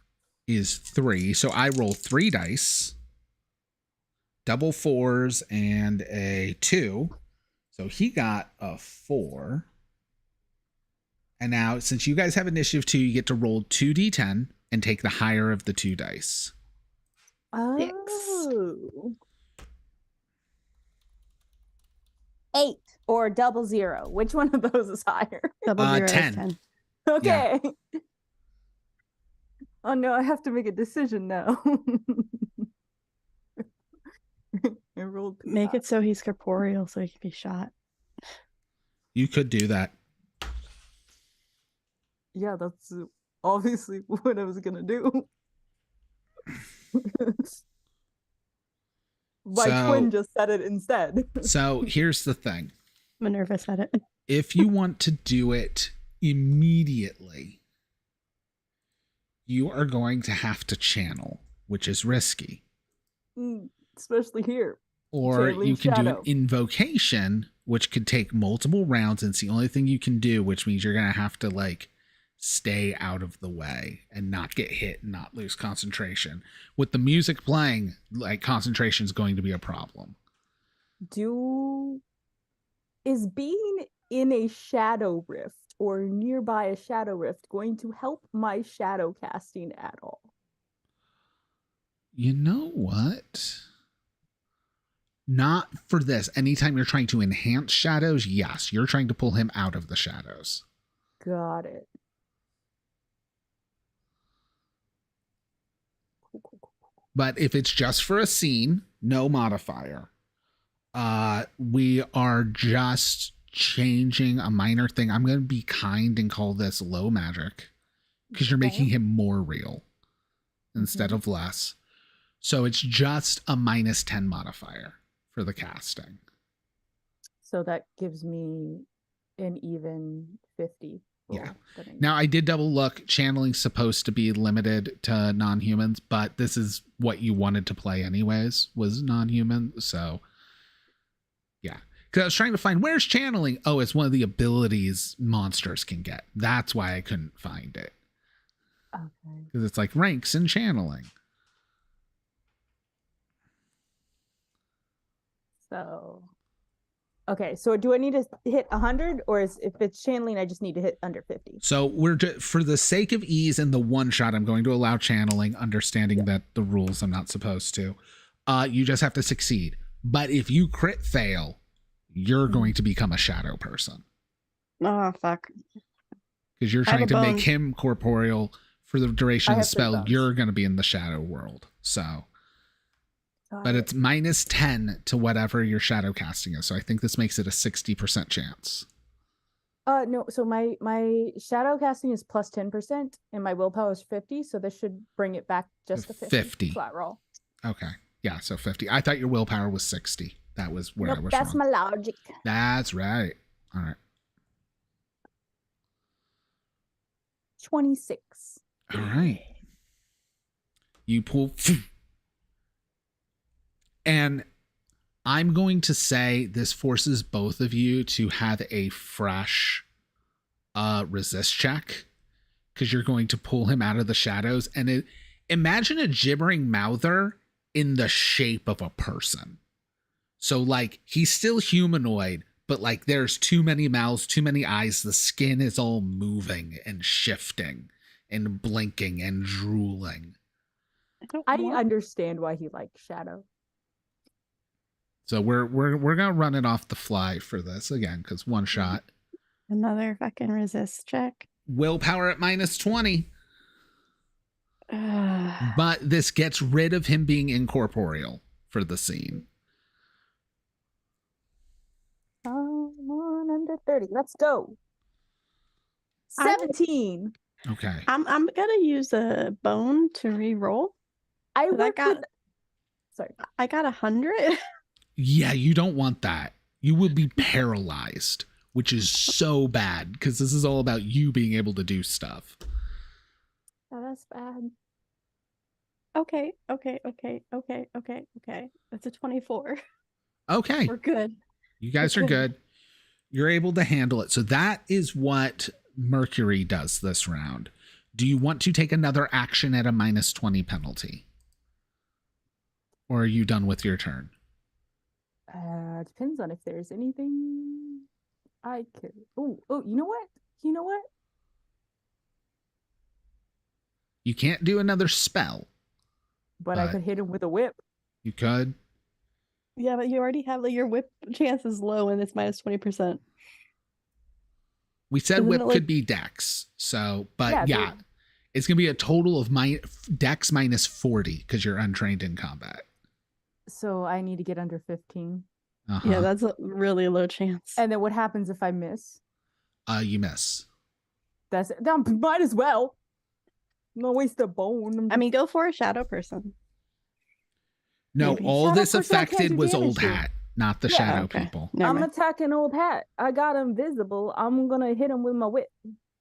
Speaker 1: is 3, so I roll 3 dice, double 4s and a 2. So he got a 4. And now, since you guys have initiative 2, you get to roll 2d10 and take the higher of the 2 dice.
Speaker 4: Oh. 8 or 00. Which one of those is higher?
Speaker 3: 00 is
Speaker 1: 10.
Speaker 3: 10.
Speaker 4: Okay. Yeah. Oh no, I have to make a decision now. I rolled
Speaker 3: Make it so he's corporeal so he can be shot.
Speaker 1: You could do that.
Speaker 4: Yeah, that's obviously what I was gonna do. My twin just said it instead.
Speaker 1: So here's the thing.
Speaker 3: Minerva said it.
Speaker 1: If you want to do it immediately, you are going to have to channel, which is risky.
Speaker 4: Especially here.
Speaker 1: Or
Speaker 4: Channeling
Speaker 1: you can do
Speaker 4: shadow.
Speaker 1: an invocation, which could take multiple rounds, and it's the only thing you can do, which means you're going to have to like stay out of the way and not get hit and not lose concentration. With the music playing, like concentration is going to be a problem.
Speaker 4: Is being in a shadow rift or nearby a shadow rift going to help my shadow casting at all?
Speaker 1: You know what? Not for this. Anytime you're trying to enhance shadows, yes, you're trying to pull him out of the shadows.
Speaker 4: Got it. Cool.
Speaker 1: But if it's just for a scene, no modifier. We are just changing a minor thing. I'm going to be kind and call this low magic because you're making him more real instead of less. So it's just a -10 modifier for the casting.
Speaker 4: So that gives me an even 50.
Speaker 1: Yeah. Now I did double look. Channeling's supposed to be limited to non-humans, but this is what you wanted to play anyways, was non-human. So yeah. Because I was trying to find where's channeling. Oh, it's one of the abilities monsters can get. That's why I couldn't find it.
Speaker 4: Okay.
Speaker 1: Because it's like ranks in channeling.
Speaker 4: So, okay. So do I need to hit 100, or if it's channeling, I just need to hit under 50?
Speaker 1: So for the sake of ease in the one shot, I'm going to allow channeling, understanding that the rules I'm not supposed to. You just have to succeed. But if you crit fail, you're going to become a shadow person.
Speaker 3: Oh, fuck.
Speaker 1: Because you're trying to make him corporeal for the duration of the spell. You're going to be in the shadow world. So, but it's -10 to whatever your shadow casting is. So I think this makes it a 60% chance.
Speaker 4: No. So my shadow casting is plus 10%, and my willpower is 50. So this should bring it back just to 50. Flat roll.
Speaker 1: Okay. Yeah. So 50. I thought your willpower was 60. That was where I was
Speaker 4: That's
Speaker 1: wrong.
Speaker 4: my logic.
Speaker 1: That's right. All right.
Speaker 4: 26.
Speaker 1: All right. You pull. And I'm going to say this forces both of you to have a fresh resist check, because you're going to pull him out of the shadows. And imagine a gibbering mouther in the shape of a person. So like he's still humanoid, but like there's too many mouths, too many eyes. The skin is all moving and shifting and blinking and drooling.
Speaker 4: I understand why he likes shadow.
Speaker 1: So we're gonna run it off the fly for this again, because one shot.
Speaker 3: Another fucking resist check.
Speaker 1: Willpower at -20. But this gets rid of him being incorporeal for the scene.
Speaker 4: 1 under 30. Let's go. 17.
Speaker 1: Okay.
Speaker 3: I'm gonna use a bone to re-roll. I got 100.
Speaker 1: Yeah, you don't want that. You will be paralyzed. which is so bad because this is all about you being able to do stuff.
Speaker 4: Oh, that's bad.
Speaker 3: Okay. That's a 24.
Speaker 1: Okay.
Speaker 3: We're good.
Speaker 1: You guys are good. You're able to handle it. So that is what Mercury does this round. Do you want to take another action at a -20 penalty? Or are you done with your turn?
Speaker 4: Depends on if there's anything I could. Oh, you know what?
Speaker 1: You can't do another spell.
Speaker 4: But I could hit him with a whip.
Speaker 1: You could.
Speaker 3: Yeah, but you already have your whip chance is low and it's -20%.
Speaker 1: We said
Speaker 3: Isn't
Speaker 1: whip
Speaker 3: it
Speaker 1: could be dex. So, but yeah,
Speaker 4: dude.
Speaker 1: it's going to be a total of dex -40 because you're untrained in combat.
Speaker 4: So I need to get under 15.
Speaker 1: Uh-huh.
Speaker 3: Yeah, that's a really low chance.
Speaker 4: And then what happens if I miss?
Speaker 1: You miss.
Speaker 4: That might as well. No waste a bone.
Speaker 3: I mean, go for a shadow person.
Speaker 1: No,
Speaker 3: Maybe.
Speaker 1: all
Speaker 4: Shadow
Speaker 1: this
Speaker 4: person, I can't
Speaker 1: affected
Speaker 4: do
Speaker 1: was
Speaker 4: damage
Speaker 1: Old
Speaker 4: to.
Speaker 1: Hat, not the
Speaker 4: Yeah,
Speaker 1: shadow
Speaker 3: okay.
Speaker 1: people.
Speaker 3: Never
Speaker 4: I'm
Speaker 3: mind.
Speaker 4: attacking Old Hat. I got him visible. I'm gonna hit him with my whip.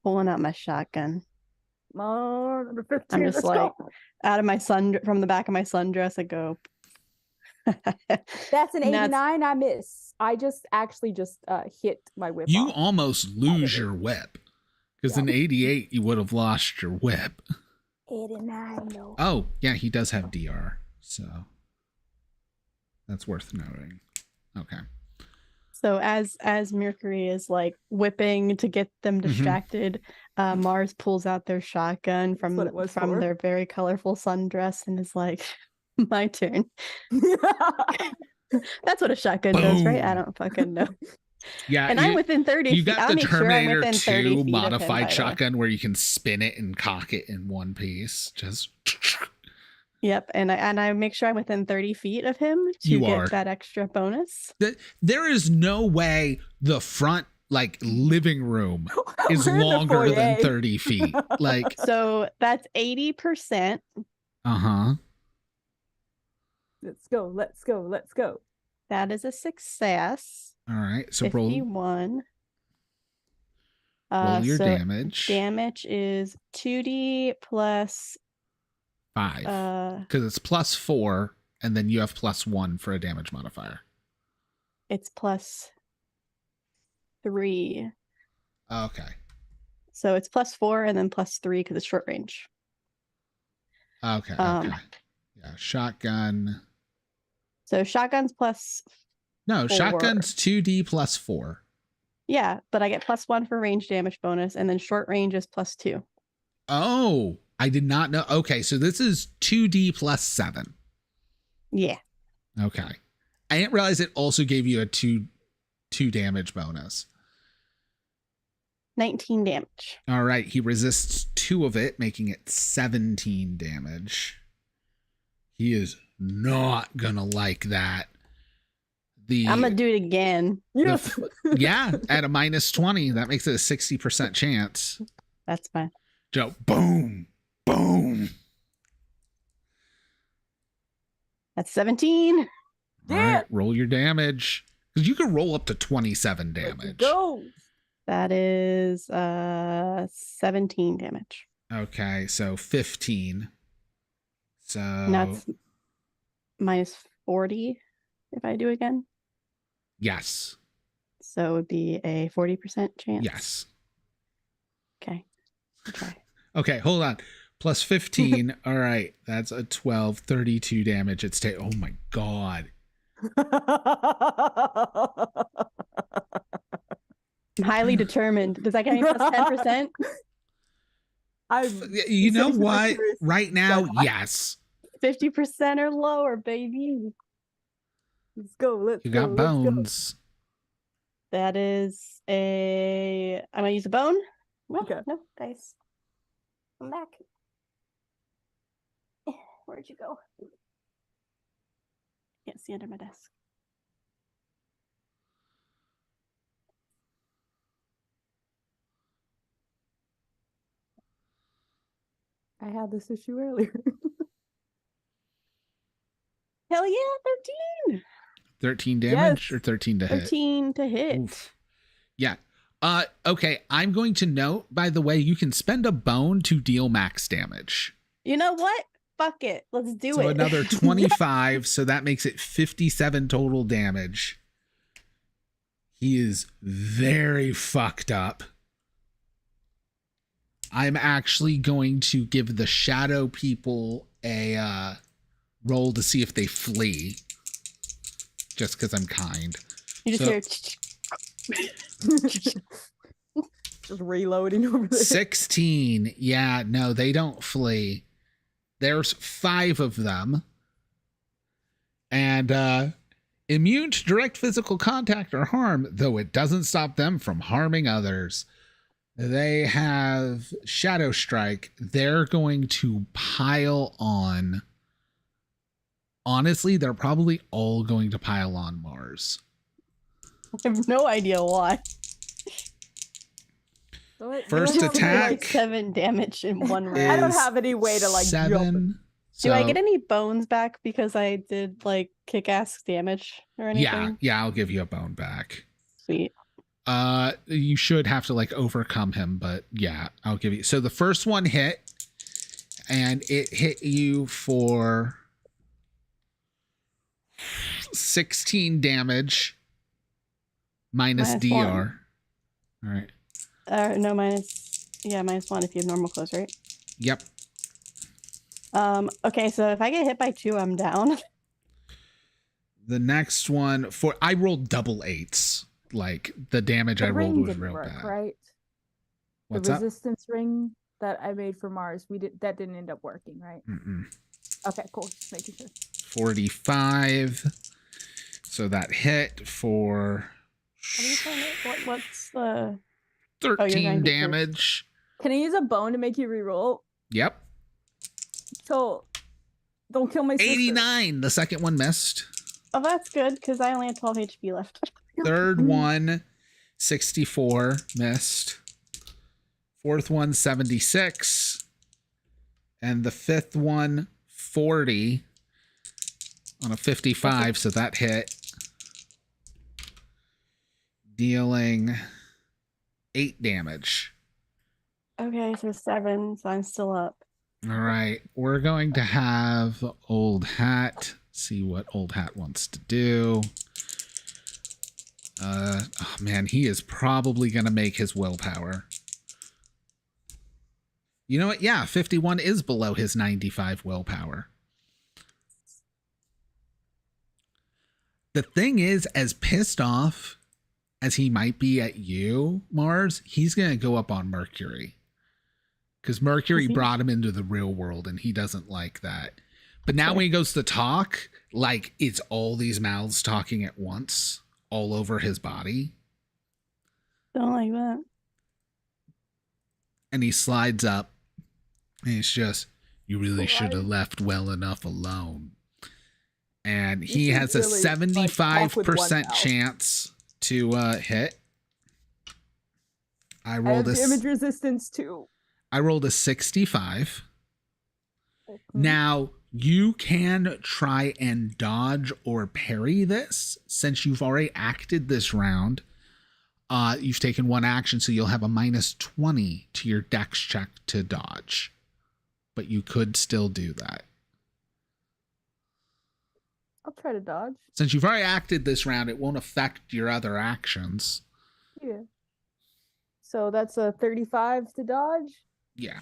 Speaker 3: Pulling out my shotgun.
Speaker 4: Number 15.
Speaker 3: I'm just
Speaker 4: let's
Speaker 3: like
Speaker 4: go.
Speaker 3: out of my from the back of my sundress. I go.
Speaker 4: That's an 89.
Speaker 3: Nuts.
Speaker 4: I miss. I just hit my whip.
Speaker 1: You
Speaker 4: off.
Speaker 1: almost lose your whip because in 88 you would have lost your whip.
Speaker 4: 89. No.
Speaker 1: Oh, yeah, he does have DR, so that's worth noting. Okay.
Speaker 3: So as Mercury is like whipping to get them distracted, Mars pulls out their shotgun from their very colorful sundress and is like, "My turn." That's what a shotgun does, right? I don't fucking know.
Speaker 1: Yeah,
Speaker 3: and I'm within 30 feet.
Speaker 1: You got
Speaker 3: I'll
Speaker 1: the
Speaker 3: make sure I'm
Speaker 1: Terminator
Speaker 3: within 30
Speaker 1: 2
Speaker 3: feet of him,
Speaker 1: modified
Speaker 3: by the way.
Speaker 1: shotgun where you can spin it and cock it in one piece. Just
Speaker 3: Yep, and I make sure I'm within 30 feet of him to get that extra bonus.
Speaker 1: There is no way the front living room is longer than 30 feet. Like,
Speaker 3: so that's 80%.
Speaker 1: Uh-huh.
Speaker 4: Let's go.
Speaker 3: That is a success.
Speaker 1: All right, so
Speaker 3: 51.
Speaker 1: Roll your damage.
Speaker 3: Damage is 2d plus
Speaker 1: 5. Because it's +4, and then you have +1 for a damage modifier.
Speaker 3: It's +3.
Speaker 1: Okay.
Speaker 3: So it's +4 and then +3 because it's short range.
Speaker 1: Okay. Yeah, shotgun.
Speaker 3: So shotgun's +4.
Speaker 1: No, shotgun's 2d +4.
Speaker 3: Yeah, but I get +1 for range damage bonus, and then short range is +2.
Speaker 1: Oh, I did not know. Okay, so this is 2d +7.
Speaker 3: Yeah.
Speaker 1: Okay. I didn't realize it also gave you a 2 damage bonus.
Speaker 3: 19 damage.
Speaker 1: All right, he resists 2 of it, making it 17 damage. He is not gonna like that.
Speaker 3: I'm gonna do it again.
Speaker 4: Yes.
Speaker 1: Yeah, at a -20, that makes it a 60% chance.
Speaker 3: That's fine.
Speaker 1: Joe, boom, boom.
Speaker 3: That's 17.
Speaker 1: All right, roll your damage. Because you can roll up to 27 damage.
Speaker 4: Go.
Speaker 3: That is 17 damage.
Speaker 1: Okay, so 15. So
Speaker 3: And that's -40 if I do again.
Speaker 1: Yes.
Speaker 3: So it would be a 40% chance.
Speaker 1: Yes.
Speaker 3: Okay. Okay.
Speaker 1: Okay, hold on. +15. All right, that's a 12, 32 damage. It's oh my god.
Speaker 3: I'm highly determined. Does that get me +10%?
Speaker 1: You know what? Right now, yes.
Speaker 3: 50% or lower, baby.
Speaker 4: Let's go.
Speaker 1: You got bones.
Speaker 3: That is I'm gonna use a bone. Well,
Speaker 4: Okay.
Speaker 3: no, dice. Come back. Where'd you go? Can't see under my desk.
Speaker 4: I had this issue earlier.
Speaker 3: Hell yeah, 13.
Speaker 1: 13 damage or 13 to hit?
Speaker 3: 13 to hit.
Speaker 1: Oof. Yeah. Okay, I'm going to note, by the way, you can spend a bone to deal max damage.
Speaker 3: You know what? Fuck it. Let's do
Speaker 1: So
Speaker 3: it.
Speaker 1: another 25, so that makes it 57 total damage. He is very fucked up. I'm actually going to give the shadow people a roll to see if they flee. Just because I'm kind.
Speaker 3: You just hear just reloading over there.
Speaker 1: 16. Yeah, no, they don't flee. There's 5 of them. And immune to direct physical contact or harm, though it doesn't stop them from harming others. They have Shadow Strike. They're going to pile on. Honestly, they're probably all going to pile on Mars.
Speaker 3: I have no idea why.
Speaker 1: First attack.
Speaker 3: Like 7 damage in one round.
Speaker 4: I don't have any way to like
Speaker 1: 7.
Speaker 4: jump.
Speaker 1: So,
Speaker 3: do I get any bones back because I did like kick-ass damage or anything?
Speaker 1: Yeah, I'll give you a bone back.
Speaker 3: Sweet.
Speaker 1: You should have to like overcome him, but yeah, I'll give you. So the first one hit, and it hit you for 16 damage minus DR.
Speaker 3: 1.
Speaker 1: All right.
Speaker 3: No, -1 if you have normal close, right?
Speaker 1: Yep.
Speaker 3: Okay, so if I get hit by 2, I'm down.
Speaker 1: The next one I rolled double 8s. Like the damage I rolled was real bad.
Speaker 4: Right?
Speaker 1: What's
Speaker 4: the
Speaker 1: up?
Speaker 4: resistance ring that I made for Mars, that didn't end up working, right?
Speaker 1: Mm-mm.
Speaker 4: Okay, cool. Just making sure.
Speaker 1: 45. So that hit for
Speaker 3: What's the
Speaker 1: 13 damage.
Speaker 4: Can I use a bone to make you reroll?
Speaker 1: Yep.
Speaker 4: So don't kill my sister.
Speaker 1: 89. The second one missed.
Speaker 3: Oh, that's good because I only had 12 HP left.
Speaker 1: Third one, 64, missed. Fourth one, 76. And the fifth one, 40 on a 55, so that hit. Dealing 8 damage.
Speaker 3: Okay, so 7, so I'm still up.
Speaker 1: All right, we're going to have Old Hat see what Old Hat wants to do. Oh man, he is probably going to make his willpower. You know what? Yeah, 51 is below his 95 willpower. The thing is, as pissed off as he might be at you, Mars, he's going to go up on Mercury. Because Mercury brought him into the real world and he doesn't like that. But now when he goes to talk, like it's all these mouths talking at once all over his body.
Speaker 3: Don't like that.
Speaker 1: And he slides up and he's just, you really should have left well enough alone. And he has a 75% chance to hit. I rolled a
Speaker 4: damage resistance too.
Speaker 1: I rolled a 65. Now, you can try and dodge or parry this. Since you've already acted this round, you've taken one action, so you'll have a -20 to your dex check to dodge. But you could still do that.
Speaker 4: I'll try to dodge.
Speaker 1: Since you've already acted this round, it won't affect your other actions.
Speaker 4: Yeah. So that's a 35 to dodge?
Speaker 1: Yeah.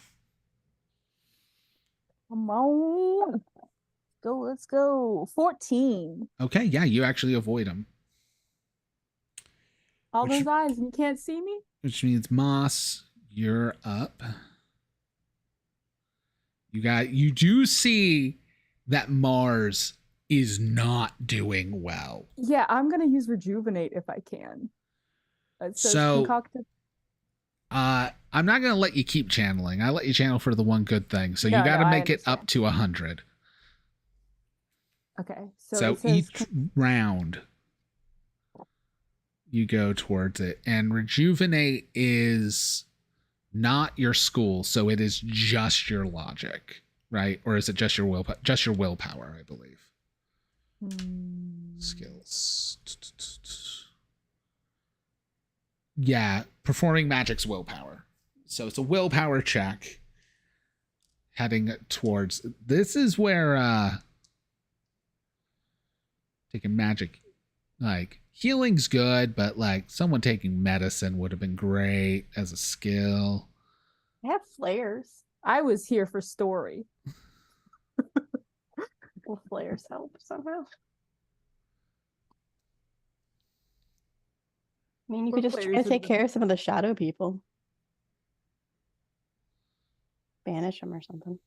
Speaker 4: Come on. Let's go. 14.
Speaker 1: Okay, yeah, you actually avoid him.
Speaker 4: All those eyes and you can't see me?
Speaker 1: Which means Moss, you're up. You do see that Mars is not doing well.
Speaker 4: Yeah, I'm gonna use rejuvenate if I can.
Speaker 1: So
Speaker 4: concocted.
Speaker 1: I'm not gonna let you keep channeling. I let you channel for the one good thing. So you gotta make it up to 100.
Speaker 4: Okay.
Speaker 1: So each round you go towards it. And rejuvenate is not your school, so it is just your logic, right? Or is it just your willpower? Just your willpower, I believe. Skills. Yeah, performing magic's willpower. So it's a willpower check heading towards. This is where taking magic, like healing's good, but like someone taking medicine would have been great as a skill.
Speaker 3: I have flares.
Speaker 4: I was here for story.
Speaker 3: Will flares help somehow? I mean, you could just try to take care of some of the shadow people. Banish them or something.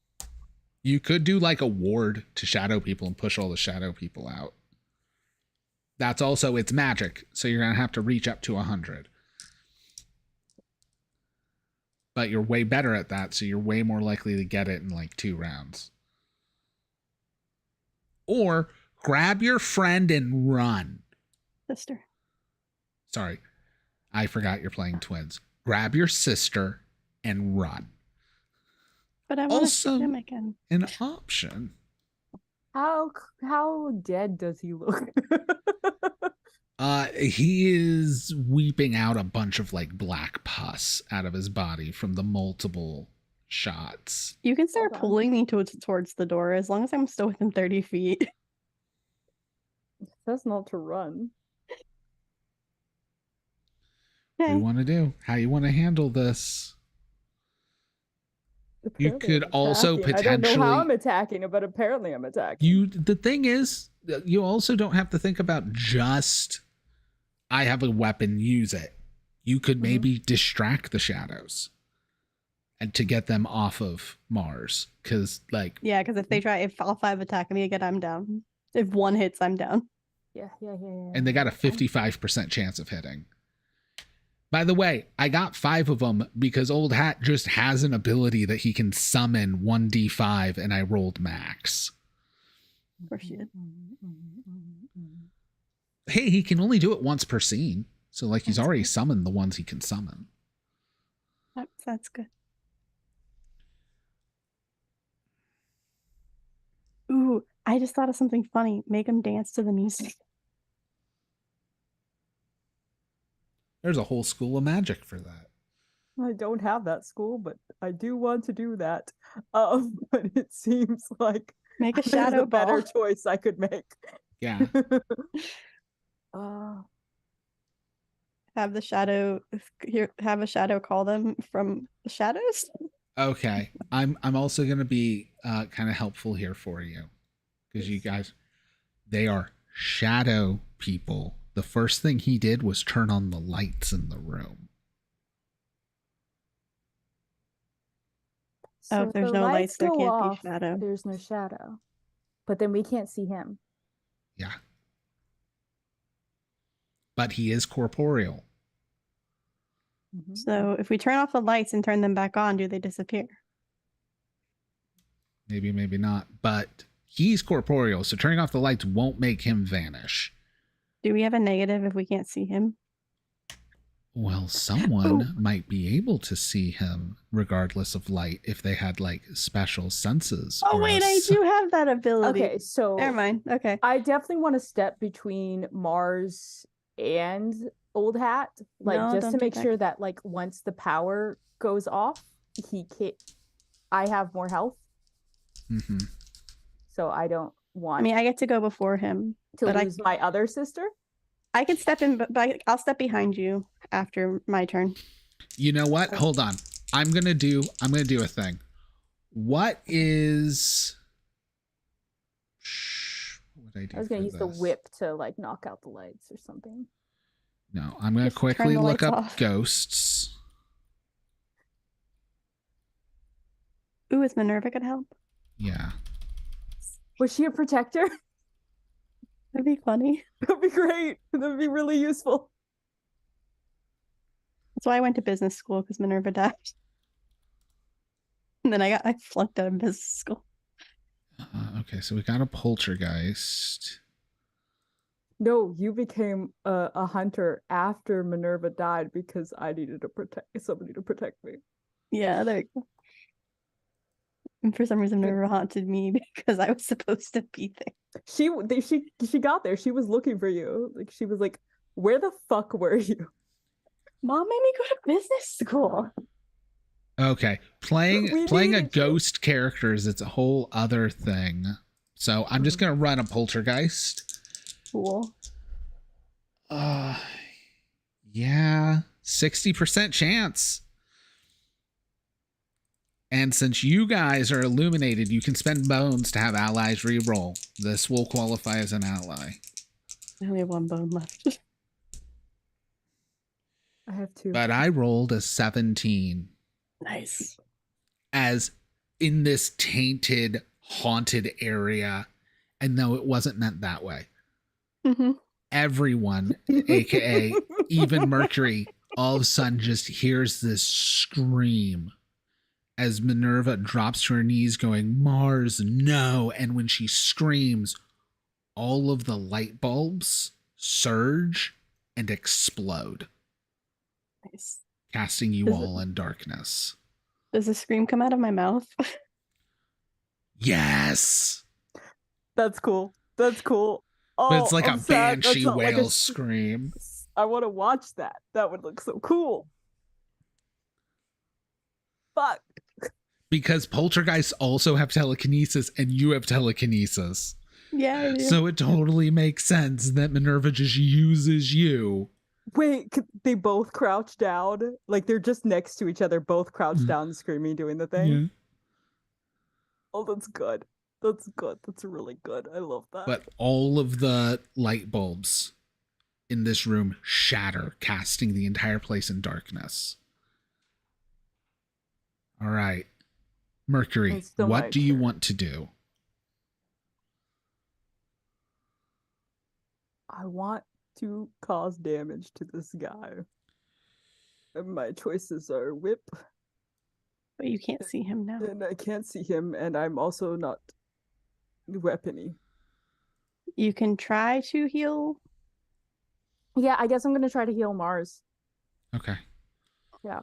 Speaker 1: You could do like a ward to shadow people and push all the shadow people out. That's also, it's magic, so you're going to have to reach up to 100. But you're way better at that, so you're way more likely to get it in like 2 rounds. Or grab your friend and run.
Speaker 3: Sister.
Speaker 1: Sorry, I forgot you're playing twins. Grab your sister and run.
Speaker 3: But I want to see him again.
Speaker 1: An option.
Speaker 4: How dead does he look?
Speaker 1: He is weeping out a bunch of like black pus out of his body from the multiple shots.
Speaker 3: You can start pulling me towards the door as long as I'm still within 30 feet.
Speaker 4: That's not to run.
Speaker 1: What do you want to do? How you want to handle this?
Speaker 4: Apparently
Speaker 1: you could also potentially.
Speaker 4: I don't know how I'm attacking, but apparently I'm attacking.
Speaker 1: The thing is, you also don't have to think about just, I have a weapon, use it. You could maybe distract the shadows and to get them off of Mars. Because like,
Speaker 3: yeah, because if all 5 attack me again, I'm down. If 1 hits, I'm down.
Speaker 4: Yeah.
Speaker 1: And they got a 55% chance of hitting. By the way, I got 5 of them because Old Hat just has an ability that he can summon 1d5 and I rolled max.
Speaker 3: Of course you did.
Speaker 1: Hey, he can only do it once per scene. So like he's already summoned the ones he can summon.
Speaker 3: That's good. Ooh, I just thought of something funny. Make him dance to the music.
Speaker 1: There's a whole school of magic for that.
Speaker 4: I don't have that school, but I do want to do that. But it seems like
Speaker 3: make a shadow ball.
Speaker 4: Better choice I could make.
Speaker 1: Yeah.
Speaker 3: Have a shadow call them from the shadows.
Speaker 1: Okay. I'm also gonna be kind of helpful here for you. Because you guys, they are shadow people. The first thing he did was turn on the lights in the room.
Speaker 3: So if there's no lights, there can't be shadow.
Speaker 4: There's no shadow. But then we can't see him.
Speaker 1: Yeah. But he is corporeal.
Speaker 3: So if we turn off the lights and turn them back on, do they disappear?
Speaker 1: Maybe, maybe not. But he's corporeal, so turning off the lights won't make him vanish.
Speaker 3: Do we have a negative if we can't see him?
Speaker 1: Well, someone might be able to see him regardless of light if they had like special senses.
Speaker 3: Oh wait, I do have that ability.
Speaker 4: Okay, so
Speaker 3: never mind. Okay.
Speaker 4: I definitely want to step between Mars and Old Hat, like just to make sure that like once the power goes off, I have more health. So I don't want.
Speaker 3: I mean, I get to go before him
Speaker 4: to lose my other sister.
Speaker 3: I can step in, but I'll step behind you after my turn.
Speaker 1: You know what? Hold on. I'm gonna do a thing. What is? What would I do?
Speaker 4: I was gonna use the whip to like knock out the lights or something.
Speaker 1: No, I'm gonna quickly look up ghosts.
Speaker 3: Ooh, is Minerva gonna help?
Speaker 1: Yeah.
Speaker 4: Was she a protector?
Speaker 3: That'd be funny.
Speaker 4: That'd be great. That'd be really useful.
Speaker 3: That's why I went to business school, because Minerva died. And then I flunked out of business school.
Speaker 1: Okay, so we got a poltergeist.
Speaker 4: No, you became a hunter after Minerva died because I needed to protect somebody to protect me.
Speaker 3: Yeah, there you go. And for some reason, Minerva haunted me because I was supposed to be there.
Speaker 4: She got there. She was looking for you. Like she was like, "Where the fuck were you?"
Speaker 3: Mom made me go to business school.
Speaker 1: Okay, playing
Speaker 4: We
Speaker 1: a
Speaker 4: needed you.
Speaker 1: ghost character is its a whole other thing. So I'm just gonna run a poltergeist.
Speaker 3: Cool.
Speaker 1: Yeah, 60% chance. And since you guys are illuminated, you can spend bones to have allies reroll. This will qualify as an ally.
Speaker 3: I only have one bone left.
Speaker 4: I have 2.
Speaker 1: But I rolled a 17
Speaker 3: Nice.
Speaker 1: as in this tainted, haunted area. And no, it wasn't meant that way.
Speaker 3: Mm-hmm.
Speaker 1: Everyone, aka even Mercury, all of a sudden just hears this scream as Minerva drops to her knees going, Mars, no. And when she screams, all of the light bulbs surge and explode,
Speaker 3: Nice.
Speaker 1: casting you
Speaker 3: Does
Speaker 1: all in darkness.
Speaker 3: Does a scream come out of my mouth?
Speaker 1: Yes.
Speaker 4: That's cool. That's cool. Oh,
Speaker 1: But it's like
Speaker 4: I'm
Speaker 1: a
Speaker 4: sad. That's
Speaker 1: banshee
Speaker 4: not like
Speaker 1: whale scream.
Speaker 4: I want to watch that. That would look so cool. Fuck.
Speaker 1: Because poltergeists also have telekinesis and you have telekinesis.
Speaker 3: Yeah, I do.
Speaker 1: So it totally makes sense that Minerva just uses you.
Speaker 4: Wait, they both crouch down? Like they're just next to each other, both crouched down, screaming, doing the thing?
Speaker 1: Yeah.
Speaker 4: Oh, that's good. That's good. That's really good. I love that.
Speaker 1: But all of the light bulbs in this room shatter, casting the entire place in darkness. All right. Mercury, what do you want to do?
Speaker 4: I want to cause damage to this guy. And my choices are whip.
Speaker 3: But you can't see him now.
Speaker 4: And I can't see him, and I'm also not weapony.
Speaker 3: You can try to heal.
Speaker 4: Yeah, I guess I'm gonna try to heal Mars.
Speaker 1: Okay.
Speaker 4: Yeah.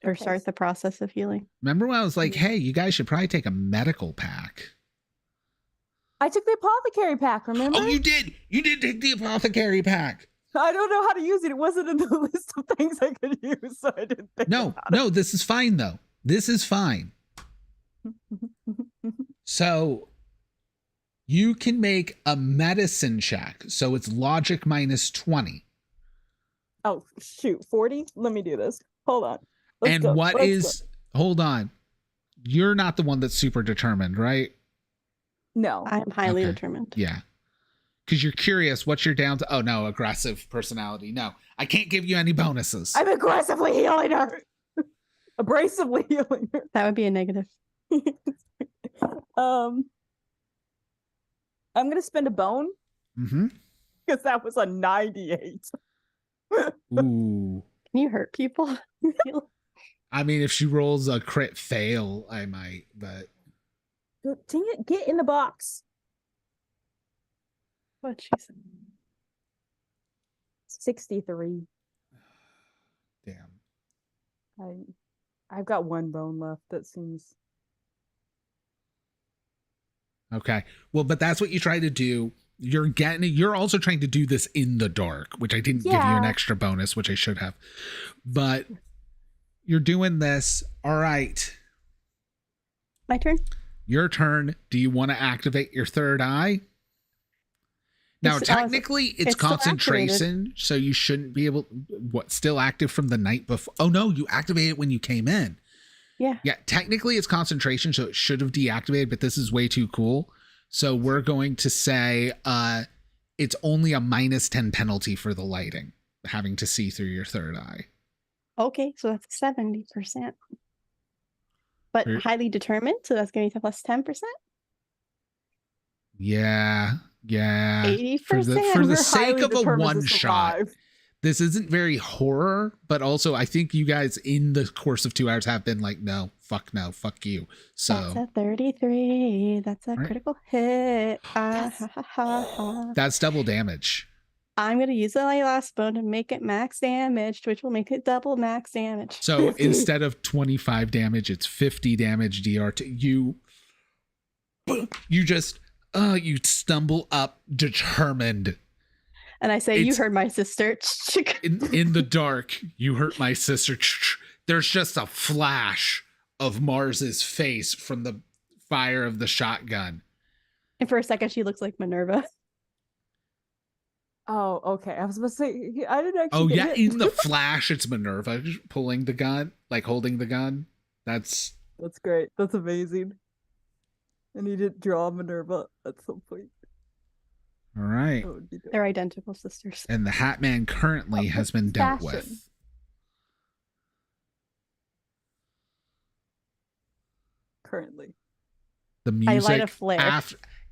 Speaker 3: Or start the process of healing.
Speaker 1: Remember when I was like, hey, you guys should probably take a medical pack?
Speaker 4: I took the apothecary pack, remember?
Speaker 1: Oh, you did. You did take the apothecary pack.
Speaker 4: I don't know how to use it. It wasn't in the list of things I could use, so I didn't think about it.
Speaker 1: No, this is fine, though. This is fine. So you can make a medicine check. So it's logic minus 20.
Speaker 4: Oh, shoot. 40? Let me do this. Hold on.
Speaker 1: Hold on. You're not the one that's super determined, right?
Speaker 4: No.
Speaker 3: I am highly determined.
Speaker 1: Yeah. Because you're curious what you're down to. Oh, no, aggressive personality. No, I can't give you any bonuses.
Speaker 4: I'm aggressively healing her. Abrasively healing her.
Speaker 3: That would be a negative.
Speaker 4: I'm going to spend a bone.
Speaker 1: Mm-hmm.
Speaker 4: Because that was a 98.
Speaker 1: Ooh.
Speaker 3: Can you hurt people?
Speaker 1: I mean, if she rolls a crit fail, I might, but.
Speaker 4: Dang it, get in the box.
Speaker 3: What she said.
Speaker 4: 63.
Speaker 1: Damn.
Speaker 4: I've got one bone left. That seems.
Speaker 1: Okay. Well, but that's what you try to do. You're also trying to do this in the dark, which I didn't give you an extra bonus, which I should have. But you're doing this. All right.
Speaker 3: My turn?
Speaker 1: Your turn. Do you want to activate your third eye? Now, technically, it's concentration, so you shouldn't be able. Still active from the night before? Oh, no, you activate it when you came in.
Speaker 3: Yeah.
Speaker 1: Yeah, technically, it's concentration, so it should have deactivated, but this is way too cool. So we're going to say it's only a minus 10 penalty for the lighting, having to see through your third eye.
Speaker 3: Okay, so that's 70%. But highly determined, so that's going to be plus 10%?
Speaker 1: Yeah.
Speaker 3: 80%.
Speaker 1: For the sake of a one shot. This isn't very horror, but also I think you guys in the course of 2 hours have been like, no, fuck you. So
Speaker 3: that's a 33. That's a critical hit.
Speaker 1: That's double damage.
Speaker 3: I'm going to use the last bone to make it max damage, which will make it double max damage.
Speaker 1: So instead of 25 damage, it's 50 damage DR2. You just, you stumble up determined.
Speaker 3: And I say, you
Speaker 1: It's-
Speaker 3: heard my sister.
Speaker 1: In the dark, you hurt my sister. There's just a flash of Mars's face from the fire of the shotgun.
Speaker 3: And for a second, she looks like Minerva.
Speaker 4: Oh, okay. I was about to say, I didn't actually.
Speaker 1: Oh,
Speaker 4: get
Speaker 1: yeah.
Speaker 4: hit.
Speaker 1: In the flash, it's Minerva pulling the gun, like holding the gun.
Speaker 4: That's great. That's amazing. And he didn't draw Minerva at some point.
Speaker 1: All right.
Speaker 3: They're identical sisters.
Speaker 1: And the Hat Man currently has been dealt with.
Speaker 4: Currently.
Speaker 1: The music.
Speaker 3: I light a flare.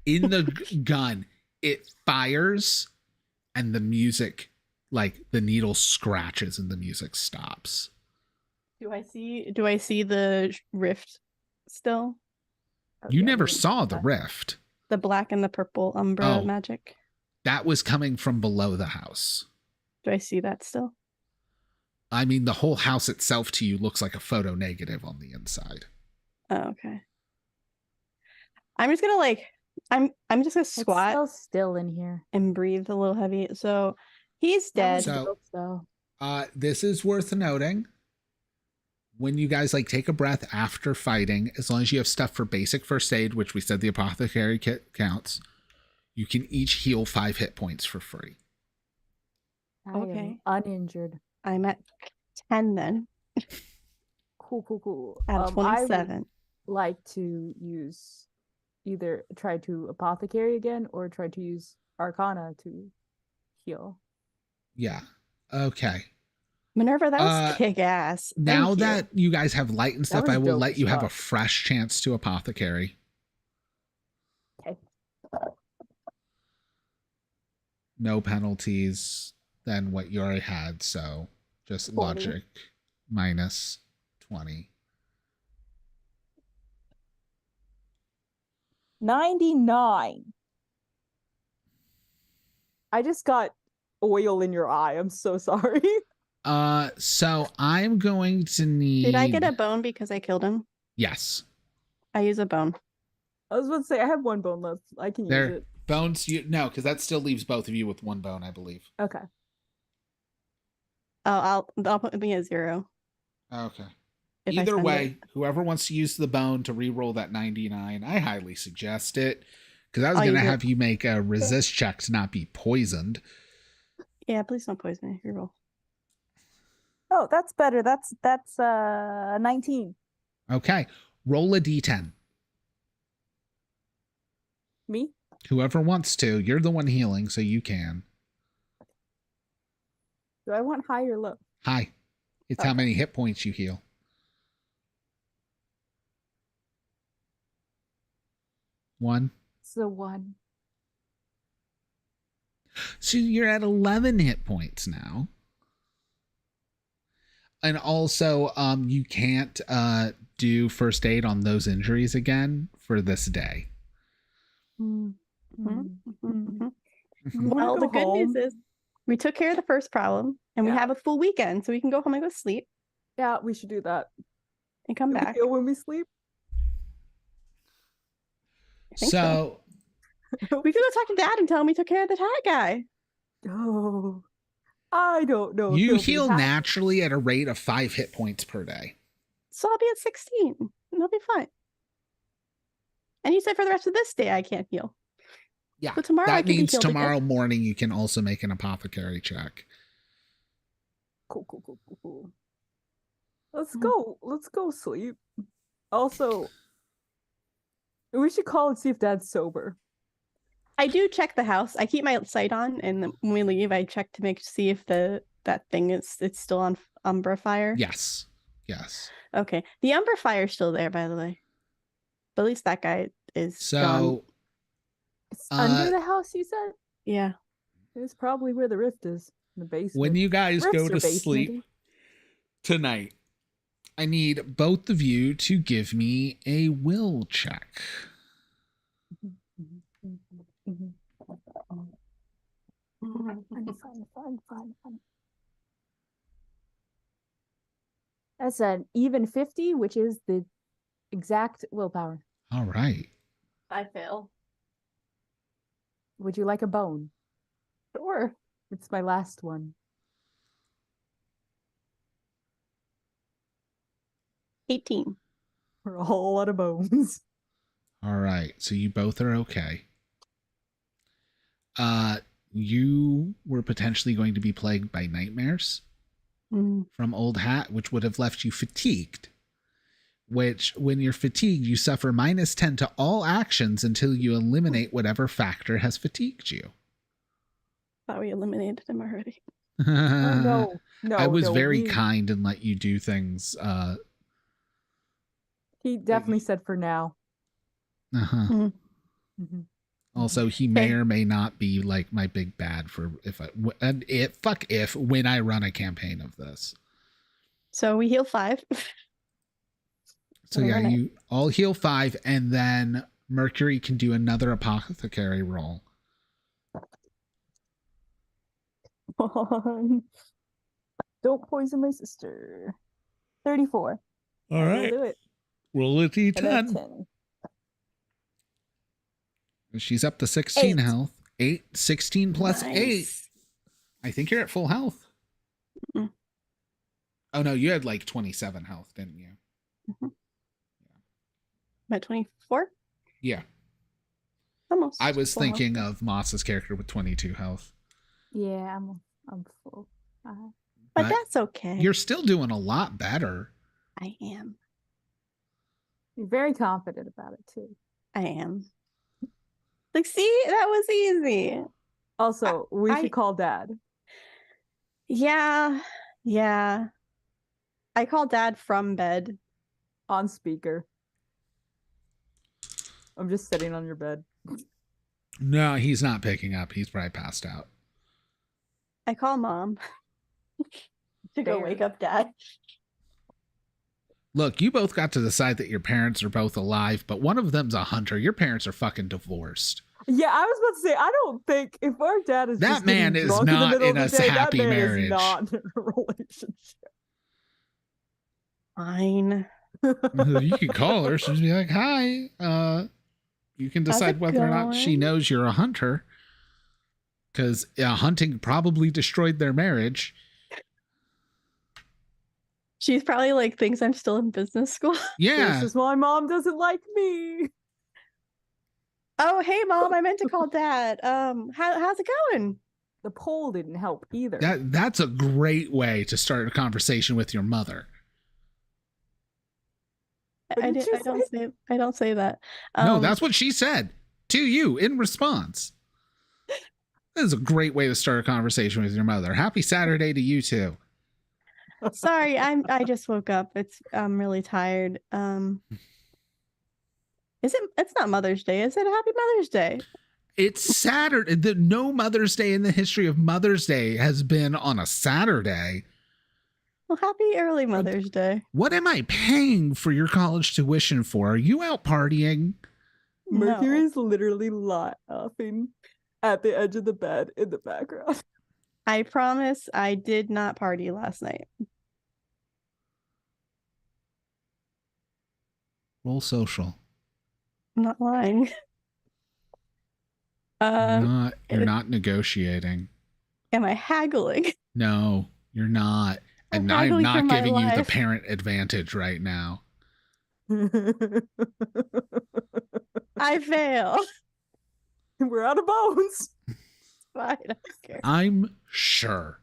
Speaker 1: In the gun, it fires, and the music, like the needle scratches and the music stops.
Speaker 3: Do I see the rift still?
Speaker 4: Oh,
Speaker 1: You
Speaker 4: yeah,
Speaker 1: never
Speaker 4: we didn't
Speaker 1: saw
Speaker 4: see
Speaker 1: the
Speaker 4: that.
Speaker 1: rift.
Speaker 3: The black and the purple umbra magic.
Speaker 1: That was coming from below the house.
Speaker 3: Do I see that still?
Speaker 1: I mean, the whole house itself to you looks like a photo negative on the inside.
Speaker 3: Oh, okay. I'm just gonna I'm just gonna squat.
Speaker 4: It's so still in here.
Speaker 3: And breathe a little heavy. So he's dead.
Speaker 1: So, this is worth noting. When you guys like take a breath after fighting, as long as you have stuff for basic first aid, which we said the apothecary kit counts, you can each heal 5 hit points for free.
Speaker 3: Okay.
Speaker 4: Uninjured.
Speaker 3: I'm at 10 then.
Speaker 4: Cool.
Speaker 3: Out of 27.
Speaker 4: I would like to use either try to apothecary again or try to use Arcana to heal.
Speaker 1: Yeah. Okay.
Speaker 3: Minerva, that was kick ass.
Speaker 1: Now that you guys have light and stuff, I will let you have a
Speaker 4: fuck.
Speaker 1: fresh chance to apothecary.
Speaker 4: Okay.
Speaker 1: No penalties than what you already had, so just
Speaker 4: 40.
Speaker 1: logic minus 20.
Speaker 4: 99. I just got oil in your eye. I'm so sorry.
Speaker 1: So I'm going to need.
Speaker 3: Did I get a bone because I killed him?
Speaker 1: Yes.
Speaker 3: I use a bone.
Speaker 4: I was about to say I have 1 bone left. I can use it.
Speaker 1: Bones, no, because that still leaves both of you with 1 bone, I believe.
Speaker 4: Okay.
Speaker 3: I'll put me at 0.
Speaker 1: Okay.
Speaker 3: If I
Speaker 1: Either
Speaker 3: spend
Speaker 1: way,
Speaker 3: it.
Speaker 1: whoever wants to use the bone to re-roll that 99, I highly suggest it. Because I was
Speaker 3: I'll
Speaker 1: going to
Speaker 3: use it.
Speaker 1: have you make a resist check to not be poisoned.
Speaker 3: Yeah, please don't poison me. Reroll.
Speaker 4: Oh, that's better. That's 19.
Speaker 1: Okay. Roll a d10.
Speaker 4: Me?
Speaker 1: Whoever wants to. You're the one healing, so you can.
Speaker 4: Do I want high or low?
Speaker 1: Hi. It's how many hit points you heal. One.
Speaker 4: So 1.
Speaker 1: So you're at 11 hit points now. And also, you can't do first aid on those injuries again for this day.
Speaker 3: Well,
Speaker 4: Wanna
Speaker 3: the
Speaker 4: go
Speaker 3: good news
Speaker 4: home?
Speaker 3: is we took care of the first problem and we
Speaker 4: Yeah.
Speaker 3: have a full weekend, so we can go home and go to sleep
Speaker 4: Yeah, we should do that.
Speaker 3: and come
Speaker 4: Do we
Speaker 3: back.
Speaker 4: heal when we sleep?
Speaker 3: I think so. We could go talk to Dad and tell him we took care of the tag guy.
Speaker 4: Oh, I don't know. if
Speaker 1: You
Speaker 4: he'll be
Speaker 1: heal
Speaker 4: happy.
Speaker 1: naturally at a rate of 5 hit points per day.
Speaker 3: So I'll be at 16. And I'll be fine. And you said for the rest of this day I can't heal.
Speaker 1: Yeah.
Speaker 3: So tomorrow I
Speaker 1: That
Speaker 3: can be
Speaker 1: means
Speaker 3: healed again.
Speaker 1: tomorrow morning you can also make an apothecary check.
Speaker 4: Cool. Let's go sleep. Also, we should call and see if Dad's sober.
Speaker 3: I do check the house. I keep my sight on, and then when we leave, I check to see if that thing it's still on Umbra fire.
Speaker 1: Yes.
Speaker 3: Okay. The Umbra fire's still there, by the way. But at least that guy is gone.
Speaker 1: So,
Speaker 4: It's under the house, you said?
Speaker 3: Yeah.
Speaker 4: It's probably where the rift is, in the basement.
Speaker 1: when you guys
Speaker 4: Rifts
Speaker 1: go
Speaker 4: are
Speaker 1: to sleep
Speaker 4: basement-y.
Speaker 1: tonight, I need both of you to give me a will check.
Speaker 4: Fun. That's an even 50, which is the exact willpower.
Speaker 1: All right.
Speaker 3: I fail.
Speaker 4: Would you like a bone?
Speaker 3: Sure.
Speaker 4: It's my last one.
Speaker 3: 18.
Speaker 4: For a whole lot of bones.
Speaker 1: All right, so you both are okay. You were potentially going to be plagued by nightmares from Old Hat, which would have left you fatigued. Which, when you're fatigued, you suffer -10 to all actions until you eliminate whatever factor has fatigued you.
Speaker 3: Thought we eliminated him already.
Speaker 4: No,
Speaker 1: I was very kind and let you do things.
Speaker 4: He definitely said for now.
Speaker 1: Also, he may or may not be like my big bad for when I run a campaign of this.
Speaker 3: So we heal 5.
Speaker 1: So yeah, you all heal 5, and then Mercury can do another apothecary roll.
Speaker 4: Don't poison my sister. 34.
Speaker 1: All right.
Speaker 4: Do it.
Speaker 1: Roll a d10. She's up to 16 health. 8, 16 plus 8. I think you're at full health.
Speaker 3: Mm-hmm.
Speaker 1: Oh no, you had like 27 health, didn't you?
Speaker 3: Mm-hmm. At 24?
Speaker 1: Yeah.
Speaker 3: Almost.
Speaker 1: I was thinking of Moss's character with 22 health.
Speaker 4: Yeah, I'm full.
Speaker 3: But that's okay.
Speaker 1: You're still doing a lot better.
Speaker 3: I am.
Speaker 4: You're very confident about it too.
Speaker 3: I am. Like, see, that was easy.
Speaker 4: Also, we should call Dad.
Speaker 3: Yeah. I call Dad from bed.
Speaker 4: On speaker. I'm just sitting on your bed.
Speaker 1: No, he's not picking up. He's probably passed out.
Speaker 3: I call Mom to go wake up Dad.
Speaker 1: Look, you both got to decide that your parents are both alive, but one of them's a hunter. Your parents are fucking divorced.
Speaker 4: Yeah, I was about to say, I don't think if our dad is
Speaker 1: that
Speaker 4: just
Speaker 1: man is not in a happy marriage.
Speaker 4: Is not in a relationship.
Speaker 3: Fine.
Speaker 1: You can call her. She'll be like, "Hi." You can decide whether or not she knows you're a hunter, because hunting probably destroyed their marriage.
Speaker 3: She's probably like thinks I'm still in business school.
Speaker 1: Yeah.
Speaker 4: This is why Mom doesn't like me.
Speaker 3: Oh, hey, Mom, I meant to call Dad. How's it going?
Speaker 4: The poll didn't help either.
Speaker 1: That's a great way to start a conversation with your mother.
Speaker 3: I don't say that.
Speaker 1: No, that's what she said to you in response. This is a great way to start a conversation with your mother. Happy Saturday to you too.
Speaker 3: Sorry, I just woke up. I'm really tired. It's not Mother's Day, is it? Happy Mother's Day.
Speaker 1: It's Saturday. No Mother's Day in the history of Mother's Day has been on a Saturday.
Speaker 3: Well, happy early Mother's Day.
Speaker 1: What am I paying for your college tuition for? Are you out partying?
Speaker 4: Mercury's literally laughing at the edge of the bed in the background.
Speaker 3: I promise I did not party last night.
Speaker 1: Roll social.
Speaker 3: I'm not lying.
Speaker 1: You're not negotiating.
Speaker 3: Am I haggling?
Speaker 1: No, you're not. And I'm not giving you the parent advantage right now.
Speaker 3: I fail.
Speaker 4: We're out of bones.
Speaker 3: Fine, I don't care.
Speaker 1: I'm sure.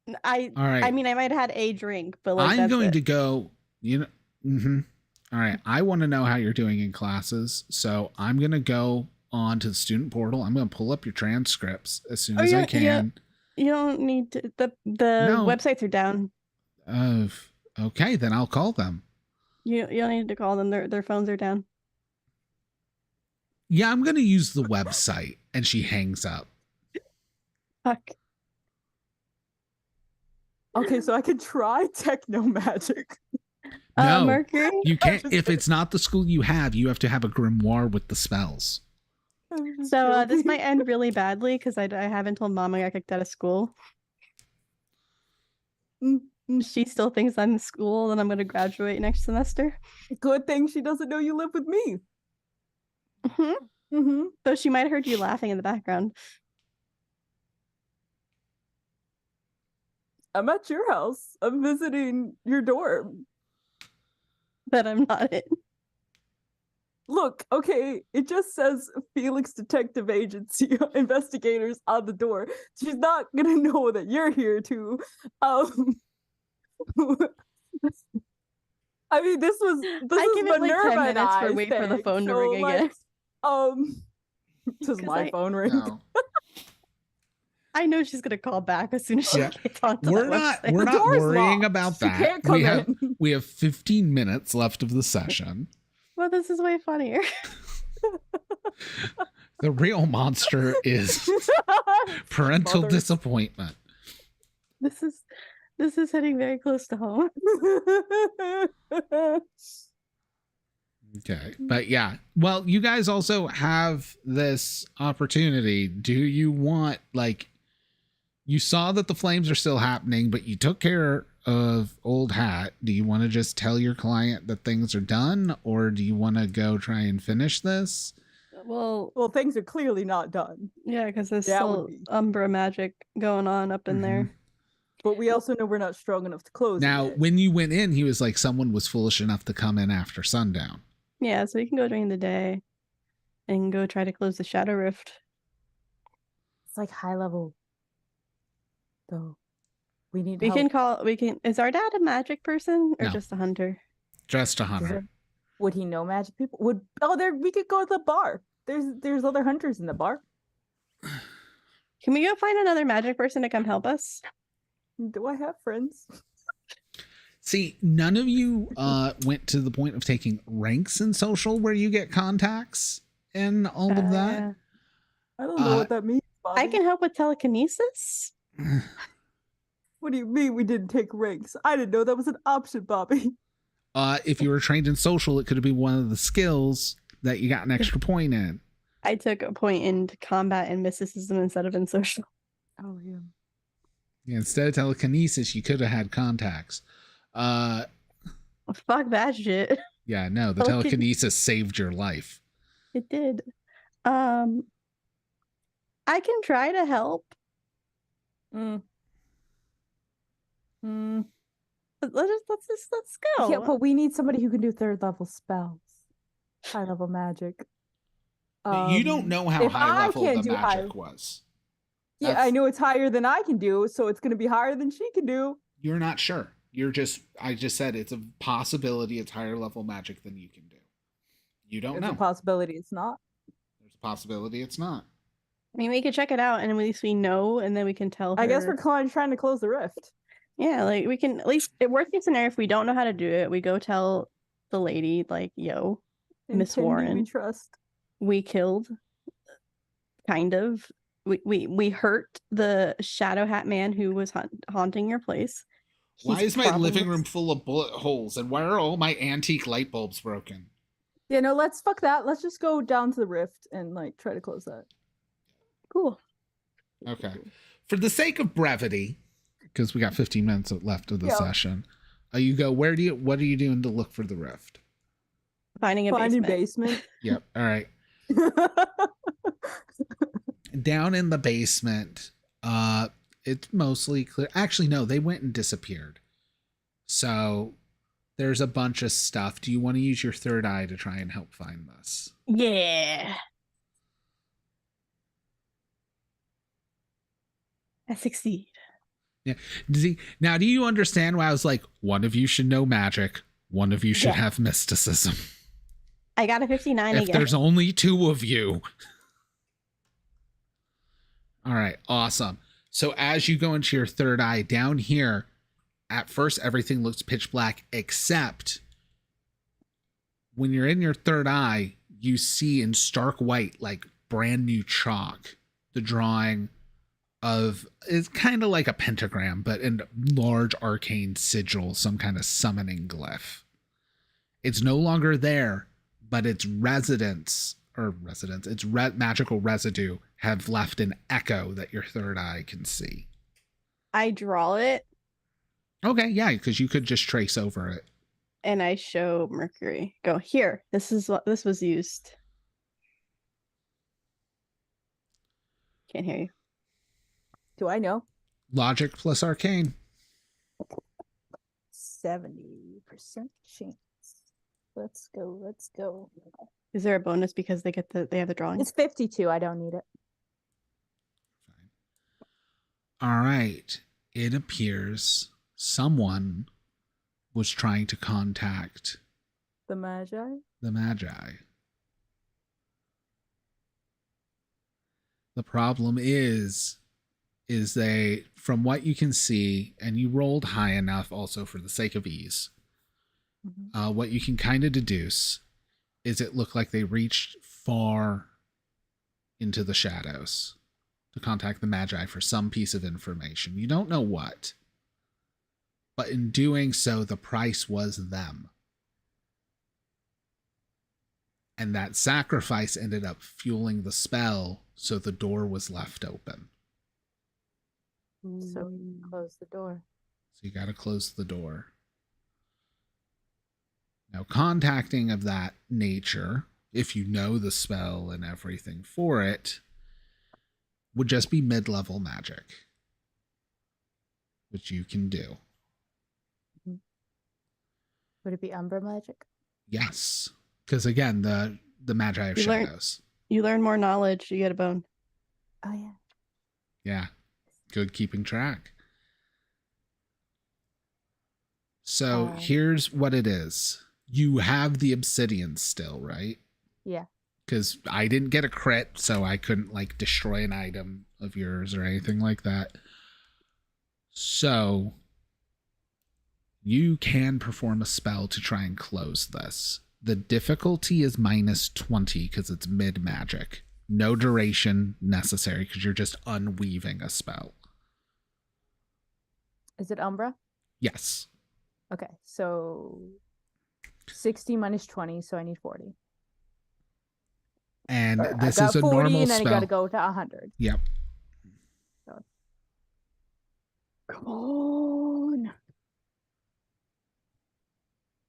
Speaker 3: All right. I mean, I might have had a drink, but like
Speaker 1: I'm going to go. All right. I want to know how you're doing in classes, so I'm going to go on to the student portal. I'm going to pull up your transcripts as soon as I can.
Speaker 3: Yeah. You don't need to. The websites are down.
Speaker 1: Okay, then I'll call them.
Speaker 3: You don't need to call them. Their phones are down.
Speaker 1: Yeah, I'm going to use the website. And she hangs up.
Speaker 3: Fuck.
Speaker 4: Okay, so I can try techno magic.
Speaker 1: No,
Speaker 3: Mercury?
Speaker 1: You can't. If it's not the school you have to have a grimoire with the spells.
Speaker 3: So this might end really badly because I haven't told Mom I got kicked out of school. She still thinks I'm in school and I'm going to graduate next semester.
Speaker 4: Good thing she doesn't know you live with me.
Speaker 3: So she might have heard you laughing in the background.
Speaker 4: I'm at your house. I'm visiting your dorm.
Speaker 3: That I'm not in.
Speaker 4: Look, okay, it just says Felix Detective Agency investigators on the door. She's not gonna know that you're here too. I mean, this was
Speaker 3: give it like 10
Speaker 4: Minerva and
Speaker 3: minutes for
Speaker 4: I's
Speaker 3: wait for the
Speaker 4: thing,
Speaker 3: phone to
Speaker 4: so,
Speaker 3: ring again.
Speaker 4: Does my phone ring?
Speaker 1: No.
Speaker 3: I know she's gonna call back as soon as she
Speaker 1: Yeah.
Speaker 3: gets onto
Speaker 1: We're
Speaker 3: that
Speaker 1: not
Speaker 3: website.
Speaker 1: we're
Speaker 4: The
Speaker 1: not
Speaker 4: door's
Speaker 1: worrying
Speaker 4: locked.
Speaker 1: about
Speaker 4: She
Speaker 1: that.
Speaker 4: can't come in.
Speaker 1: We have 15 minutes left of the session.
Speaker 3: Well, this is way funnier.
Speaker 1: The real monster is parental
Speaker 4: Mother.
Speaker 1: disappointment.
Speaker 3: This is hitting very close to home.
Speaker 1: Okay. But yeah. Well, you guys also have this opportunity. Do you want, like, you saw that the flames are still happening, but you took care of Old Hat. Do you want to just tell your client that things are done, or do you want to go try and finish this?
Speaker 3: Well,
Speaker 4: things are clearly not done.
Speaker 3: yeah, because there's
Speaker 4: That
Speaker 3: still
Speaker 4: would be.
Speaker 3: Umbra magic going on up in there.
Speaker 4: But we also know we're not strong enough to close
Speaker 1: Now,
Speaker 4: it.
Speaker 1: when you went in, he was like, someone was foolish enough to come in after sundown.
Speaker 3: Yeah, so we can go during the day and go try to close the Shadow Rift.
Speaker 4: It's like high level, though. We need
Speaker 3: We
Speaker 4: help.
Speaker 3: can is our dad a magic person or
Speaker 1: No.
Speaker 3: just a hunter?
Speaker 1: Just a hunter.
Speaker 4: Would he know magic people? We could go to the bar. There's other hunters in the bar.
Speaker 3: Can we go find another magic person to come help us?
Speaker 4: Do I have friends?
Speaker 1: See, none of you went to the point of taking ranks in social where you get contacts and all of that.
Speaker 4: I don't know what that means, Bobby.
Speaker 3: I can help with telekinesis.
Speaker 4: What do you mean we didn't take ranks? I didn't know that was an option, Bobby.
Speaker 1: If you were trained in social, it could have been one of the skills that you got an extra point in.
Speaker 3: I took a point in combat and mysticism instead of in social.
Speaker 4: Oh, yeah.
Speaker 1: Yeah, instead of telekinesis, you could have had contacts.
Speaker 3: Fuck that shit.
Speaker 1: Yeah, no, the telekinesis saved your life.
Speaker 3: It did. I can try to help. Let's go.
Speaker 4: Yeah, but we need somebody who can do 3rd level spells, high level magic.
Speaker 1: You don't know how high level the magic was.
Speaker 4: Yeah, I know it's higher than I can do, so it's going to be higher than she can do.
Speaker 1: You're not sure. I just said it's a possibility it's higher level magic than you can do. You don't know.
Speaker 4: There's a possibility it's not.
Speaker 1: There's a possibility it's not.
Speaker 3: I mean, we could check it out, and at least we know, and then we can tell her.
Speaker 4: I guess we're trying to close the rift.
Speaker 3: Yeah, like we can at least, worst case scenario, if we don't know how to do it, we go tell the lady, like, yo, Miss Warren,
Speaker 4: we trust.
Speaker 3: We killed, kind of. We hurt the Shadow Hat man who was haunting your place.
Speaker 1: Why is my living room full of bullet holes, and why are all my antique light bulbs broken?
Speaker 4: Yeah, no, let's fuck that. Let's just go down to the rift and like try to close that.
Speaker 3: Cool.
Speaker 1: Okay. For the sake of brevity, because we got 15 minutes left of the session, what are you doing to look for the rift?
Speaker 3: Finding a basement.
Speaker 1: Yep. All right. Down in the basement, it's mostly clear. Actually, no, they went and disappeared. So there's a bunch of stuff. Do you want to use your third eye to try and help find this?
Speaker 3: Yeah. I succeed.
Speaker 1: Yeah. Now, do you understand why I was like, one of you should know magic, one of you should have mysticism?
Speaker 3: I got a 59
Speaker 1: if
Speaker 3: again.
Speaker 1: There's only 2 of you. All right, awesome. So as you go into your third eye down here, at first everything looks pitch black, except when you're in your third eye, you see in stark white, like brand new chalk, the drawing of, it's kind of like a pentagram, but in large arcane sigil, some kind of summoning glyph. It's no longer there, but its magical residue have left an echo that your third eye can see.
Speaker 3: I draw it.
Speaker 1: Okay, yeah, because you could just trace over it.
Speaker 3: And I show Mercury. Go, here, this is what this was used. Can't hear you.
Speaker 4: Do I know?
Speaker 1: Logic plus arcane.
Speaker 4: 70% chance. Let's go.
Speaker 3: Is there a bonus because they have the drawing?
Speaker 4: It's 52. I don't need it.
Speaker 1: All right. It appears someone was trying to contact
Speaker 4: the Magi.
Speaker 1: The problem is they, from what you can see, and you rolled high enough also for the sake of ease, what you can kind of deduce is it looked like they reached far into the shadows to contact the Magi for some piece of information. You don't know what. But in doing so, the price was them. And that sacrifice ended up fueling the spell, so the door was left open.
Speaker 4: So close the door.
Speaker 1: So you got to close the door. Now, contacting of that nature, if you know the spell and everything for it, would just be mid-level magic, which you can do.
Speaker 4: Would it be Umbra magic?
Speaker 1: Yes, because again, the Magi of Shadows.
Speaker 3: You learn more knowledge, you get a bone.
Speaker 4: Oh yeah.
Speaker 1: Yeah, good keeping track. So here's what it is. You have the obsidian still, right?
Speaker 4: Yeah.
Speaker 1: Because I didn't get a crit, so I couldn't like destroy an item of yours or anything like that. So you can perform a spell to try and close this. The difficulty is -20 because it's mid magic. No duration necessary because you're just unweaving a spell.
Speaker 4: Is it Umbra?
Speaker 1: Yes.
Speaker 4: Okay, so 60 minus 20, so I need 40.
Speaker 1: And
Speaker 4: or
Speaker 1: this
Speaker 4: I got
Speaker 1: is a
Speaker 4: 40
Speaker 1: normal
Speaker 4: and then
Speaker 1: spell.
Speaker 4: I gotta go to 100.
Speaker 1: Yep.
Speaker 4: So. Come on.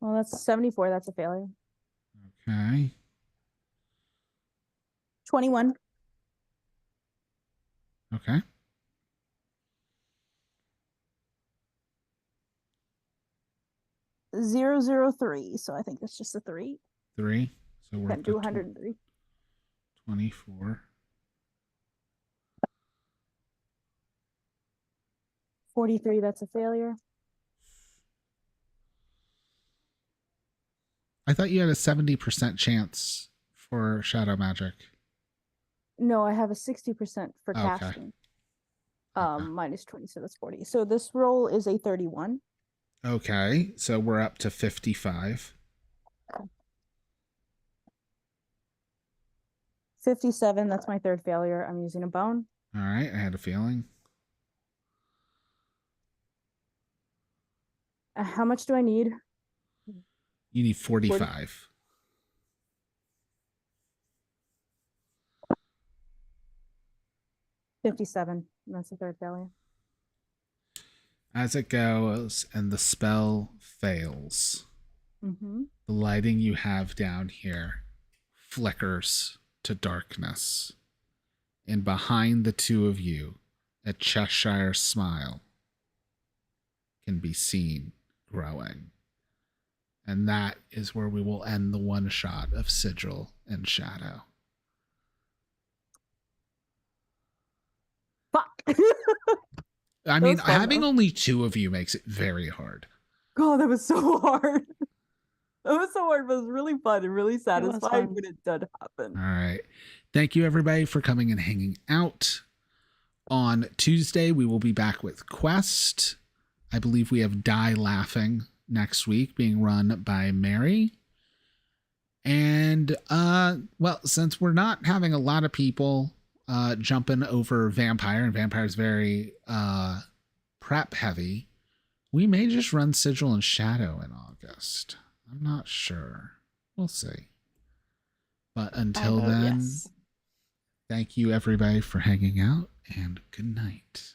Speaker 4: Well, that's 74. That's a failure.
Speaker 1: Okay.
Speaker 4: 21.
Speaker 1: Okay.
Speaker 4: .003. So I think that's just a 3.
Speaker 1: 3. So we're
Speaker 4: Can't
Speaker 1: up
Speaker 4: do
Speaker 1: to
Speaker 4: 103.
Speaker 1: 24.
Speaker 4: 43. That's a failure.
Speaker 1: I thought you had a 70% chance for shadow magic.
Speaker 4: No, I have a 60% for
Speaker 1: Okay.
Speaker 4: casting.
Speaker 1: Okay.
Speaker 4: Minus 20, so that's 40. So this roll is a 31.
Speaker 1: Okay, so we're up to 55.
Speaker 4: 57, that's my third failure. I'm using a bone.
Speaker 1: All right, I had a feeling.
Speaker 4: How much do I need?
Speaker 1: You need 45.
Speaker 4: 57. That's the third failure.
Speaker 1: As it goes and the spell fails, the lighting you have down here flickers to darkness. And behind the two of you, a Cheshire smile can be seen growing. And that is where we will end the one shot of Sigil and Shadow.
Speaker 4: Fuck.
Speaker 1: I mean, having only two of you makes it very hard.
Speaker 4: God, that was so hard. That was so hard, but it was really fun and really satisfying when it did happen.
Speaker 1: All right. Thank you, everybody, for coming and hanging out. On Tuesday, we will be back with Quest. I believe we have Die Laughing next week, being run by Mary. And, well, since we're not having a lot of people jumping over Vampire, and Vampire's very prep heavy, we may just run Sigil and Shadow in August. I'm not sure. We'll see. But until then, thank you everybody for hanging out, and good night.